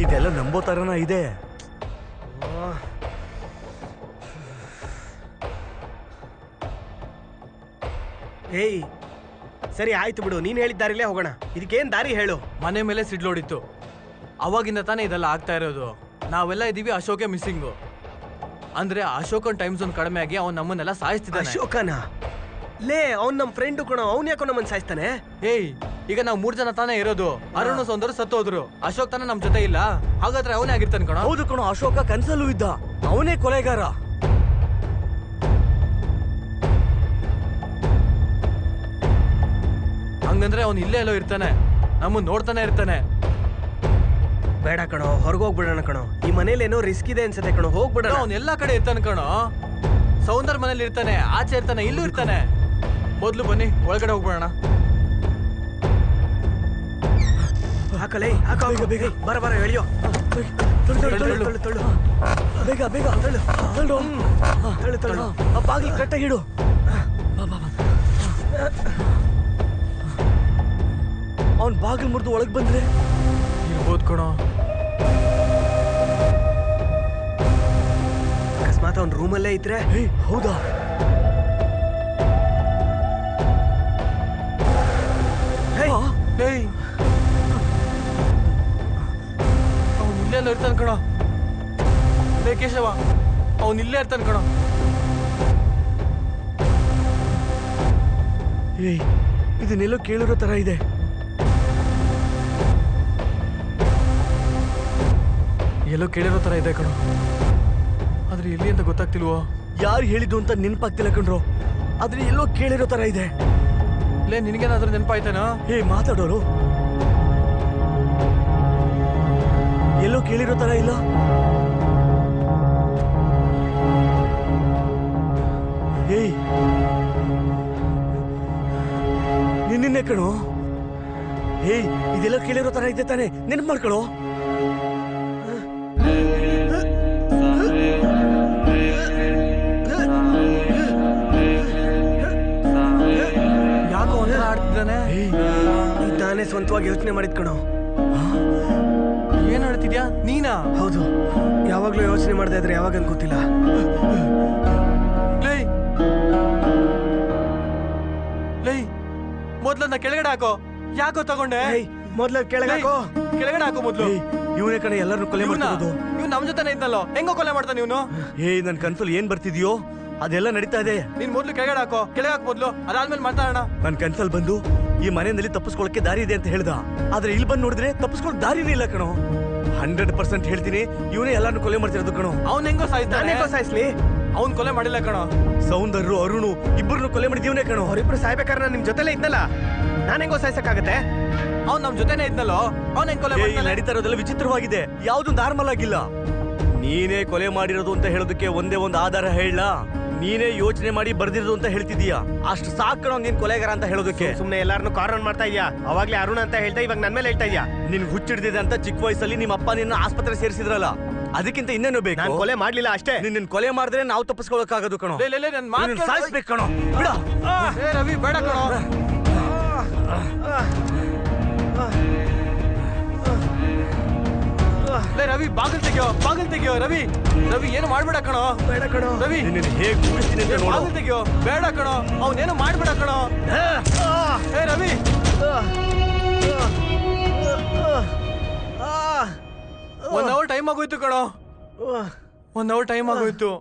ಇದೆಲ್ಲ ನಂಬೋ ತರನ ಇದೆ. ಏಯ್ ಸರಿ ಆಯ್ತು ಬಿಡು, ನೀನ್ ಹೇಳಿದ ದಾರಿಲೇ ಹೋಗೋಣ. ಇದಕ್ಕೇನ್ ದಾರಿ ಹೇಳು? ಮನೆ ಮೇಲೆ ಸಿಡ್ಲೋಡಿತ್ತು, ಅವಾಗಿಂದ ತಾನೇ ಇದೆಲ್ಲ ಆಗ್ತಾ ಇರೋದು. ನಾವೆಲ್ಲ ಇದೀವಿ, ಅಶೋಕೆ ಮಿಸ್ಸಿಂಗು. ಅಂದ್ರೆ ಅಶೋಕನ್ ಟೈಮ್ ಝೋನ್ ಕಡಿಮೆ ಆಗಿ ಅವ್ನು ನಮ್ಮನ್ನೆಲ್ಲ ಸಾಯಿಸ್ತಿದ್ದಾನೆ. ಅಶೋಕನ ಲೇ, ಅವ್ನ್ ನಮ್ ಫ್ರೆಂಡ್ ಕಣೋ, ಅವ್ನ್ ಯಾಕೋ ನಮ್ಮನ್ ಸಾಯಿಸ್ತಾನೆ? ಏಯ್, ಈಗ ನಾವು 3 ಜನ ತಾನೇ ಇರೋದು. ಅರುಣ್ ಸೌಂದರ್ಯ ಸತ್ತೋದ್ರು, ಅಶೋಕ್ ತಾನೇ ನಮ್ ಜೊತೆ ಇಲ್ಲ. ಹಾಗಾದ್ರೆ ಅವನೇ ಆಗಿರ್ತಾನೆ ಕಣ. ಹೌದು ಕಣೋ, ಅಶೋಕ ಕನ್ಸಲ್ಲೂ ಇದ್ದ, ಅವನೇ ಕೊಲೆಗಾರ. ಹಂಗಂದ್ರೆ ಅವ್ನು ಇಲ್ಲೇ ಎಲ್ಲೋ ಇರ್ತಾನೆ, ನಮ್ಮನ್ನ ನೋಡ್ತಾನೆ ಇರ್ತಾನೆ. ಬೇಡ ಕಣೋ, ಹೊರಗೋಗ್ಬಿಡೋಣ ಕಣೋ. ಈ ಮನೇಲಿ ಏನೋ ರಿಸ್ಕ್ ಇದೆ ಅನ್ಸತ್ತೆ ಕಣೋ, ಹೋಗ್ಬಿಡೋಣ. ಅವ್ನು ಎಲ್ಲಾ ಕಡೆ ಇರ್ತಾನೆ ಕಣೋ. ಸೌಂದರ್ಯ ಮನೇಲಿ ಇರ್ತಾನೆ, ಆಚೆ ಇರ್ತಾನೆ, ಇಲ್ಲೂ ಇರ್ತಾನೆ. ಮೊದ್ಲು ಬನ್ನಿ ಒಳಗಡೆ ಹೋಗ್ಬಿಡೋಣ. ಹಾಕಲೇ, ಹಾಕ ಬೇಗ, ಬರ ಬರ ಎಳಿಯೋ. ಬೇಗ ಬೇಗ ತಳ್ಳು. ಬಾಗಿಲು ಕಟ್ಟಾಗಿ ಇಡು. ಅವ್ನ್ ಬಾಗಿಲು ಮುರಿದು ಒಳಗ್ ಬಂದ್ರೆ ಇರ್ಬೋದು ಕಣೋ. ಅಕಸ್ಮಾತ್ ಅವ್ನ್ ರೂಮಲ್ಲೇ ಇದ್ರೆ? ಹೌದಾ? ಅವ್ನು ಇಲ್ಲೇ ಎಲ್ಲೋ ಇರ್ತಾನೆ ಕಣೋ. ಲೇ ಕೇಶವ, ಅವ್ನು ಇಲ್ಲೇ ಇರ್ತಾನೆ ಕಣೋ. ಏಯ್, ಇದನ್ನೆಲ್ಲೋ ಕೇಳಿರೋ ತರ ಇದೆ. ಎಲ್ಲೋ ಕೇಳಿರೋ ತರ ಇದೆ ಕಣೋ, ಆದ್ರೆ ಎಲ್ಲಿ ಅಂತ ಗೊತ್ತಾಗ್ತಿಲ್ವೋ. ಯಾರು ಹೇಳಿದ್ದು ಅಂತ ನೆನಪಾಗ್ತಿಲ್ಲ ಕಣ್ರೋ, ಆದ್ರೆ ಎಲ್ಲೋ ಕೇಳಿರೋ ತರ ಇದೆ. ಲೇ, ನಿನಗೇನಾದ್ರೂ ನೆನಪಾಯ್ತಾನೋ? ಮಾತಾಡೋರು ಎಲ್ಲೋ ಕೇಳಿರೋ ತರ ಇಲ್ಲ. ಏಯ್, ನಿನ್ನೆ ಕಣೋ. ಏಯ್, ಇದೆಲ್ಲ ಕೇಳಿರೋ ತರ ಇದೆ ತಾನೆ, ನೆನಪು ಮಾಡ್ಕೊಳೋ. ಯಾಕೋ ಒಂಥರ ಆಡ್ತಿದ್ದಾನೆ. ನಾನೇ ಸ್ವಂತವಾಗಿ ಯೋಚನೆ ಮಾಡಿದ್ ಕಣೋ. ಏನ್ ಆಡ್ತಿದ್ಯಾ ನೀನಾ? ಹೌದು, ಯಾವಾಗ್ಲೂ ಯೋಚನೆ ಮಾಡದೆ ಇದ್ರೆ ಯಾವಾಗ ಗೊತ್ತಿಲ್ಲ. ಲೇ ಲೇ, ಮೊದ್ಲನ್ನ ಕೆಳಗಡೆ ಹಾಕೋ. ಯಾಕೋ ತಗೊಂಡೆ? ಮೊದ್ಲು ಕೆಳಗೆ ಹಾಕೋ. ಕೆಳಗಡೆ ಹಾಕೋ ಮೊದ್ಲು. ಇವನೇ ಕಡೆ ಎಲ್ಲರೂ ಕೊಲೆ ಮಾಡ್ತಿರೋದು. ಇವ್ನು ನಮ್ ಜೊತೆನೇ ಇದ್ನಲ್ಲೋ, ಹೆಂಗೋ ಕೊಲೆ ಮಾಡ್ತಾನೆ ಇವನು. ನನ್ ಕನ್ಸಲ್ಲಿ ಏನ್ ಬರ್ತಿದ್ಯೋ ಅದೆಲ್ಲ ನಡೀತಾ ಇದೆ. ನೀನ್ ಮೊದ್ಲು ಕೆಳಗಡೆ ಹಾಕೋ, ಕೆಳಗೆ ಹಾಕ್ ಮೊದ್ಲು, ಅದಾದ್ಮೇಲೆ ಮಾತಾಡೋಣ. ನನ್ ಕನ್ಸಲ್ಲಿ ಬಂದು ಈ ಮನೆಯಲ್ಲಿ ತಪ್ಪಿಸ್ಕೊಳಕ್ಕೆ ದಾರಿ ಇದೆ ಅಂತ ಹೇಳ್ದ, ಆದ್ರೆ ಇಲ್ಲಿ ಬಂದು ನೋಡಿದ್ರೆ ತಪ್ಪಿಸ್ಕೊಳಕ್ ದಾರಿನೇ ಇಲ್ಲ ಕಣೋ. 100% ಹೇಳ್ತೀನಿ, ಇವನೇ ಎಲ್ಲಾನು ಕೊಲೆ ಮಾಡ್ತಿರೋದು ಕಣೋ. ಅವ್ನ್ ಹೆಂಗೋ ಸಾಯಿಸ್ಲಿ, ಅವ್ನ್ ಕೊಲೆ ಮಾಡಿಲ್ಲ ಕಣೋ. ಸೌಂದರ್ಯ, ಅರುಣು ಇಬ್ಬರನ್ನು ಕೊಲೆ ಮಾಡಿದೀವನೇ ಕಣೋ. ಅವರಿಬ್ರು ಸಾಯ್ಬೇಕಾದ್ರೆ ನಾನು ನಿಮ್ ಜೊತೆಲೇ ಇದ್ನಲ್ಲ, ನಾನು ಹೆಂಗೋ ಸಾಯ್ಸಕ್ಕಾಗತ್ತೆ? ಅವ್ನ್ ನಮ್ ಜೊತೆನೇ ಇದ್ನಲ್ಲೋ, ಅವ್ನ್ ಹೆಂಗ್ ಕೊಲೆ ಮಾಡ್ತಾನೆ? ನಡೀತಾ ಇರೋದೆಲ್ಲ ವಿಚಿತ್ರವಾಗಿದೆ, ಯಾವ್ದು ನಾರ್ಮಲ್ ಆಗಿಲ್ಲ. ನೀನೇ ಕೊಲೆ ಮಾಡಿರೋದು ಅಂತ ಹೇಳೋದಕ್ಕೆ ಒಂದೇ ಒಂದು ಆಧಾರ ಹೇಳ. ನೀನೇ ಯೋಚನೆ ಮಾಡಿ ಬರ್ದಿರೋದು ಅಂತ ಹೇಳ್ತಿದೀಯಾ, ಅಷ್ಟು ಸಾಕಣ ನೀನ್ ಕೊಲೆಗಾರ ಅಂತ ಹೇಳೋದಕ್ಕೆ. ಸುಮ್ನೆ ಎಲ್ಲಾರನ್ನು ಕಾರ್ನರ್ ಮಾಡ್ತಾ ಇದೀಯಾ. ಅವಾಗ್ಲೇ ಅರುಣ್ ಅಂತ ಹೇಳ್ತಾ, ಇವಾಗ ನನ್ ಮೇಲೆ ಹೇಳ್ತಾ ಇದೀಯಾ. ನಿನ್ ಹುಚ್ಚಿಡ್ದಿದೆ ಅಂತ ಚಿಕ್ಕ ವಯಸ್ಸಲ್ಲಿ ನಿಮ್ಮ ಅಪ್ಪ ನಿನ್ನ ಆಸ್ಪತ್ರೆ ಸೇರಿಸಿದ್ರಲ್ಲ, ಅದಕ್ಕಿಂತ ಇನ್ನೇನು ಬೇಕು? ನಾನು ಕೊಲೆ ಮಾಡ್ಲಿಲ್ಲ ಅಷ್ಟೇ. ನಿನ್ನ ಕೊಲೆ ಮಾಡಿದ್ರೆ ನಾವು ತಪ್ಪಿಸ್ಕೊಳಕ್ಕಾಗೋದು ಕಣೋ. ನನ್ ಮಾತು ಸಾಯಿಸ್ಬೇಕು ಕಣೋ. ಬಿಡ ರವಿ, ಬೇಡ ಕಣೋ. ರವಿ, ಬಾಗಿಲು ತೆಗಿಯೋ ರವಿ. ರವಿ, ಏನು ಮಾಡ್ಬೇಡ ಕಣೋ. ಬೇಡ ಕಣೋ ರವಿ, ಹೇಗೆ ಮುಗಿಸ್ತೀನಿ ಅಂತ ನೋಡು. ಬಾಗಿಲು ತೆಗಿಯೋ, ಬೇಡ ಕಣೋ. ಅವನೇನು ಮಾಡ್ಬೇಡ ಕಣೋ. ರವಿ, 1 hour ಟೈಮ್ ಆಗೋಯ್ತು ಕಣೋ. 1 hour ಟೈಮ್ ಆಗೋಯ್ತು.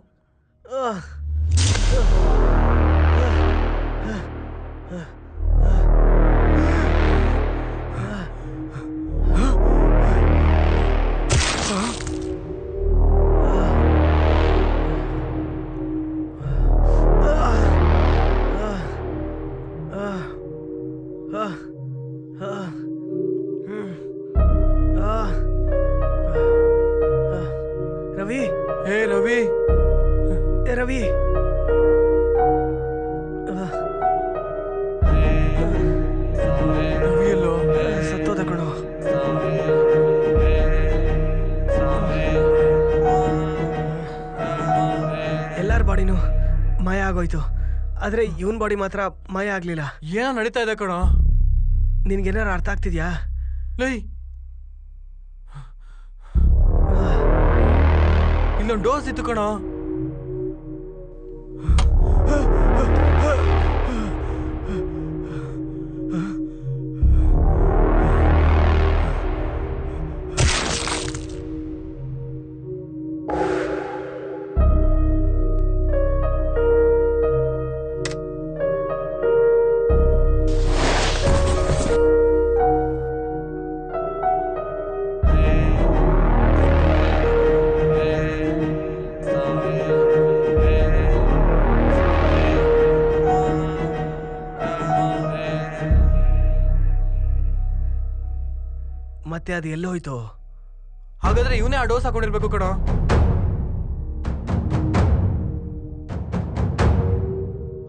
ರವಿ, ರವಿ, ರವಿ, ರವಿ ಎಲ್ಲೋ ಸತ್ತೋದ ಕಣೋ. ಎಲ್ಲಾರ ಬಾಡಿನೂ ಮಾಯ ಆಗೋಯ್ತು, ಆದ್ರೆ ಇವನ್ ಬಾಡಿ ಮಾತ್ರ ಮಾಯ ಆಗ್ಲಿಲ್ಲ. ಏನೋ ನಡೀತಾ ಇದೆ ಕಣೋ. ನಿನ್ಗೇನಾರು ಅರ್ಥ ಆಗ್ತಿದ್ಯಾ? ಲೈ, ಇಲ್ಲೊಂದು ಡೋಸ್ ಇತ್ತು ಕಣೋ. ಮತ್ತೆ ಅದು ಎಲ್ಲೋಯ್ತು? ಹಾಗಾದ್ರೆ ಇವನೇ ಆ ಡೋಸ್ ಹಾಕೊಂಡಿರ್ಬೇಕು ಕಣೋ.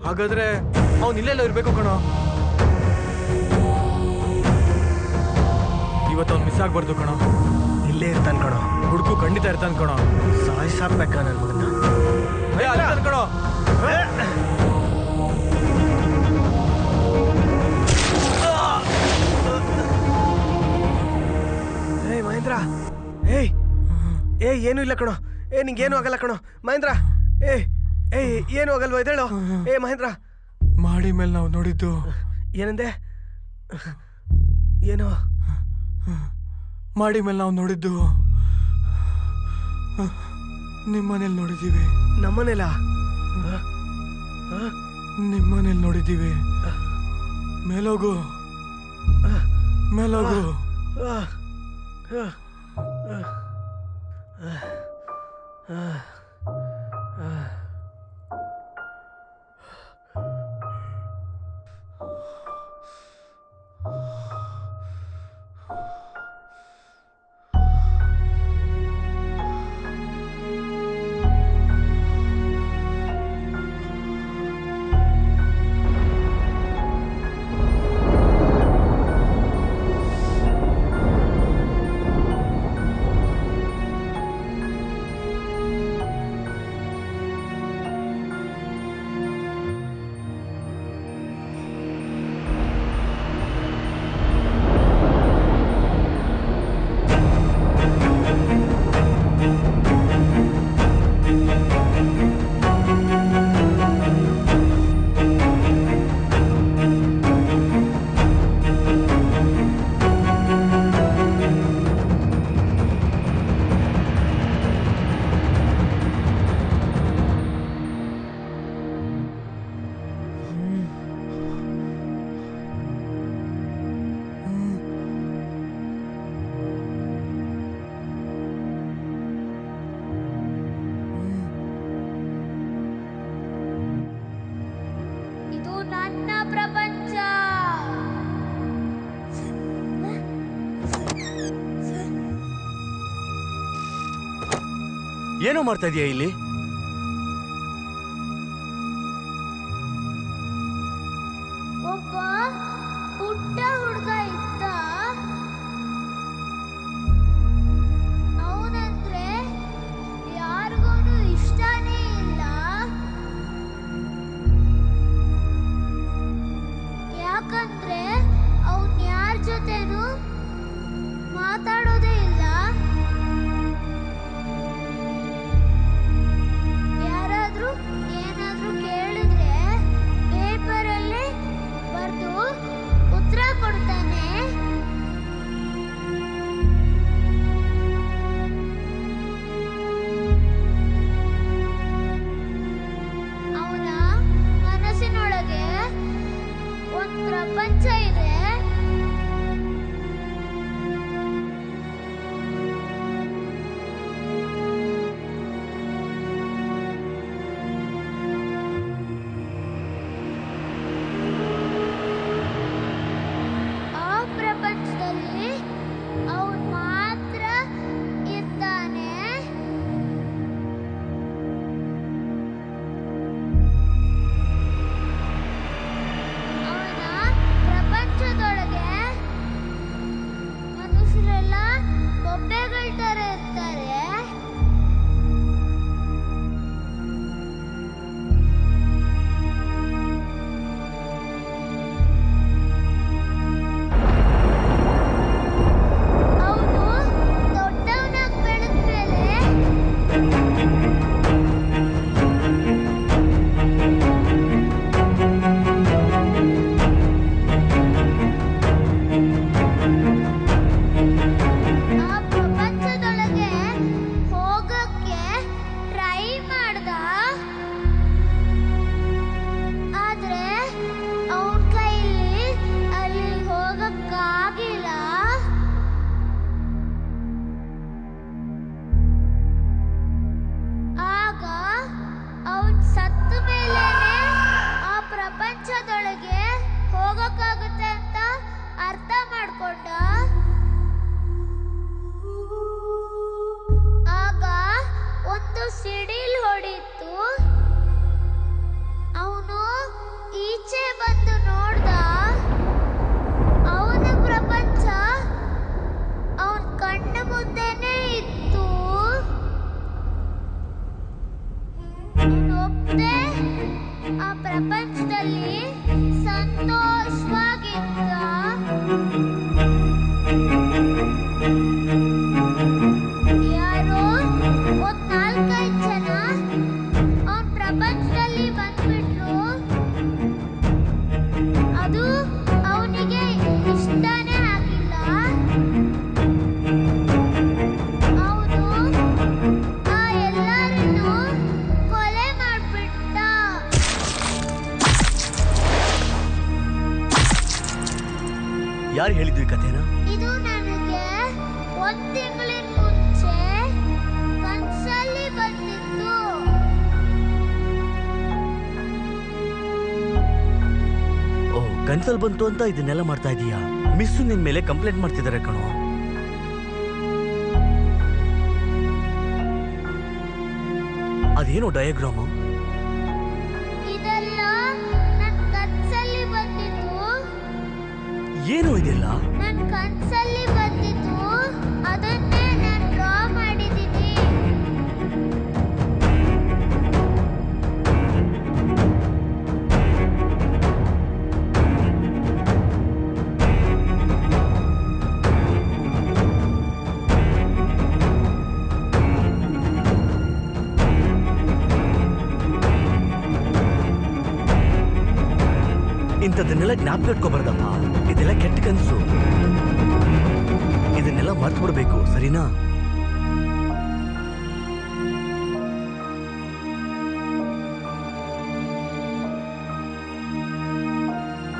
ಹಾಗಾದ್ರೆ ಅವ್ನು ಇಲ್ಲೆಲ್ಲ ಇರ್ಬೇಕು ಕಣೋ. ಇವತ್ತು ಅವ್ನು ಮಿಸ್ ಆಗ್ಬಾರ್ದು ಕಣೋ. ಇಲ್ಲೇ ಇರ್ತಾನೆ ಕಣೋ. ಹುಡುಕು ಖಂಡಿತ ಇರ್ತಾನೆ ಕಣೋ. ಸಾಯಿಸಾಕ್ಬೇಕ ನನ್ನ ಮಗನ. ಅಲ್ಲಿರ್ತಾನೆ ಕಣೋ. ಏಯ್ ಮಹೇಂದ್ರ, ಏಯ್ ಏನು ಇಲ್ಲ ಕಣೋ. ನಿಂಗೇನು ಆಗಲ್ಲ ಕಣೋ ಮಹೇಂದ್ರ. ಏನು ಆಗಲ್ವಾ ಇದೇಳು? ಮಹೇಂದ್ರ, ಮಾಡಿ ಮೇಲೆ ನಾವು ನೋಡಿದ್ದು. ಏನಂದೆ? ಏನೋ ಮಾಡಿ ಮೇಲೆ ನಾವು ನೋಡಿದ್ದು. ನಿಮ್ಮನೇಲಿ ನೋಡಿದ್ದೀವಿ. ನಮ್ಮನೆಲ್ಲ ನಿಮ್ಮನೇಲಿ ನೋಡಿದ್ದೀವಿ. ಮೇಲೋಗು, ಮೇಲೋಗು. ನನ್ನ ಪ್ರಪಂಚ. ಏನೋ ಮಾಡ್ತಾ ಇದೀಯಾ ಇಲ್ಲಿ? ಒಬ್ಬ ಪುಟ್ಟ ಹುಡುಗ ಇದ್ದ. ಅವನಂದ್ರೆ ಯಾರಿಗೂ ಇಷ್ಟನೇ ಇಲ್ಲ. ಯಾಕಂದ್ರೆ ಅವನ್ ಯಾರ ಜೊತೆನೂ ಮಾತಾಡೋದೇ ಇಲ್ಲ. ಯಾರಾದ್ರೂ ಏನಾದ್ರೂ ಕೇಳಿದ್ರೆ ಪೇಪರಲ್ಲಿ ಬರ್ದು ಉತ್ತರ ಕೊಡ್ತಾನೆ. ಯಾರು ಹೇಳಿದ್ವಿ ಕಥೆನ? ಇದು ನನಗೆ 1 ತಿಂಗಳಿನ ಮುಂಚೆ ಕನ್ಸಲ್ಲಿ ಬಂದಿತ್ತು. ಓ, ಕನ್ಸಲ್ ಬಂತು ಅಂತ ಇದನ್ನೆಲ್ಲ ಮಾಡ್ತಾ ಇದೀಯಾ? ಮಿಸ್ಸು ನಿನ್ ಮೇಲೆ ಕಂಪ್ಲೇಂಟ್ ಮಾಡ್ತಿದ್ದಾರೆ ಕಣೋ. ಅದೇನೋ ಡಯಾಗ್ರಾಮು? ಇದೆಲ್ಲ ನನ್ ಕನ್ಸಲ್ಲಿ ಬಂದಿತ್ತು. ಏನು ಇದೆಲ್ಲ? ನನ್ ಕನ್ಸಲ್ಲಿ ಬಂದಿತ್ತು, ಅದನ್ನೇ ನಾನು ಡ್ರಾ ಮಾಡಿದ್ದೀನಿ. ಇಂಥದ್ದನ್ನೆಲ್ಲ ಜ್ಞಾಪಕ ಇಟ್ಕೋಬಾರ್ದಪ್ಪ. ಇದೆಲ್ಲ ಕೆಟ್ಟ ಕನಸು. ಇದನ್ನೆಲ್ಲ ಮರ್ತು ಬಿಡ್ಬೇಕು, ಸರಿನಾ?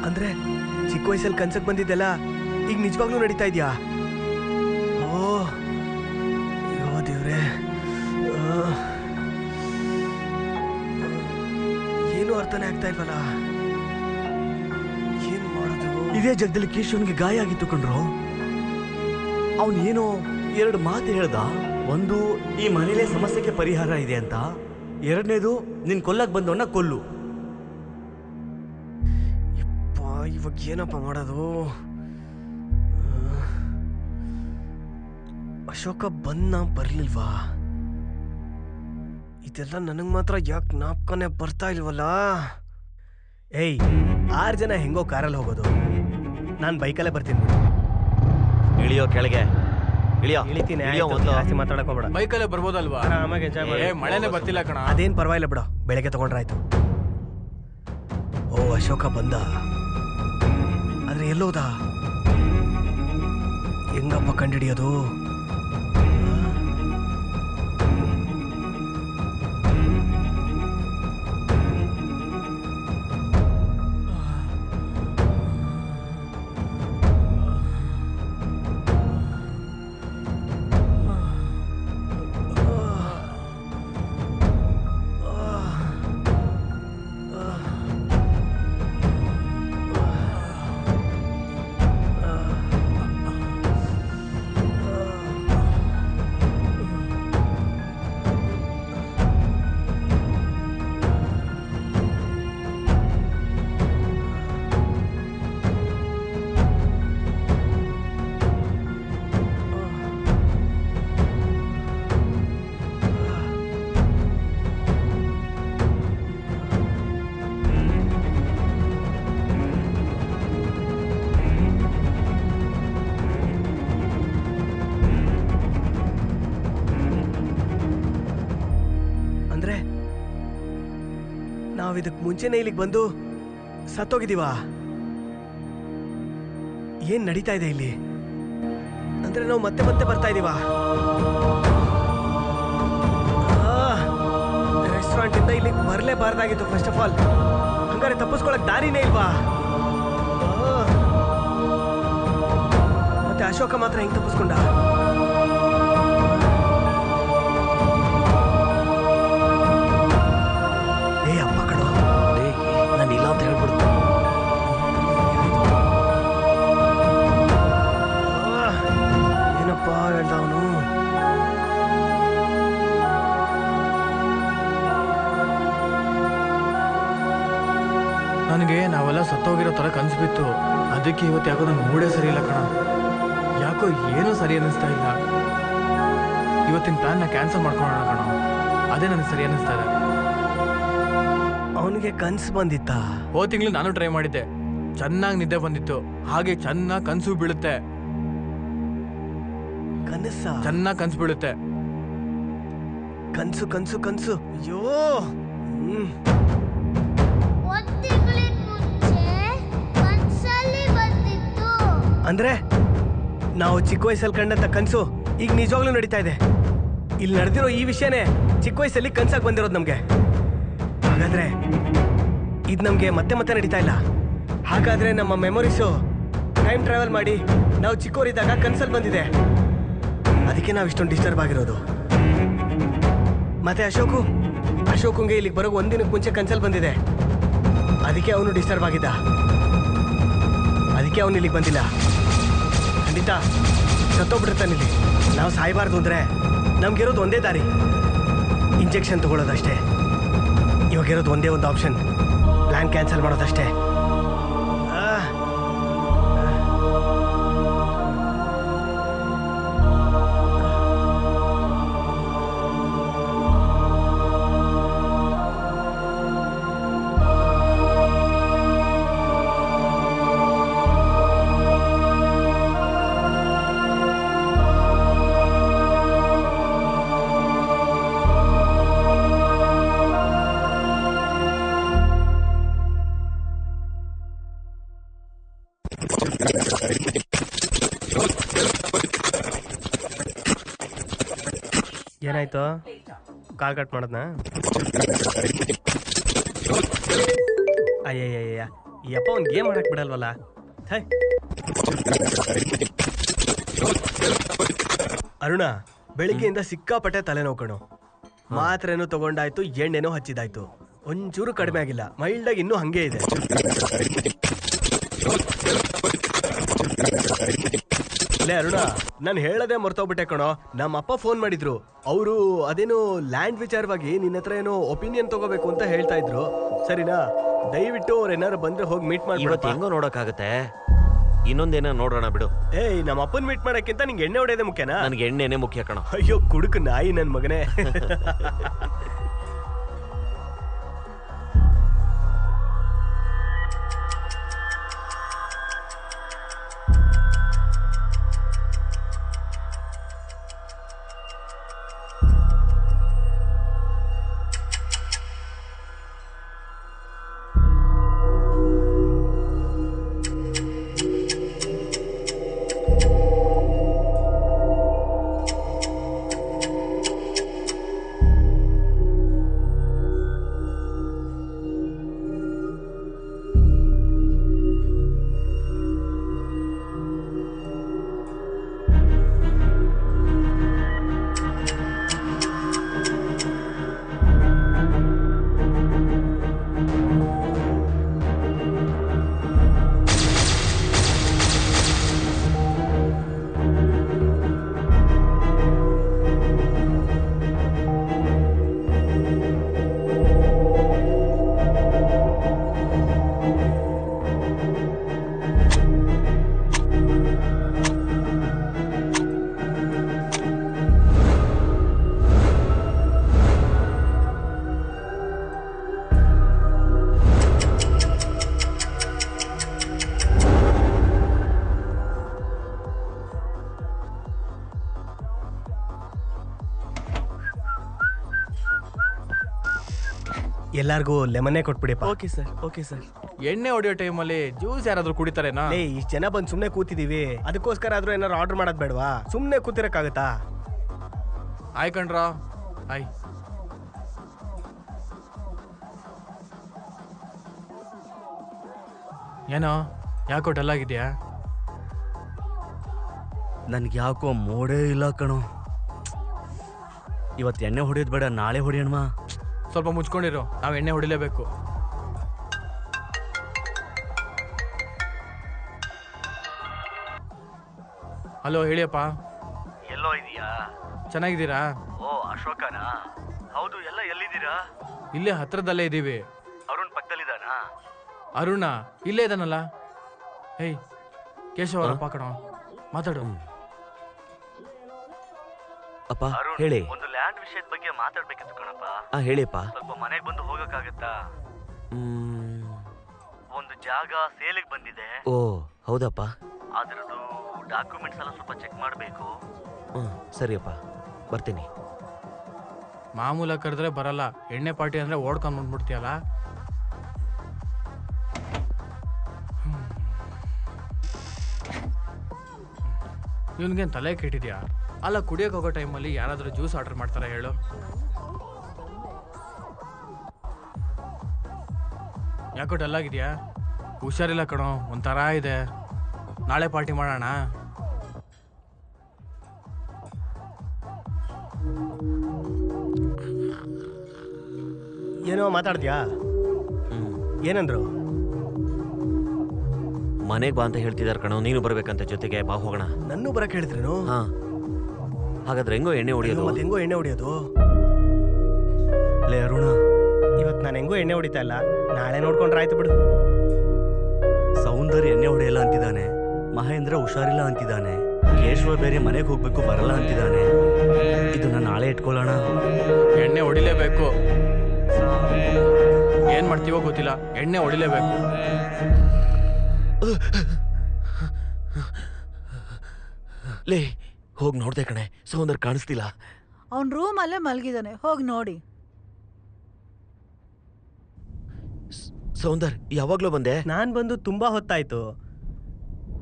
ಅಂದ್ರೆ ಚಿಕ್ಕ ವಯಸ್ಸಲ್ಲಿ ಕನ್ಸಕ್ ಬಂದಿದ್ದೆಲ್ಲ ಈಗ ನಿಜವಾಗ್ಲೂ ನಡೀತಾ ಇದೆಯಾ? ಓ ಅಯ್ಯೋ ದೇವ್ರೆ, ಏನು ಅರ್ಥನೇ ಆಗ್ತಾ ಇಲ್ವಲ್ಲ. ಏನ್ ಮಾಡೋದು? ಇದೇ ಜಾಗದಲ್ಲಿ ಕೇಶವನ್ಗೆ ಗಾಯ ಆಗಿತ್ತು ಕಣ್ರೋ. ಅವನು ಏನೋ 2 ಮಾತು ಹೇಳ್ದ. ಒಂದು, ಈ ಮನೇಲೆ ಸಮಸ್ಯೆಗೆ ಪರಿಹಾರ ಇದೆ ಅಂತ. 2ನೇದು, ನಿನ್ ಕೊಲ್ಲಕ್ ಬಂದವನ್ನ ಕೊಲ್ಲು. ಇವಾಗ ಏನಪ್ಪ ಮಾಡೋದು? ಅಶೋಕ ಬರ್ಲಿಲ್ವಾ? ಇದೆಲ್ಲ ನನಗ್ ಮಾತ್ರ ಯಾಕೆ ಜ್ಞಾಪಕನೇ ಬರ್ತಾ ಇಲ್ವಲ್ಲ. ಏಯ್, 6 ಜನ ಹೆಂಗೋ ಕಾರಲ್ಲಿ ಹೋಗೋದು, ನಾನು ಬೈಕಲ್ಲೇ ಬರ್ತೀನಿ. ಇಳಿಯೋ ಕೆಳಗೆ, ಇಳಿತೀನಿ. ಮೊದಲು ಜಾಸ್ತಿ ಮಾತಾಡಕ್ ಹೋಗ್ಬೇಡ. ಬೈಕಲ್ಲೇ ಬರ್ಬೋದಲ್ವಾ? ಆರಾಮಾಗಿ enjoy ಮಾಡು. ಮಳೆನೇ ಬರ್ತಿಲ್ಲ ಕಣ. ಅದೇನ್ ಪರವಾಗಿಲ್ಲ ಬಿಡು, ಬೆಳಗ್ಗೆ ತಗೊಂಡ್ರಾಯ್ತು. ಓ, ಅಶೋಕ ಬಂದ. ಆದ್ರೆ ಎಲ್ಲೋದ? ಹೆಂಗಪ್ಪ ಕಂಡಿಡಿಯೋದು? ನಾವಿದಕ್ಕೆ ಮುಂಚೆನೇ ಇಲ್ಲಿಗೆ ಬಂದು ಸತ್ತೋಗಿದೀವ? ಏನ್ ನಡೀತಾ ಇದೆ ಇಲ್ಲಿ? ಅಂದ್ರೆ ನಾವು ಮತ್ತೆ ಮತ್ತೆ ಬರ್ತಾ ಇದೀವ? ರೆಸ್ಟೋರೆಂಟ್ ಇಂದ ಇಲ್ಲಿಗೆ ಬರಲೇಬಾರ್ದಾಗಿತ್ತು ಫಸ್ಟ್ ಆಫ್ ಆಲ್. ಹಂಗಾರೆ ತಪ್ಪಿಸ್ಕೊಳಕ್ ದಾರಿನೇ ಇಲ್ವಾ? ಮತ್ತೆ ಅಶೋಕ ಮಾತ್ರ ಹೆಂಗ್ ತಪ್ಪಿಸ್ಕೊಂಡ? ನನಗೆ ನಾವೆಲ್ಲ ಸತ್ತೋಗಿರೋ ಥರ ಕನ್ಸು ಬಿತ್ತು. ಅದಕ್ಕೆ ಇವತ್ತು ಯಾಕೋ ನಂಗೆ ಮೂಡೇ ಸರಿ ಇಲ್ಲ ಕಣ. ಯಾಕೋ ಏನೂ ಸರಿ ಅನ್ನಿಸ್ತಾ ಇಲ್ಲ. ಇವತ್ತಿನ ಪ್ಲಾನ್ನ ಕ್ಯಾನ್ಸಲ್ ಮಾಡ್ಕೊಳ್ಳೋಣ ಕಣ, ಅದೇ ನನಗೆ ಸರಿ ಅನ್ನಿಸ್ತಾ ಇದೆ. ಅವನಿಗೆ ಕನ್ಸು ಬಂದಿತ್ತ? ಹೋದ ತಿಂಗಳು ನಾನು ಟ್ರೈ ಮಾಡಿದ್ದೆ, ಚೆನ್ನಾಗಿ ನಿದ್ದೆ ಬಂದಿತ್ತು, ಹಾಗೆ ಚೆನ್ನಾಗಿ ಕನ್ಸು ಬೀಳುತ್ತೆ. ಕನಸ? ಚೆನ್ನಾಗಿ ಕನ್ಸು ಬೀಳುತ್ತೆ. ಕನ್ಸು ಕನ್ಸು ಕನ್ಸು ಅಯ್ಯೋ. ಅಂದ್ರೆ ನಾವು ಚಿಕ್ಕ ವಯಸ್ಸಲ್ಲಿ ಕಂಡಂತ ಕನ್ಸು ಈಗ ನಿಜವಾಗ್ಲೂ ನಡೀತಾ ಇದೆ. ಇಲ್ಲಿ ನಡೆದಿರೋ ಈ ವಿಷಯನೇ ಚಿಕ್ಕ ವಯಸ್ಸಲ್ಲಿ ಕನ್ಸಾಗಿ ಬಂದಿರೋದು ನಮ್ಗೆ. ಹಾಗಾದ್ರೆ ಇದು ನಮ್ಗೆ ಮತ್ತೆ ಮತ್ತೆ ನಡೀತಾ ಇಲ್ಲ. ಹಾಗಾದ್ರೆ ನಮ್ಮ ಮೆಮೊರೀಸು ಟೈಮ್ ಟ್ರಾವೆಲ್ ಮಾಡಿ ನಾವು ಚಿಕ್ಕವರಿದ್ದಾಗ ಕನ್ಸಲ್ ಬಂದಿದೆ, ಅದಕ್ಕೆ ನಾವು ಇಷ್ಟೊಂದು ಡಿಸ್ಟರ್ಬ್ ಆಗಿರೋದು. ಮತ್ತೆ ಅಶೋಕಂಗೆ ಇಲ್ಲಿಗೆ ಬರೋ ಒಂದಿನಕ್ಕೆ ಮುಂಚೆ ಕನ್ಸಲ್ ಬಂದಿದೆ, ಅದಕ್ಕೆ ಅವನು ಡಿಸ್ಟರ್ಬ್ ಆಗಿದ್ದ, ಅದಕ್ಕೆ ಅವನು ಇಲ್ಲಿಗೆ ಬಂದಿಲ್ಲ. ಖಂಡಿತ ಸತ್ತೋಗ್ಬಿಟ್ಟಿರ್ತಾನೆ ಇಲ್ಲಿ. ನಾವು ಸಾಯಬಾರ್ದು ಅಂದರೆ ನಮ್ಗಿರೋದು ಒಂದೇ ದಾರಿ, ಇಂಜೆಕ್ಷನ್ ತಗೊಳ್ಳೋದಷ್ಟೇ. ಇವಾಗಿರೋದು ಒಂದೇ ಒಂದು ಆಪ್ಷನ್, ಪ್ಲಾನ್ ಕ್ಯಾನ್ಸಲ್ ಮಾಡೋದಷ್ಟೇ. ಏನಾಯ್ತು? Call cut ಮಾಡೋದ್ನಾ? ಅಯ್ಯಯ್ಯಯ್ಯ, ಈ ಅಪ್ಪ ಒಂದು ಗೇಮ್ ಆಡಕ್ ಬಿಡಲ್ವಲ್ಲ. ಹೈ ಅರುಣ, ಬೆಳಿಗ್ಗೆಯಿಂದ ಸಿಕ್ಕಾಪಟ್ಟೆ ತಲೆನೋವು ಕಣು. ಮಾತ್ರೆನೂ ತಗೊಂಡಾಯ್ತು, ಎಣ್ಣೆನೂ ಹಚ್ಚಿದಾಯ್ತು, ಒಂಚೂರು ಕಡಿಮೆ ಆಗಿಲ್ಲ. ಮೈಲ್ಡಾಗಿ ಇನ್ನೂ ಹಂಗೆ ಇದೆ. ಲೇ ಅರುಣ, ನಾನು ಹೇಳದೆ ಮರ್ತೋಗ್ಬಿಟ್ಟೆ ಕಣೋ. ನಮ್ಮ ಅಪ್ಪ ಫೋನ್ ಮಾಡಿದ್ರು. ಅವರು ಅದೇನೋ ಲ್ಯಾಂಡ್ ವಿಚಾರವಾಗಿ ನಿನ್ನ ಹತ್ರ ಏನೋ ಒಪಿನಿಯನ್ ತಗೋಬೇಕು ಅಂತ ಹೇಳ್ತಾ ಇದ್ರು. ಸರಿನಾ? ದಯವಿಟ್ಟು ಅವ್ರು ಏನಾರು ಬಂದ್ರೆ ಹೋಗಿ ಮೀಟ್ ಮಾಡಿ. ಇವತ್ತು ಹೆಂಗೋ ನೋಡಕ್ಕಾಗತ್ತೆ, ಇನ್ನೊಂದೇನೋ ನೋಡೋಣ ಬಿಡು. ಏಯ್, ನಮ್ಮ ಅಪ್ಪನ್ ಮೀಟ್ ಮಾಡಕ್ಕಿಂತ ನಿಂಗೆ ಎಣ್ಣೆ ಹೊಡೆಯೋದೇ ಮುಖ್ಯನಾ? ನನಗೆ ಎಣ್ಣೆನೇ ಮುಖ್ಯ ಕಣೋ. ಅಯ್ಯೋ ಕುಡುಕು ನಾಯಿ ನನ್ ಮಗನೇ. ಎಲ್ಲಾರ್ಗೂ ಲೆಮನ್ನೇ ಕೊಟ್ಬಿಡಿಪ್ಪ. Okay sir, okay sir. ಎಣ್ಣೆ ಹೊಡೆಯೋ ಟೈಮಲ್ಲಿ ಜ್ಯೂಸ್ ಯಾರಾದ್ರೂ ಕುಡಿತಾರೇನಾ? ಲೇ, ಇಷ್ಟು ಜನ ಬಂದು ಸುಮ್ಮನೆ ಕೂತಿದೀವಿ, ಅದಕ್ಕೋಸ್ಕರ ಆದ್ರೂ ಏನಾರು ಆರ್ಡರ್ ಮಾಡೋದ್ ಬೇಡವಾ? ಸುಮ್ಮನೆ ಕೂತಿರಕ್ಕಾಗತ್ತಾ? ಆಯ್ ಕಣ್ರಾ, ಆಯ್. ಏನೋ ಯಾಕೋ ಡಲ್ ಆಗಿದ್ಯಾ? ನನ್ಗೆ ಯಾಕೋ ಮೋಡೇ ಇಲ್ಲ ಕಣೋ. ಇವತ್ತು ಎಣ್ಣೆ ಹೊಡೆಯೋದು ಬೇಡ, ನಾಳೆ ಹೊಡೆಯೋಣ. ಸ್ವಲ್ಪ ಮುಚ್ಕೊಂಡಿರೋ, ನಾವು ಎಣ್ಣೆ ಹೊಡಿಲೇಬೇಕು. ಹಲೋ, ಹೇಳಿಯಪ್ಪ. ಎಲ್ಲೋ ಇದೀಯಾ? ಚೆನ್ನಾಗಿದ್ದೀರಾ? ಓ ಅಶೋಕನಾ? ಹೌದು. ಎಲ್ಲ ಎಲ್ಲಿದ್ದೀರಾ? ಇಲ್ಲೇ ಹತ್ರದಲ್ಲೇ ಇದ್ದೀವಿ. ಅರುಣ್ ಪಕ್ಕದಲ್ಲಿದ್ದಾನಾ? ಅರುಣ ಇಲ್ಲೇ ಇದಾನಲ್ಲ. ಹೇಯ್ ಕೇಶವರಪ್ಪ ಕಣೋ, ಮಾತಾಡು. ಅಪ್ಪ ಹೇಳಿ. ಒಂದು ಲ್ಯಾಂಡ್ ವಿಷಯದ ಬಗ್ಗೆ ಮಾತಾಡ್ಬೇಕಿತ್ತು ಕಣಪ್ಪ. ಹೇಳಿಪ್ಪ. ಸ್ವಲ್ಪ ಮನೆಗೆ ಬಂದು ಹೋಗಕ್ಕಾಗತ್ತಾ? ಒಂದು ಜಾಗ ಸೇಲಿಗೆ ಬಂದಿದೆ. ಓ ಹೌದಪ್ಪ. ಅದರದ್ದು ಡಾಕ್ಯುಮೆಂಟ್ಸ್ ಎಲ್ಲ ಸ್ವಲ್ಪ ಚೆಕ್ ಮಾಡಬೇಕು. ಸರಿಯಪ್ಪ, ಬರ್ತೀನಿ. ಮಾಮೂಲ ಕರೆದ್ರೆ ಬರಲ್ಲ, ಎಣ್ಣೆ ಪಾರ್ಟಿ ಅಂದ್ರೆ ಓಡ್ಕೊಂಡ್ ಬಂದ್ಬಿಡ್ತೀಯಲ್ಲ. ಇವನ್ಗೇನು ತಲೆ ಕೆಟ್ಟಿದ್ಯಾ? ಅಲ್ಲ, ಕುಡಿಯೋಕೆ ಹೋಗೋ ಟೈಮಲ್ಲಿ ಯಾರಾದರೂ ಜ್ಯೂಸ್ ಆರ್ಡರ್ ಮಾಡ್ತಾರ ಹೇಳು? ಯಾಕೋ ಡಲ್ ಆಗಿದ್ಯಾ? ಹುಷಾರಿಲ್ಲ ಕಣೋ, ಒಂಥರ ಇದೆ. ನಾಳೆ ಪಾರ್ಟಿ ಮಾಡೋಣ. ಏನೋ ಮಾತಾಡ್ದ್ಯಾ? ಏನಂದ್ರು? ಮನೆಗೆ ಬಾ ಅಂತ ಹೇಳ್ತಿದಾರೆ ಕಣೋ, ನೀನು ಬರ್ಬೇಕಂತ ಜೊತೆಗೆ, ಬಾ ಹೋಗೋಣ. ನನ್ನೂ ಬರಕ್ ಹೇಳಿದ್ರೇನು? ಹಾ, ಹಾಗಾದ್ರೆ ಹೆಂಗೋ ಎಣ್ಣೆ ಹೊಡಿಯೋದು? ಮತ್ತೆ ಹೆಂಗೋ ಎಣ್ಣೆ ಹೊಡಿಯೋದು? ಲೇ ಅರುಣ, ಇವತ್ತು ನಾನು ಹೆಂಗೋ ಎಣ್ಣೆ ಹೊಡಿತಾ ಇಲ್ಲ, ನಾಳೆ ನೋಡ್ಕೊಂಡ್ರೆ ಆಯ್ತು ಬಿಡು. ಸೌಂದರ್ಯ ಎಣ್ಣೆ ಹೊಡೆಯಲ್ಲ ಅಂತಿದ್ದಾನೆ, ಮಹೇಂದ್ರ ಹುಷಾರಿಲ್ಲ ಅಂತಿದ್ದಾನೆ, ಕೇಶವ ಬೇರೆ ಮನೆಗೆ ಹೋಗ್ಬೇಕು ಬರಲ್ಲ ಅಂತಿದ್ದಾನೆ. ಇದನ್ನ ನಾಳೆ ಇಟ್ಕೊಳ್ಳೋಣ. ಎಣ್ಣೆ ಹೊಡಿಲೇಬೇಕು. ಏನ್ ಮಾಡ್ತೀವೋ ಗೊತ್ತಿಲ್ಲ, ಎಣ್ಣೆ ಹೊಡಿಲೇಬೇಕು. ಲೇ, ಹೋಗಿ ನೋಡ್ದೆ ಕಣೆ, ಸೌಂದರ್ಯ ಕಾಣಿಸ್ತಿಲ್ಲ. ಅವನ್ ರೂಮಲ್ಲೇ ಮಲಗಿದಾನೆ, ಹೋಗಿ ನೋಡಿ. ಸೌಂದರ್, ಯಾವಾಗ್ಲೂ ಬಂದೆ? ನಾನು ಬಂದು ತುಂಬಾ ಹೊತ್ತಾಯ್ತು.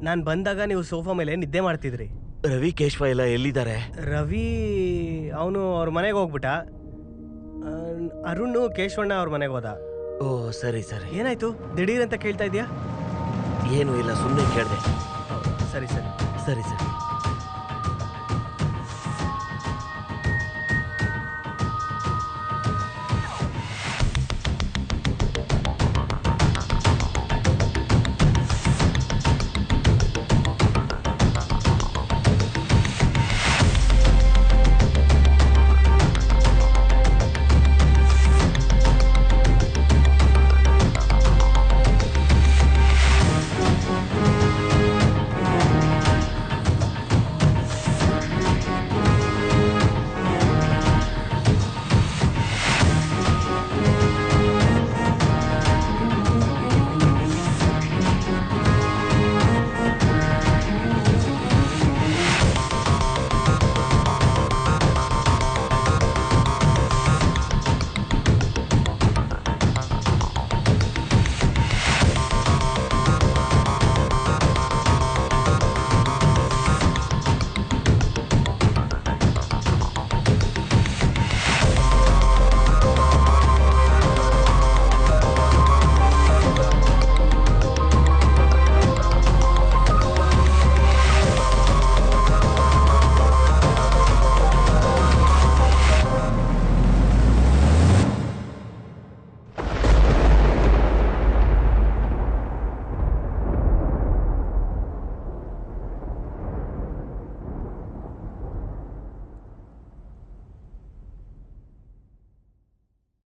ನಾನು ಬಂದಾಗ ನೀವು ಸೋಫಾ ಮೇಲೆ ನಿದ್ದೆ ಮಾಡ್ತಿದ್ರಿ. ರವಿ, ಕೇಶವ ಎಲ್ಲ ಎಲ್ಲಿದ್ದಾರೆ? ರವಿ ಅವನು ಅವ್ರ ಮನೆಗೆ ಹೋಗ್ಬಿಟ್ಟ. ಅರುಣ್ ಕೇಶವಣ್ಣ ಅವ್ರ ಮನೆಗೆ ಹೋದ. ಓ ಸರಿ ಸರಿ. ಏನಾಯ್ತು ದಿಢೀರ್ ಅಂತ ಕೇಳ್ತಾ ಇದೀಯಾ? ಏನು ಇಲ್ಲ, ಸುಮ್ಮನೆ ಕೇಳಿದೆ. ಸರಿ ಸರಿ ಸರಿ ಸರಿ.